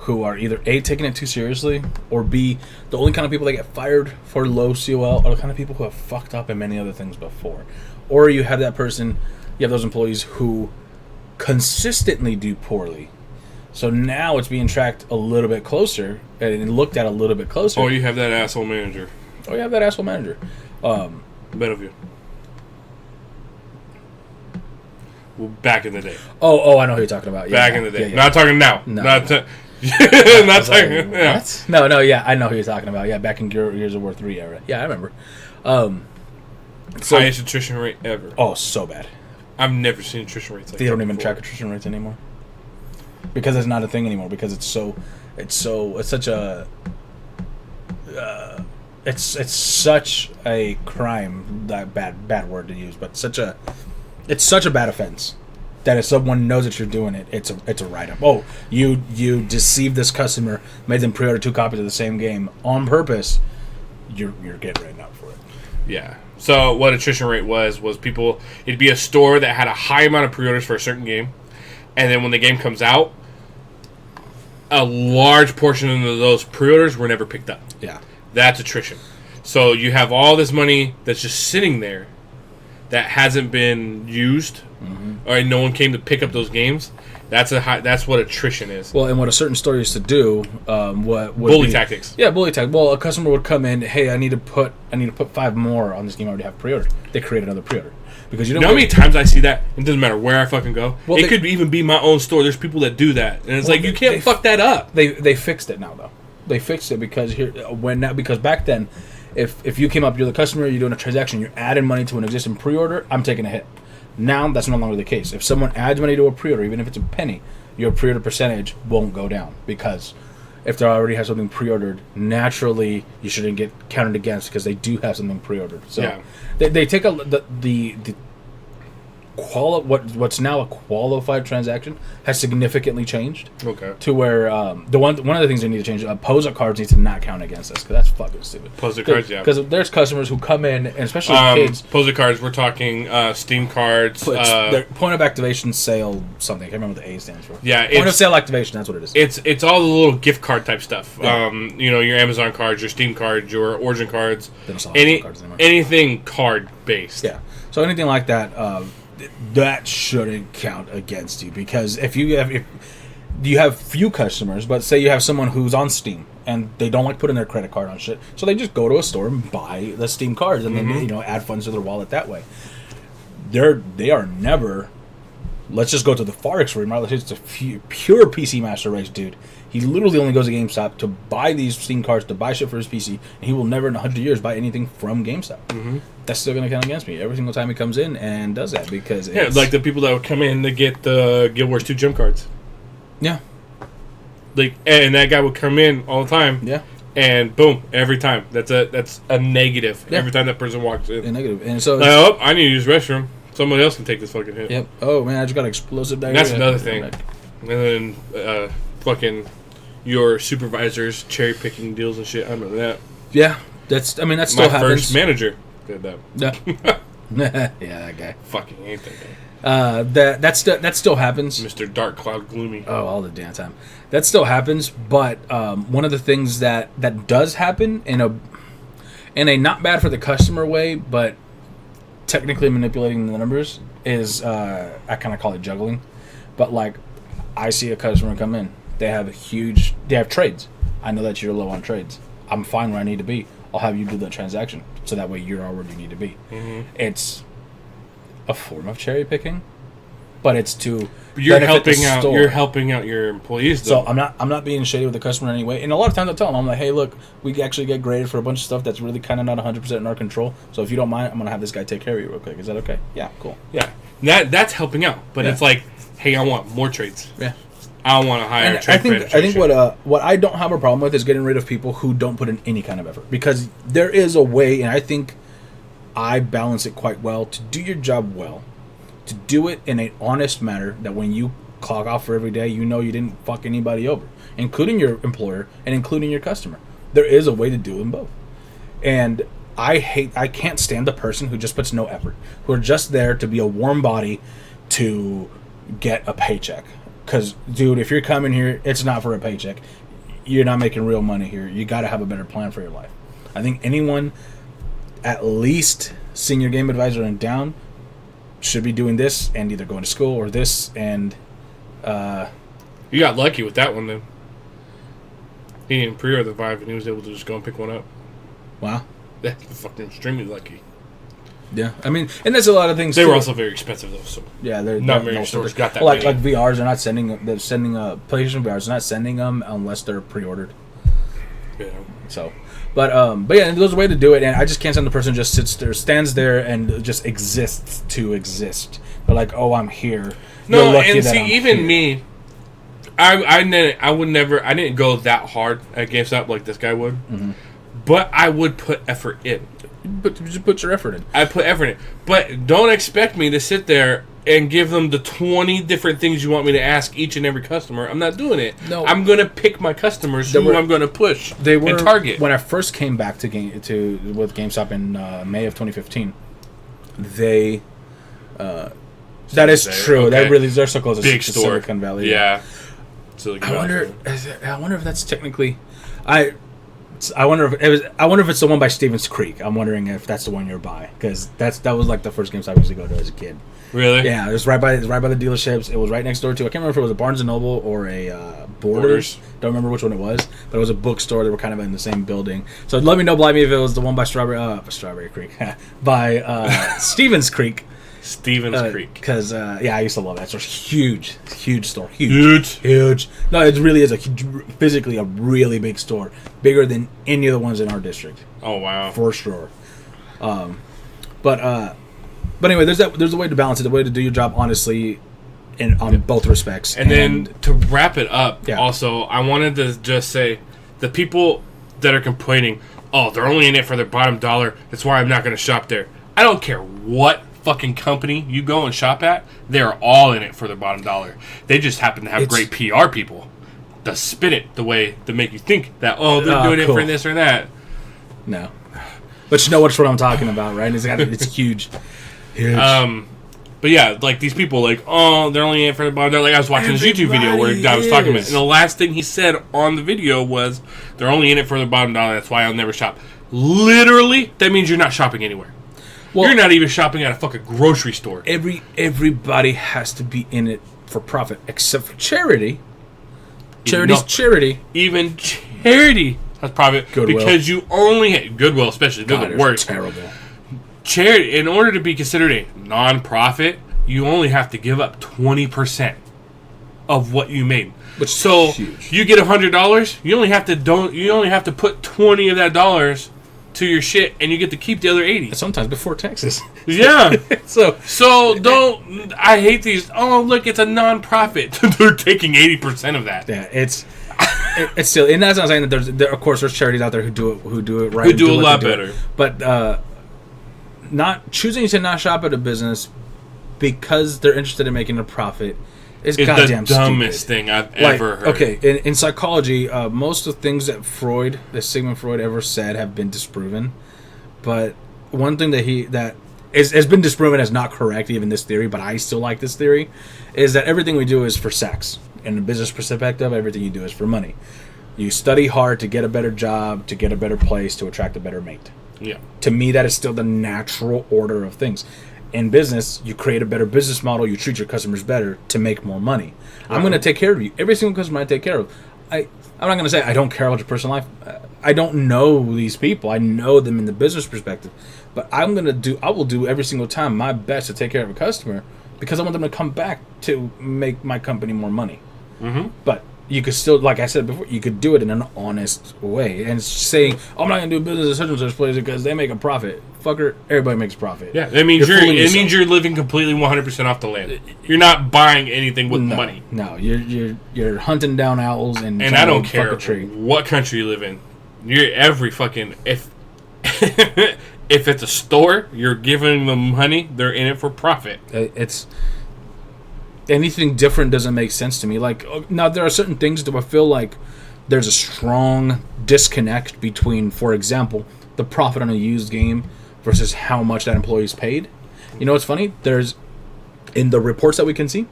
who are either A, taking it too seriously, or B, the only kind of people that get fired for low COL are the kind of people who have fucked up in many other things before. Or you have those employees who consistently do poorly. So now it's being tracked a little bit closer and looked at a little bit closer. Oh, you have that asshole manager. Battlefield. Well, back in the day. Oh, I know who you're talking about. Back in the day. Not talking now. No. Not talking. Yeah. What? No, yeah, I know who you're talking about. Yeah, back in Gears of War 3 era. Yeah, I remember. Highest attrition rate ever. Oh, so bad. I've never seen attrition rates like that. They don't even before. track attrition rates anymore. Because it's not a thing anymore. Because it's such a it's such a crime, that bad word to use, but it's such a bad offense that if someone knows that you're doing it, it's a write up. Oh, you deceived this customer, made them pre-order 2 copies of the same game on purpose. You're getting written up for it. Yeah. So what attrition rate was people, it'd be a store that had a high amount of pre-orders for a certain game, and then when the game comes out, a large portion of those pre-orders were never picked up. Yeah. That's attrition. So you have all this money that's just sitting there that hasn't been used, or no one came to pick up those games. That's what attrition is. Well, and what a certain store used to do, bully tactics. Yeah, bully tactics. Well, a customer would come in, hey, I need to put 5 more on this game I already have pre-ordered. They create another pre-order. Because you know how many times I see that? It doesn't matter where I fucking go. Well, it could even be my own store. There's people that do that, and it's like you can't fuck that up. They fixed it now, though. They fixed it because because back then, if you came up, you're the customer, you're doing a transaction, you're adding money to an existing pre-order, I'm taking a hit. Now that's no longer the case. If someone adds money to a pre-order, even if it's a penny, your pre-order percentage won't go down, because if they already have something pre-ordered, naturally you shouldn't get counted against because they do have something pre-ordered. So yeah. They take what's now a qualified transaction has significantly changed. Okay. To where one of the things they need to change, POSA cards need to not count against us, because that's fucking stupid. POSA cards, yeah. Because there's customers who come in, and especially kids. POSA cards, we're talking Steam cards. Point of activation sale something. I can't remember what the A stands for. Yeah. Point of sale activation, that's what it is. It's all the little gift card type stuff. Yeah. Your Amazon cards, your Steam cards, your Origin cards. They don't sell cards anymore. Anything card based. Yeah. So anything like that, that shouldn't count against you, because if you have few customers, but say you have someone who's on Steam and they don't like putting their credit card on shit, so they just go to a store and buy the Steam cards and then add funds to their wallet that way. They are never. Let's just go to the far extreme. Right? It's a pure PC Master Race dude. He literally only goes to GameStop to buy these Steam cards, to buy shit for his PC, and he will never in 100 years buy anything from GameStop. That's still going to count against me every single time he comes in and does that, because it's like the people that would come in to get the Guild Wars 2 gem cards. Yeah. And that guy would come in all the time. Yeah. And boom, every time. That's a negative. Yeah. Every time that person walks in. A negative. And so I need to use the restroom. Somebody else can take this fucking hit. Yep. Oh man, I just got explosive diarrhea. That's another thing. And then fucking your supervisors cherry picking deals and shit. I remember that. Yeah. That still happens. My first manager did that. Yeah. Yeah, that guy. Fucking hate that guy. That still happens. Mr. Dark Cloud Gloomy. Oh, all the damn time. That still happens, but one of the things that does happen in a not bad for the customer way, but technically manipulating the numbers is I kind of call it juggling. But like, I see a customer come in, they have trades. I know that you're low on trades. I'm fine where I need to be. I'll have you do the transaction, so that way you're all where you need to be. It's a form of cherry picking, but it's to You're benefit the helping out. store. You're helping out your employees. Though. So I'm not being shady with the customer in any way. And a lot of times I tell them, I'm like, hey, look, we actually get graded for a bunch of stuff that's really kind of not 100% in our control. So if you don't mind, I'm gonna have this guy take care of you real quick. Is that okay? Yeah, cool. Yeah, that's helping out. But it's like, hey, I want more trades. Yeah. I want to hire a trade. I think what I don't have a problem with is getting rid of people who don't put in any kind of effort, because there is a way, and I think I balance it quite well, to do your job well, to do it in an honest manner, that when you clock off for every day, you know you didn't fuck anybody over, including your employer and including your customer. There is a way to do them both. And I can't stand the person who just puts no effort, who are just there to be a warm body to get a paycheck. Because, dude, if you're coming here, it's not for a paycheck. You're not making real money here. You got to have a better plan for your life. I think anyone, at least senior game advisor and down, should be doing this and either going to school or this. And you got lucky with that one, then. He didn't pre-order the Vive, and he was able to just go and pick one up. Wow. That's fucking extremely lucky. Yeah, I mean, and there's a lot of things. They were also very expensive, though. So yeah, they're not many stores got that. Like VRs, they're not sending. They're sending PlayStation VRs. They're not sending them unless they're pre-ordered. Yeah. So, but yeah, there's a way to do it, and I just can't stand the person who just stands there, and just exists to exist. They're like, oh, I'm here. No, and see, even me, I didn't go that hard at GameStop like this guy would, but I would put effort in. But just put your effort in. I put effort in. But don't expect me to sit there and give them the 20 different things you want me to ask each and every customer. I'm not doing it. No. I'm going to pick my customers who I'm going to push and target. When I first came back with GameStop in May of 2015, they... that is true. Okay. That really, they're so close Big to store. Silicon Valley. Yeah. I wonder if that's technically... I wonder if it's the one by Stevens Creek. I'm wondering if that's the one you're by, because that was like the first GameStop I used to go to as a kid. Really? Yeah, it was right by the dealerships. It was right next door to. I can't remember if it was a Barnes and Noble or a Borders. Don't remember which one it was, but it was a bookstore. They were kind of in the same building. So let me know, blind me, if it was the one by Strawberry Creek, by Stevens Creek. Stevens Creek. Because I used to love that. It's a huge store. Huge. No, it really is physically a really big store, bigger than any of the ones in our district. Oh wow, for sure. But anyway, there's a way to balance it, a way to do your job honestly, on both respects. And then to wrap it up, also I wanted to just say, the people that are complaining, oh, they're only in it for their bottom dollar, that's why I'm not going to shop there. I don't care what fucking company you go and shop at, they're all in it for their bottom dollar. They just happen to have great PR people to spin it the way to make you think that, oh, they're doing it for this or that. No, but you know what I'm talking about, right? It's huge. But yeah, like these people, like, oh, they're only in it for the bottom dollar. Like I was watching this YouTube video where a guy was talking about it, and the last thing he said on the video was, they're only in it for the bottom dollar, that's why I'll never shop. Literally, that means you're not shopping anywhere. Well, you're not even shopping at a fucking grocery store. Everybody has to be in it for profit, except for charity. Charity. Even charity has profit. Goodwill. Because you only... Goodwill, especially. They're the worst. Terrible. Charity, in order to be considered a non-profit, you only have to give up 20% of what you made. Which so huge. You get $100, you only have to put 20 of that dollars to your shit, and you get to keep the other 80. Sometimes before taxes. Yeah. so don't. I hate these. Oh, look, it's a non-profit. They're taking 80% of that. Yeah, it's still. And that's not saying that there of course there's charities out there who do it right. Who do a lot better. But not choosing to not shop at a business because they're interested in making a profit is goddamn the dumbest stupid. Thing I've ever heard. Okay, in psychology, most of the things that Sigmund Freud ever said have been disproven. But one thing that has been disproven as not correct, even this theory, but I still like this theory, is that everything we do is for sex. In a business perspective, everything you do is for money. You study hard to get a better job, to get a better place, to attract a better mate. Yeah. To me, that is still the natural order of things. In business, you create a better business model, you treat your customers better to make more money. Right. I'm going to take care of you. Every single customer I take care of. I'm not going to say I don't care about your personal life. I don't know these people. I know them in the business perspective. But I will do every single time my best to take care of a customer because I want them to come back to make my company more money. Mm-hmm. But you could still, like I said before, you could do it in an honest way. And saying, I'm not going to do business at such and such place because they make a profit. Fucker, everybody makes profit. Yeah, it means you're living completely 100% off the land. You're not buying anything with money. No, you're hunting down owls and I don't care what country you live in. You're every fucking if it's a store, you're giving them money. They're in it for profit. It's anything different doesn't make sense to me. Like now, there are certain things that I feel like there's a strong disconnect between, for example, the profit on a used game versus how much that employee is paid. You know what's funny? There's in the reports that we can see,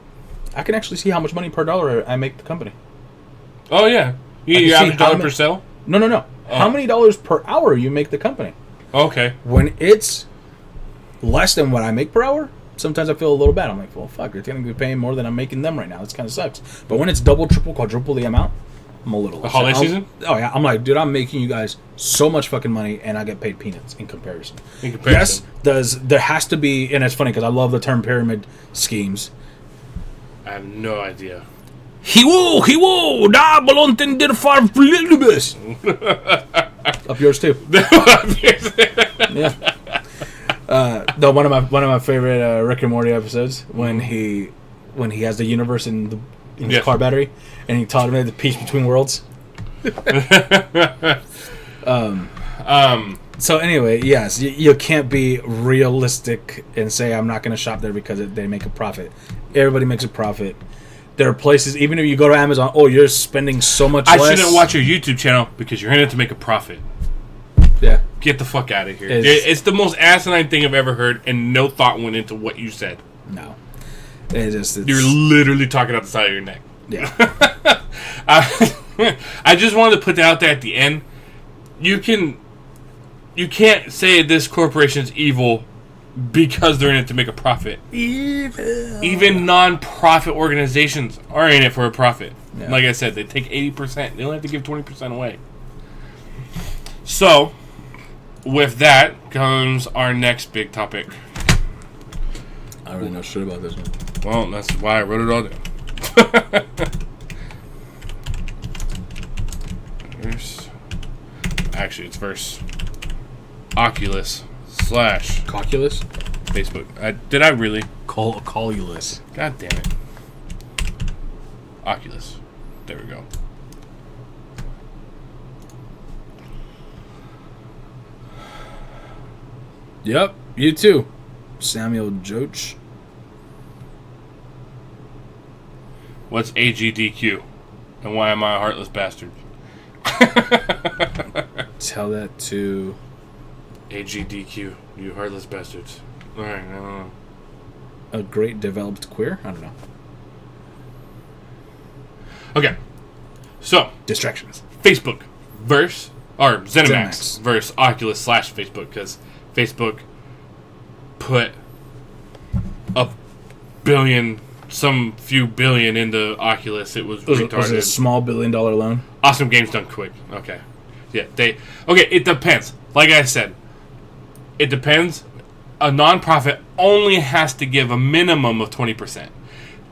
I can actually see how much money per dollar I make the company. Oh yeah, you have $1 per sale? No. Oh. How many dollars per hour you make the company? Okay. When it's less than what I make per hour, sometimes I feel a little bad. I'm like, well, fuck, you're technically paying more than I'm making them right now. This kind of sucks. But when it's double, triple, quadruple the amount, I'm a little. The holiday season? Oh yeah, I'm like, dude, I'm making you guys so much fucking money, and I get paid peanuts in comparison. Yes, there has to be, and it's funny because I love the term pyramid schemes. I have no idea. Hiwo, da balon tender far flibus. Up yours too. Yeah. No, one of my favorite Rick and Morty episodes when he has the universe in his car battery, and he taught him the peace between worlds. So anyway, yes, you can't be realistic and say I'm not going to shop there because they make a profit. Everybody makes a profit. There are places, even if you go to Amazon, you're spending so much less. I shouldn't watch your YouTube channel because you're in it to make a profit. Yeah. Get the fuck out of here. It's the most asinine thing I've ever heard, and no thought went into what you said. No. You're literally talking out the side of your neck. Yeah. I just wanted to put that out there at the end. You can't say this corporation's evil because they're in it to make a profit. Evil. Even non-profit organizations are in it for a profit. Yeah. Like I said, they take 80%. They only have to give 20% away. So, with that comes our next big topic. I don't really know shit about this one. Well, that's why I wrote it all down. It's verse Oculus / Coculus? Facebook. Did I really? Colulus. God damn it. Oculus. There we go. Yep, you too, Samuel Joach. What's AGDQ? And why am I a heartless bastard? Tell that to AGDQ, you heartless bastards. Alright, I don't know. A great developed queer? I don't know. Okay. So, distractions. Facebook versus, or ZeniMax versus Oculus / Facebook, because Facebook put a billion, some few billion into Oculus. It was retarded. Was it a small $1 billion loan? Awesome games done quick. Okay. Yeah, it depends. Like I said, it depends. A nonprofit only has to give a minimum of 20%.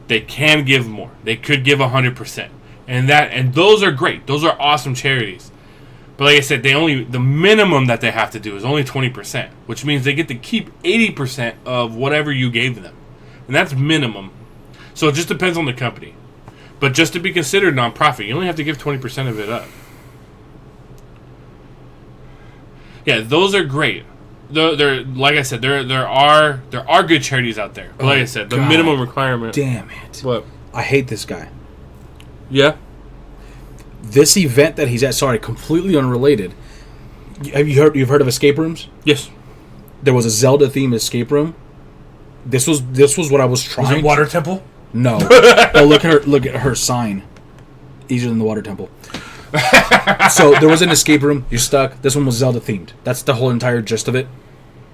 They can give more. They could give 100%. And those are great. Those are awesome charities. But like I said, the minimum that they have to do is only 20%, which means they get to keep 80% of whatever you gave them. And that's minimum. So it just depends on the company. But just to be considered nonprofit, you only have to give 20% of it up. Yeah, those are great. They're like I said, there are good charities out there. But like I said, the minimum requirement. Damn it! What? I hate this guy. Yeah. This event that he's at, sorry, completely unrelated. You've heard of escape rooms? Yes. There was a Zelda themed escape room. This was what I was trying. Was it Water Temple? No. Oh, look at her sign. Easier than the Water Temple. So there was an escape room. You're stuck. This one was Zelda themed. That's the whole entire gist of it.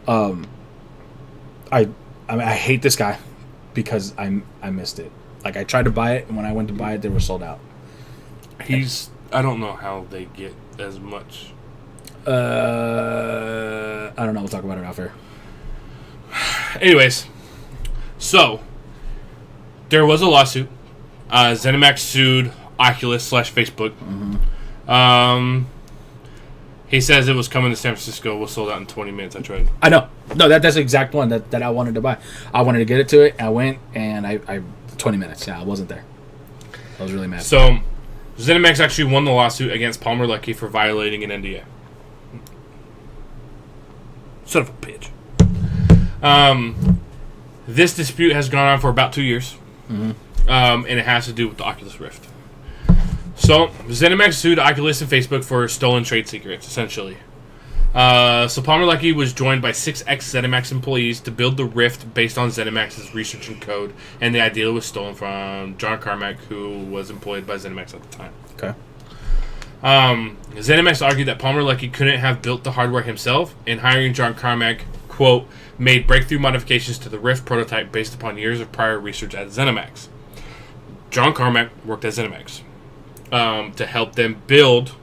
I hate this guy because I missed it. Like I tried to buy it, and when I went to buy it, they were sold out. I don't know how they get as much. I don't know. We'll talk about it off air. Anyways, so there was a lawsuit. ZeniMax sued Oculus/Facebook. He says it was coming to San Francisco. Was sold out in 20 minutes. I tried. I know. No, that's the exact one that I wanted to buy. I wanted to get it to it. I went and I 20 minutes. Yeah, I wasn't there. I was really mad. So, ZeniMax actually won the lawsuit against Palmer Luckey for violating an NDA. Son of a bitch. This dispute has gone on for about 2 years. And it has to do with the Oculus Rift. So, ZeniMax sued Oculus and Facebook for stolen trade secrets, essentially. So Palmer Luckey was joined by 6 ex-ZeniMax employees to build the Rift based on ZeniMax's research and code, and the idea was stolen from John Carmack, who was employed by ZeniMax at the time. Okay. ZeniMax argued that Palmer Luckey couldn't have built the hardware himself, and hiring John Carmack, quote, made breakthrough modifications to the Rift prototype based upon years of prior research at ZeniMax. John Carmack worked at ZeniMax to help them build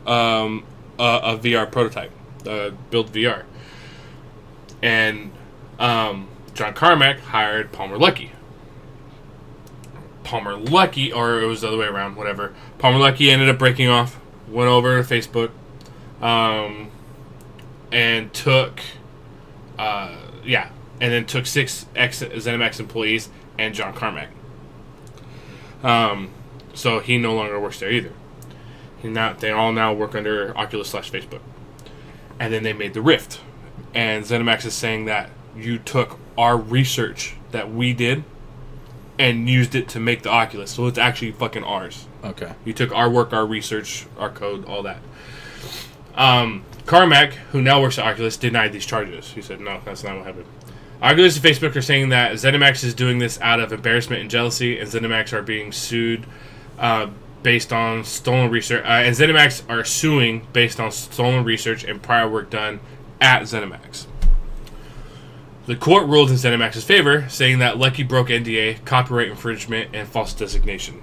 a VR prototype. Build VR. And John Carmack hired Palmer Luckey. Or it was the other way around, whatever. Palmer Luckey ended up breaking off, went over to Facebook, and took, and then took 6 ex-ZeniMax employees and John Carmack. So he no longer works there either. They all now work under Oculus/Facebook. And then they made the Rift. And ZeniMax is saying that you took our research that we did and used it to make the Oculus. So it's actually fucking ours. Okay. You took our work, our research, our code, all that. Carmack, who now works at Oculus, denied these charges. He said, no, that's not what happened. Oculus and Facebook are saying that ZeniMax is doing this out of embarrassment and jealousy, and ZeniMax are being sued based on stolen research, and ZeniMax are suing based on stolen research and prior work done at ZeniMax. The court ruled in ZeniMax's favor, saying that Luckey broke NDA, copyright infringement, and false designation.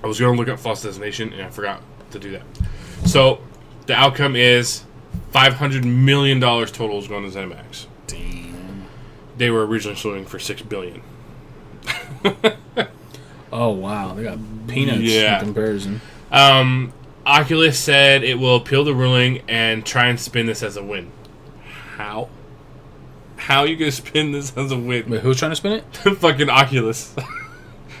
I was going to look up false designation, and I forgot to do that. So, the outcome is $500 million total is going to ZeniMax. Damn. They were originally suing for $6 billion. Oh, wow. They got peanuts in comparison. Oculus said it will appeal the ruling and try and spin this as a win. How? How are you going to spin this as a win? Wait, who's trying to spin it? Fucking Oculus.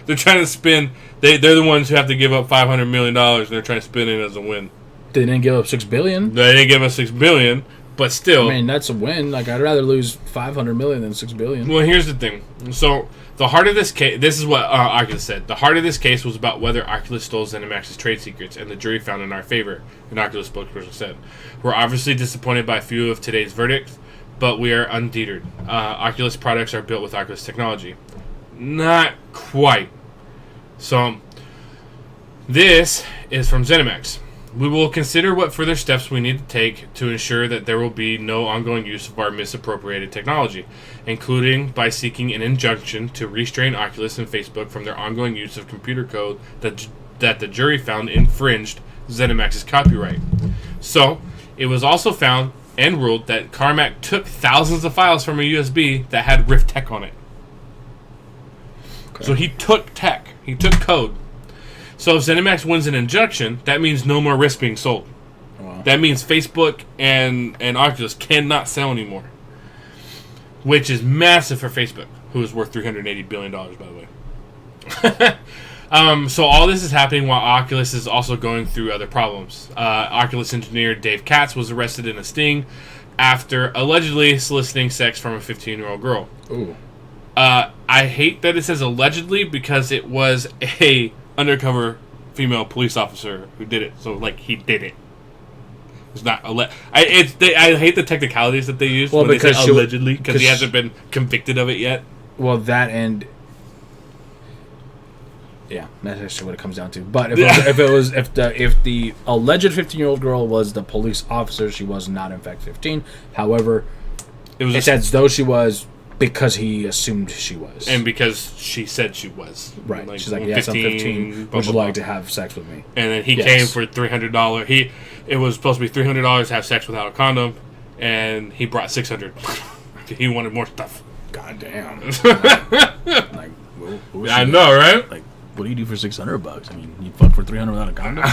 They're trying to spin... They're the ones who have to give up $500 million, and they're trying to spin it as a win. They didn't give up $6 billion? They didn't give us $6 billion, but still... I mean, that's a win. Like, I'd rather lose $500 million than $6 billion. Well, here's the thing. So... The heart of this case, this is what Oculus said. The heart of this case was about whether Oculus stole ZeniMax's trade secrets, and the jury found in our favor, an Oculus spokesperson said. We're obviously disappointed by a few of today's verdicts, but we are undeterred. Oculus products are built with Oculus technology. Not quite. So, this is from ZeniMax. We will consider what further steps we need to take to ensure that there will be no ongoing use of our misappropriated technology, including by seeking an injunction to restrain Oculus and Facebook from their ongoing use of computer code that the jury found infringed ZeniMax's copyright. So, it was also found and ruled that Carmack took thousands of files from a USB that had Rift tech on it. Okay. So he took tech. He took code. So if ZeniMax wins an injunction, that means no more Rift being sold. Wow. That means Facebook and Oculus cannot sell anymore. Which is massive for Facebook, who is worth $380 billion, by the way. So all this is happening while Oculus is also going through other problems. Oculus engineer Dave Katz was arrested in a sting after allegedly soliciting sex from a 15-year-old girl. Ooh. I hate that it says allegedly because it was a undercover female police officer who did it. So, like, he did it. It's not I hate the technicalities that they use when they say allegedly because he hasn't been convicted of it yet. Well, that and yeah, that's actually what it comes down to. But if the alleged 15-year-old girl was the police officer, she was not in fact 15. However, it's as though she was because he assumed she was, and because she said she was. Right. Like, she's like, yes, I'm 15. Would you like to have sex with me? And then he came for $300. It was supposed to be $300 to have sex without a condom, and he brought $600. He wanted more stuff. God damn. Like, whoa. I know, right? Like, what do you do for $600? I mean, you fuck for 300 without a condom.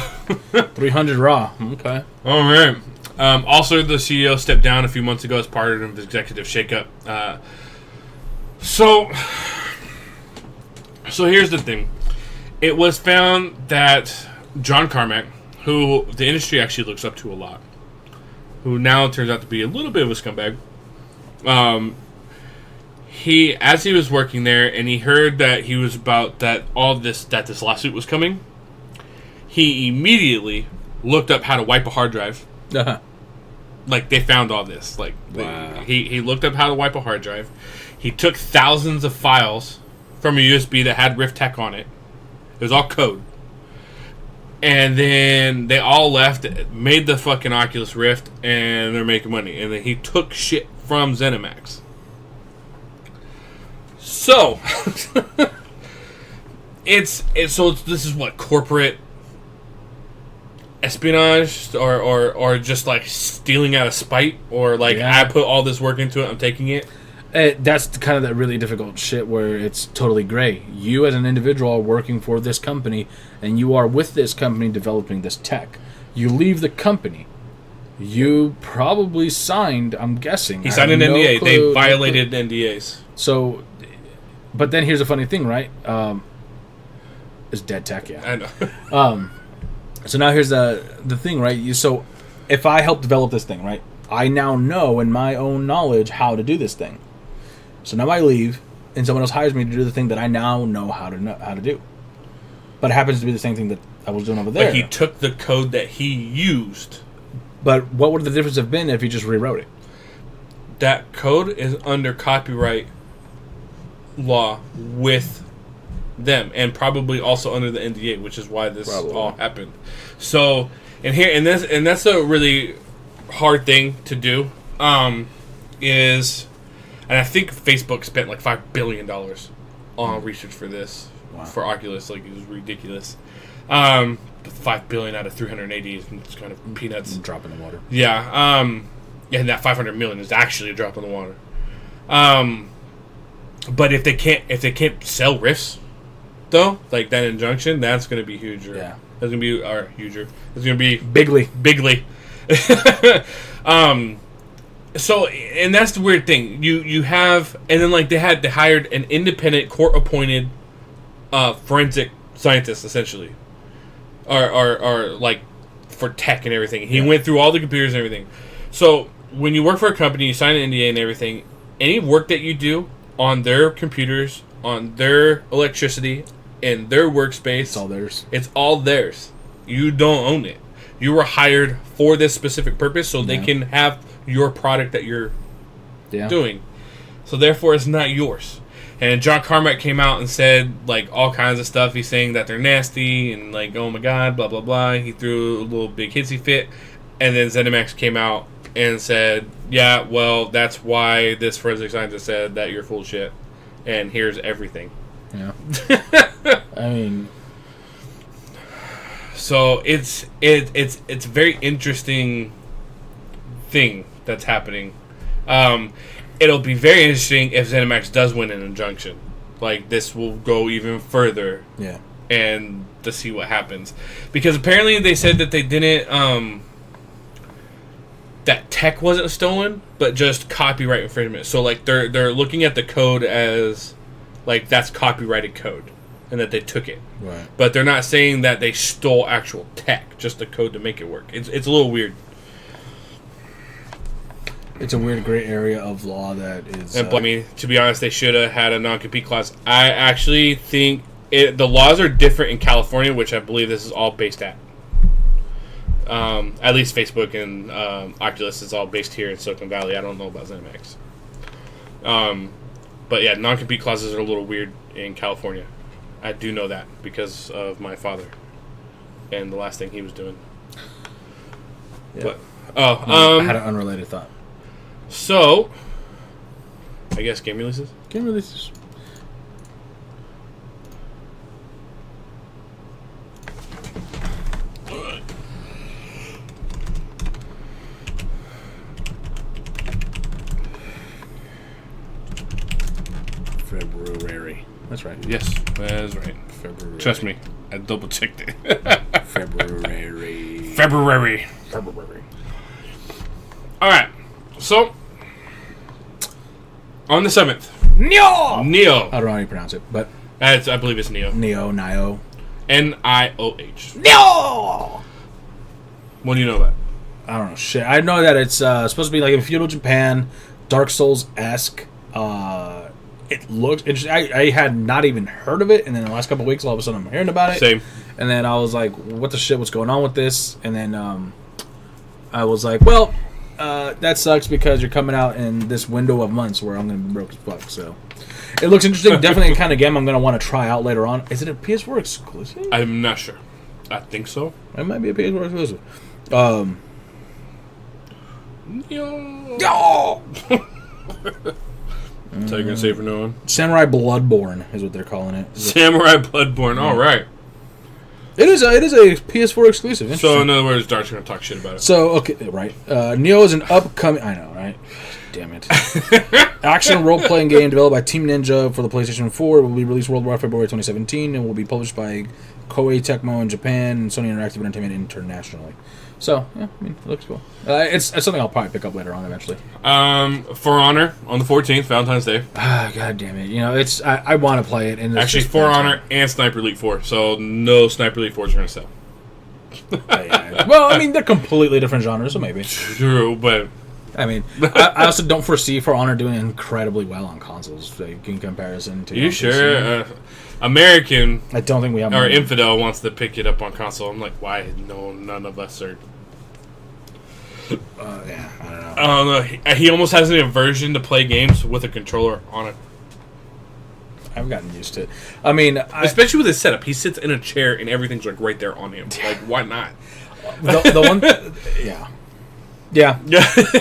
300 raw. Okay. All right. Also, the CEO stepped down a few months ago as part of the executive shakeup. So here's the thing. It was found that John Carmack, who the industry actually looks up to a lot, who now turns out to be a little bit of a scumbag. As he was working there, and he heard that he was about that this lawsuit was coming, he immediately looked up how to wipe a hard drive. Uh-huh. Like, they found all this. Like, wow. He looked up how to wipe a hard drive. He took thousands of files from a USB that had Rift Tech on it. It was all code. And then they all left, made the fucking Oculus Rift, and they're making money. And then he took shit from ZeniMax. So, this is what, corporate espionage, or just like stealing out of spite, or like, I put all this work into it, I'm taking it. That's kind of that really difficult shit where it's totally gray. You as an individual are working for this company, and you are with this company developing this tech. You leave the company. You probably signed, I'm guessing. He signed an NDA. They violated NDAs. So, but then here's the funny thing, right? It's dead tech, yeah. I know. So now here's the thing, right? So if I help develop this thing, right, I now know in my own knowledge how to do this thing. So now I leave, and someone else hires me to do the thing that I now know how to do. But it happens to be the same thing that I was doing over there. But he took the code that he used. But what would the difference have been if he just rewrote it? That code is under copyright law with them, and probably also under the NDA, which is why this all happened. So, and that's a really hard thing to do. Is, and I think Facebook spent like $5 billion on research for this, for Oculus. Like, it was ridiculous. $5 billion out of 380 is kind of peanuts. Drop in the water. Yeah. And that 500 million is actually a drop in the water. But if they can't sell Rifts, though, like that injunction, that's going to be huger. Yeah. That's going to be huger. It's going to be bigly. So, and that's the weird thing. You have, and then like they hired an independent court appointed forensic scientist, essentially, or like for tech and everything. He went through all the computers and everything. So when you work for a company, you sign an NDA and everything. Any work that you do on their computers, on their electricity, in their workspace, it's all theirs. It's all theirs. You don't own it. You were hired for this specific purpose, so they can have your product that you're doing. So therefore, it's not yours. And John Carmack came out and said like all kinds of stuff. He's saying that they're nasty and like, oh my god, blah blah blah. He threw a little big hissy fit, and then ZeniMax came out and said, yeah, well, that's why this forensic scientist said that you're full of shit, and here's everything. Yeah. I mean, so it's a very interesting thing that's happening. It'll be very interesting if ZeniMax does win an injunction. Like, this will go even further. Yeah. And to see what happens, because apparently they said that they didn't that tech wasn't stolen, but just copyright infringement. So like they're looking at the code as like that's copyrighted code, and that they took it. Right. But they're not saying that they stole actual tech, just the code to make it work. It's a little weird. It's a weird gray area of law that is. I mean, to be honest, they should have had a non-compete clause. I actually think the laws are different in California, which I believe this is all based at. At least Facebook and Oculus is all based here in Silicon Valley. I don't know about ZeniMax. But yeah, non-compete clauses are a little weird in California. I do know that because of my father and the last thing he was doing. Yeah. But, I had an unrelated thought. So, I guess game releases? Game releases. February. That's right. Yes, that's right. February. Trust me, I double checked it. February. February. All right. So on the 7th, Neo. I don't know how you pronounce it, but I believe it's Neo. Nioh. Nioh. Neo. What do you know about? I don't know shit. I know that it's supposed to be like in feudal Japan, Dark Souls-esque. It looks interesting. I had not even heard of it, and then the last couple of weeks, all of a sudden, I'm hearing about it. Same. And then I was like, "What the shit? What's going on with this?" And then I was like, "Well, that sucks because you're coming out in this window of months where I'm going to be broke as fuck." So it looks interesting. Definitely a kind of game I'm going to want to try out later on. Is it a PS4 exclusive? I'm not sure. I think so. It might be a PS4 exclusive. Yo. That's how you're gonna say for no one. Samurai Bloodborne is what they're calling it. Samurai Bloodborne. All right. It is a PS4 exclusive. So in other words, Dark's gonna talk shit about it. So okay, right. Nioh is an upcoming. I know, right? Damn it. Action role-playing game developed by Team Ninja for the PlayStation 4. It will be released worldwide February 2017 and will be published by Koei Tecmo in Japan and Sony Interactive Entertainment internationally. So, yeah, I mean, it looks cool. It's something I'll probably pick up later on eventually. For Honor on the 14th, Valentine's Day. Ah, god damn it. You know, it's I want to play it. And actually, For Honor and Sniper Elite 4. So, no Sniper Elite 4s are going to sell. Yeah. Well, I mean, they're completely different genres, so maybe. True, but... I mean, I also don't foresee For Honor doing incredibly well on consoles like, in comparison to... You sure? American... I don't think we have... Or Infidel wants to pick it up on console. I'm like, why? No, none of us are... yeah, I don't know. I don't know. He almost has an aversion to play games with a controller on it. I've gotten used to it. I mean... Especially with his setup. He sits in a chair and everything's like right there on him. Like, why not? The one... Yeah. Yeah.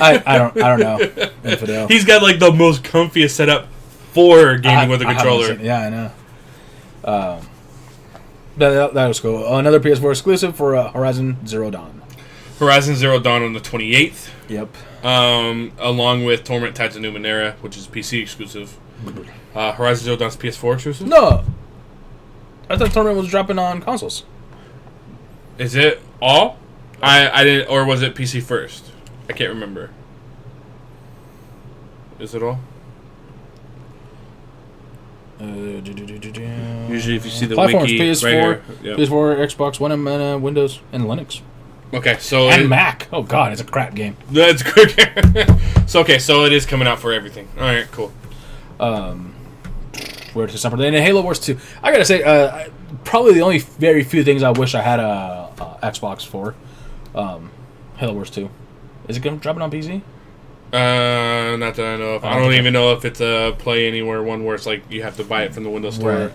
I don't know. Infidel. He's got like the most comfiest setup for gaming with a controller. Yeah, I know. That was cool. Another PS4 exclusive for Horizon Zero Dawn. Horizon Zero Dawn on the 28th. Yep. Along with Torment Tides of Numenera, which is PC exclusive. Horizon Zero Dawn's PS4 exclusive? No. I thought Torment was dropping on consoles. Is it all? I didn't, or was it PC first? I can't remember. Is it all? Usually, if you see the platforms, wiki, PS4, right here. Yep. PS4, Xbox One, and Windows, and Linux. Okay, so and Mac. Oh god, it's a crap game. That's good. So it is coming out for everything. All right, cool. Where to separate? And Halo Wars 2. I gotta say, probably the only very few things I wish I had a Xbox for. Halo Wars 2. Is it dropping on PC? Not that I know of. I don't even know if it's a Play Anywhere one where it's like you have to buy it from the Windows Store.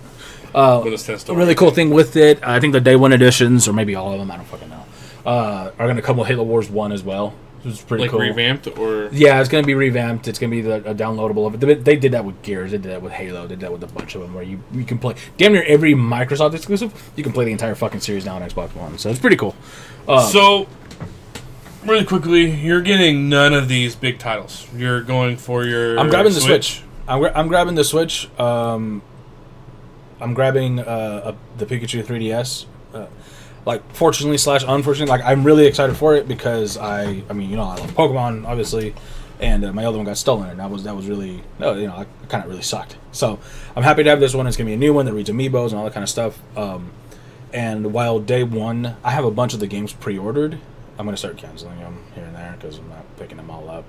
Windows 10 Store. A really cool thing with it, I think the Day 1 editions, or maybe all of them, I don't fucking know, are going to come with Halo Wars 1 as well. It's pretty like cool. Revamped? Or yeah, it's going to be revamped. It's going to be a downloadable of it. They did that with Gears. They did that with Halo. They did that with a bunch of them where you can play damn near every Microsoft exclusive. You can play the entire fucking series now on Xbox One. So it's pretty cool. So... Really quickly, you're getting none of these big titles. You're going for your. I'm grabbing the Switch. I'm grabbing the Switch. I'm grabbing the Pikachu 3DS. Fortunately / unfortunately, I'm really excited for it because I mean, I love Pokemon, obviously, and my other one got stolen, and that was really, I kind of really sucked. So I'm happy to have this one. It's gonna be a new one that reads amiibos and all that kind of stuff. And while Day 1, I have a bunch of the games pre-ordered. I'm going to start canceling them here and there because I'm not picking them all up.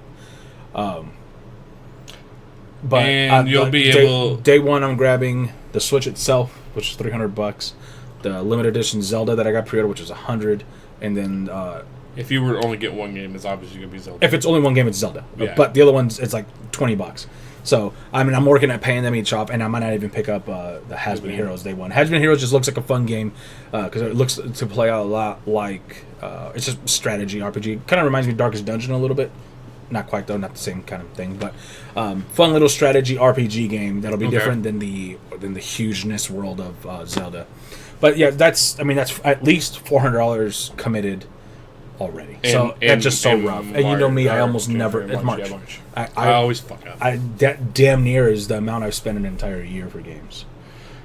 But you'll be able... Day 1, I'm grabbing the Switch itself, which is $300. The limited edition Zelda that I got pre-ordered, which is $100. And then... if you were to only get one game, it's obviously going to be Zelda. If it's only one game, it's Zelda. Yeah. But the other ones, it's like $20. So, I mean, I'm working at paying them each off, and I might not even pick up the Has-Been Heroes Day 1. Has-Been Heroes just looks like a fun game because it looks to play out a lot like... it's just strategy RPG. Kind of reminds me of Darkest Dungeon a little bit. Not quite, though. Not the same kind of thing. But fun little strategy RPG game that'll be different than the hugeness world of Zelda. But, yeah, that's at least $400 committed already. So that's just so rough. And you know me, I almost never... It's March. I always fuck up. That damn near is the amount I've spent an entire year for games.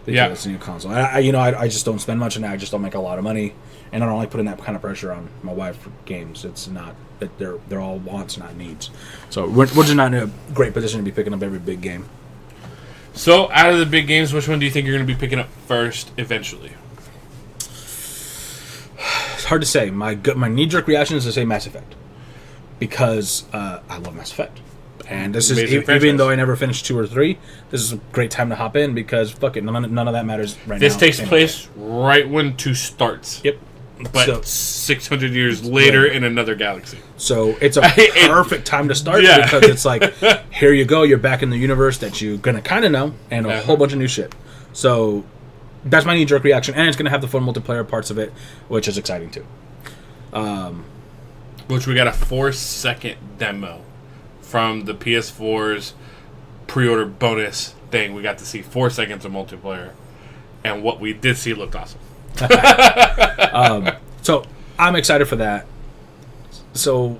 because it's a new console. I just don't spend much on that. I just don't make a lot of money, and I don't like putting that kind of pressure on my wife for games. It's not that they're all wants, not needs. So we're just not in a great position to be picking up every big game. So out of the big games, which one do you think you're going to be picking up first eventually? It's hard to say. My knee-jerk reaction is to say Mass Effect, because I love Mass Effect. And this is even though I never finished 2 or 3, this is a great time to hop in because fuck it, none of that matters right now. This takes place right when 2 starts. Yep. But 600 years later in another galaxy. So it's a perfect time to start because it's like, here you go, you're back in the universe that you're gonna kind of know, and a whole bunch of new shit. So that's my knee-jerk reaction, and it's gonna have the fun multiplayer parts of it, which is exciting too. Which we got a 4-second demo from the PS4's pre-order bonus thing. We got to see 4 seconds of multiplayer, and what we did see looked awesome. So I'm excited for that. So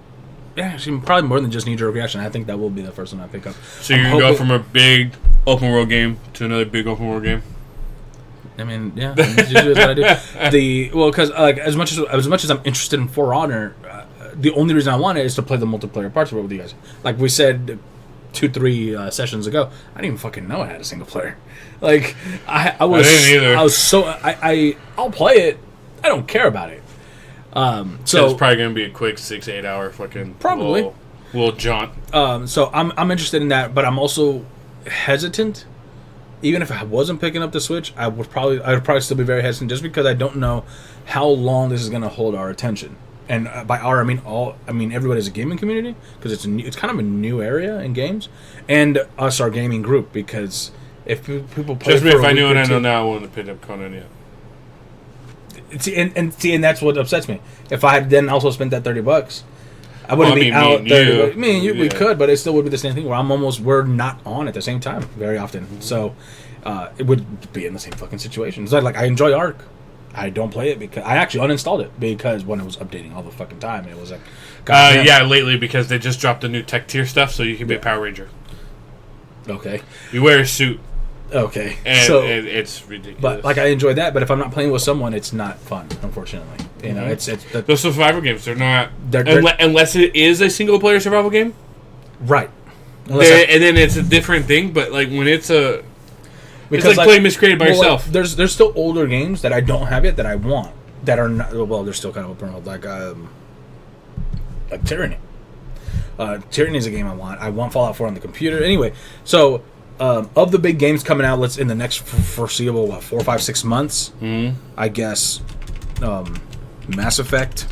yeah, actually, probably more than just knee-jerk reaction. I think that will be the first one I pick up. So you're gonna go from a big open world game to another big open world game? I mean, yeah, that's what I do. Because as much as I'm interested in For Honor, the only reason I want it is to play the multiplayer parts of it with you guys. Like we said 2-3 sessions ago, I didn't even fucking know it had a single player. Like I didn't either. I was so I'll play it. I don't care about it. So it's probably gonna be a quick 6-8 hour fucking probably little jaunt. So I'm interested in that, but I'm also hesitant. Even if I wasn't picking up the Switch, I would probably still be very hesitant, just because I don't know how long this is gonna hold our attention. And by our, I mean everybody's a gaming community, because it's kind of a new area in games, and us, our gaming group, because if people play, just me, if I knew what I know now, I wouldn't have picked up Conan yet. And that's what upsets me. If I had then also spent that $30, I wouldn't be out $30. Me and you, we could, but it still would be the same thing where we're not on at the same time very often. Mm-hmm. So it would be in the same fucking situation. So I enjoy Ark. I don't play it because I actually uninstalled it because when it was updating all the fucking time, it was like, lately, because they just dropped the new tech tier stuff, so you can be a Power Ranger. Okay. You wear a suit. Okay. And it's ridiculous. But I enjoy that. But if I'm not playing with someone, it's not fun. Unfortunately, you know, it's those survival games. They're not unless it is a single player survival game, right? And then it's a different thing. But when it's a Because it's like playing Miscreated by yourself. There's still older games that I don't have yet that I want, that are not, well, they're still kind of open world, like Tyranny. Tyranny is a game I want. I want Fallout 4 on the computer. Anyway, so of the big games coming out, let's in the next foreseeable 4, 5, 6 months, I guess Mass Effect.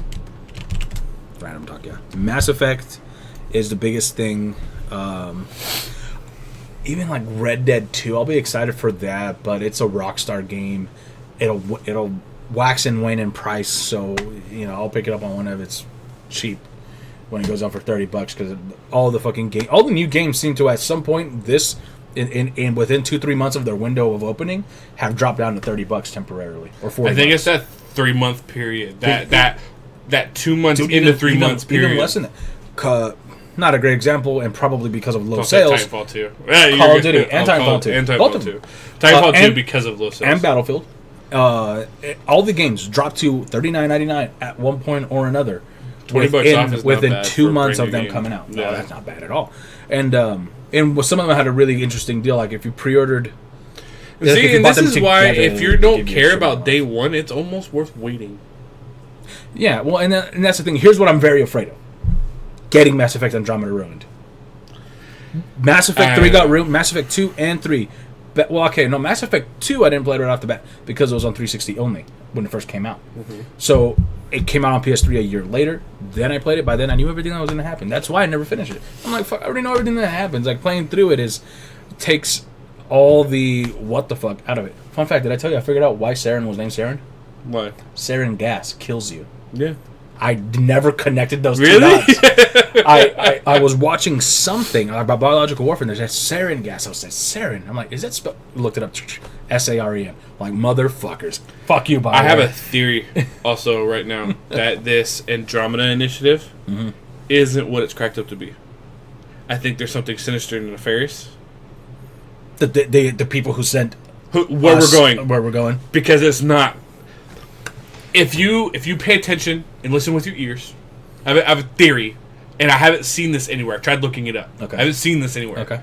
Random talk, yeah. Mass Effect is the biggest thing. Even like Red Dead 2, I'll be excited for that, but it's a Rockstar game. It'll wax and wane in price, so I'll pick it up on one if it's cheap when it goes on for $30, because all the new games seem to at some point in within 2-3 months of their window of opening have dropped down to $30 temporarily, or $40. I think it's that 3-month period. That 2 months into 3 months period. Even less than that. Not a great example, and probably because of low sales. Titanfall 2. Call of Duty and Titanfall 2. Both 2. Titanfall 2 because of low sales. And Battlefield. All the games dropped to $39.99 at one point or another. $20 off is within not bad 2 months of them game. coming out. Yeah. No, that's not bad at all. And with some of them had a really interesting deal. Like if you pre-ordered. See, and this is why if you don't care about day one, it's almost worth waiting. Yeah, well, and that's the thing. Here's what I'm very afraid of. Getting Mass Effect Andromeda ruined. Mass Effect 3 got ruined. Mass Effect 2 and 3. Mass Effect 2 I didn't play right off the bat because it was on 360 only when it first came out. Mm-hmm. So it came out on PS3 a year later. Then I played it. By then I knew everything that was going to happen. That's why I never finished it. I'm like, fuck, I already know everything that happens. Like, playing through it takes all the what the fuck out of it. Fun fact, did I tell you I figured out why Saren was named Saren? Why? Sarin gas kills you. Yeah. I never connected those two dots. I was watching something about biological warfare, and there's that sarin gas. I was like, sarin. I'm like, is that spelled? Looked it up. SAREN. Like, motherfuckers. Fuck you, I have a theory also right now that this Andromeda initiative isn't what it's cracked up to be. I think there's something sinister and nefarious. The people who sent where we're going. Where we're going. Because it's not. If you pay attention and listen with your ears, I have a theory, and I haven't seen this anywhere. I've tried looking it up. Okay. I haven't seen this anywhere. Okay.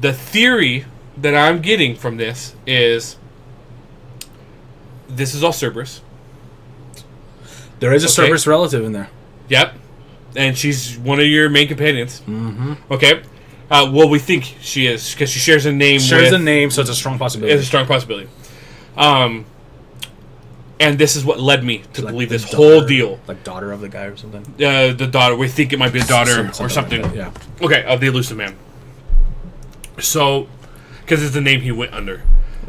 The theory that I'm getting from this is this is all Cerberus. There is a Cerberus relative in there. Yep. And she's one of your main companions. Mm-hmm. Okay. Well, we think she is because she shares a name. Shares a name, so it's a strong possibility. It's a strong possibility. And this is what led me to believe this daughter, whole deal. Like daughter of the guy or something? The daughter. We think it might be a daughter or something. Like that, yeah. Okay, of the elusive man. So, because it's the name he went under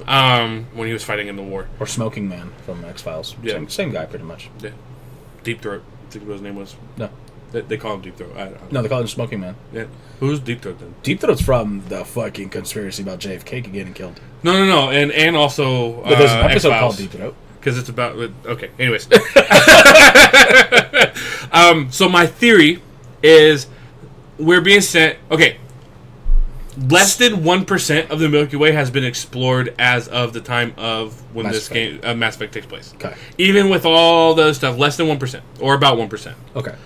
when he was fighting in the war. Or Smoking Man from X-Files. Yeah. Same guy, pretty much. Yeah. Deep Throat. I think what his name was. No. They call him Deep Throat. I don't know. No, they call him Smoking Man. Yeah. Who's Deep Throat then? Deep Throat's from the fucking conspiracy about JFK getting killed. No. And also But there's an episode X-Files. called Deep Throat. Because it's about... Okay, anyways. So my theory is we're being sent... Okay. Less than 1% of the Milky Way has been explored as of the time of when Mass Effect takes place. Okay. Even with all the stuff, less than 1%. Or about 1%. Okay.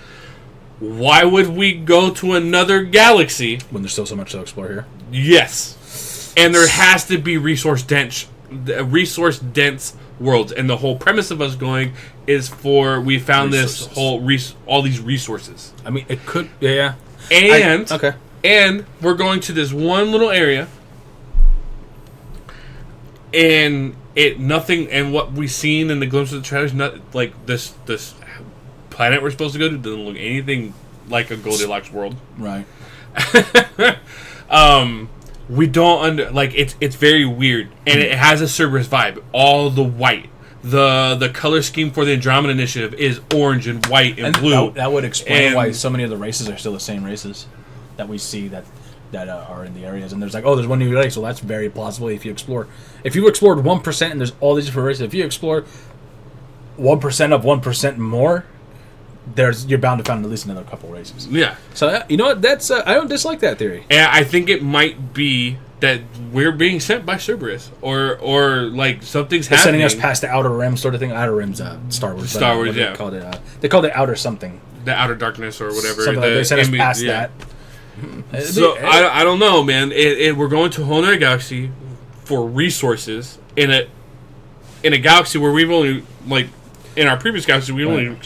Why would we go to another galaxy? When there's still so much to explore here? Yes. And there has to be resource-dense worlds. And the whole premise of us going is for... We found this whole... all these resources. I mean, it could... Yeah. And... Okay. And we're going to this one little area, and nothing. And what we've seen in the glimpse of the trailers, not like this planet we're supposed to go to doesn't look anything like a Goldilocks world. Right. We don't it's very weird, and it has a Cerberus vibe. All the white, the color scheme for the Andromeda Initiative is orange and white and blue. That would explain why so many of the races are still the same races that we see that are in the areas. And there's there's one new race, so that's very plausible. If you've explored 1% and there's all these different races, if you explore 1% of 1% more, you're bound to find at least another couple races. Yeah. So you know what? That's I don't dislike that theory. And I think it might be that we're being sent by Cerberus, or like something's happening. Sending us past the Outer Rim sort of thing. Outer Rim's Star Wars. Star Wars, yeah. They called it Outer something. The Outer Darkness or whatever. Something they sent us past that. So I don't know, man. We're going to a whole other galaxy for resources in a galaxy where we've only in our previous galaxy we only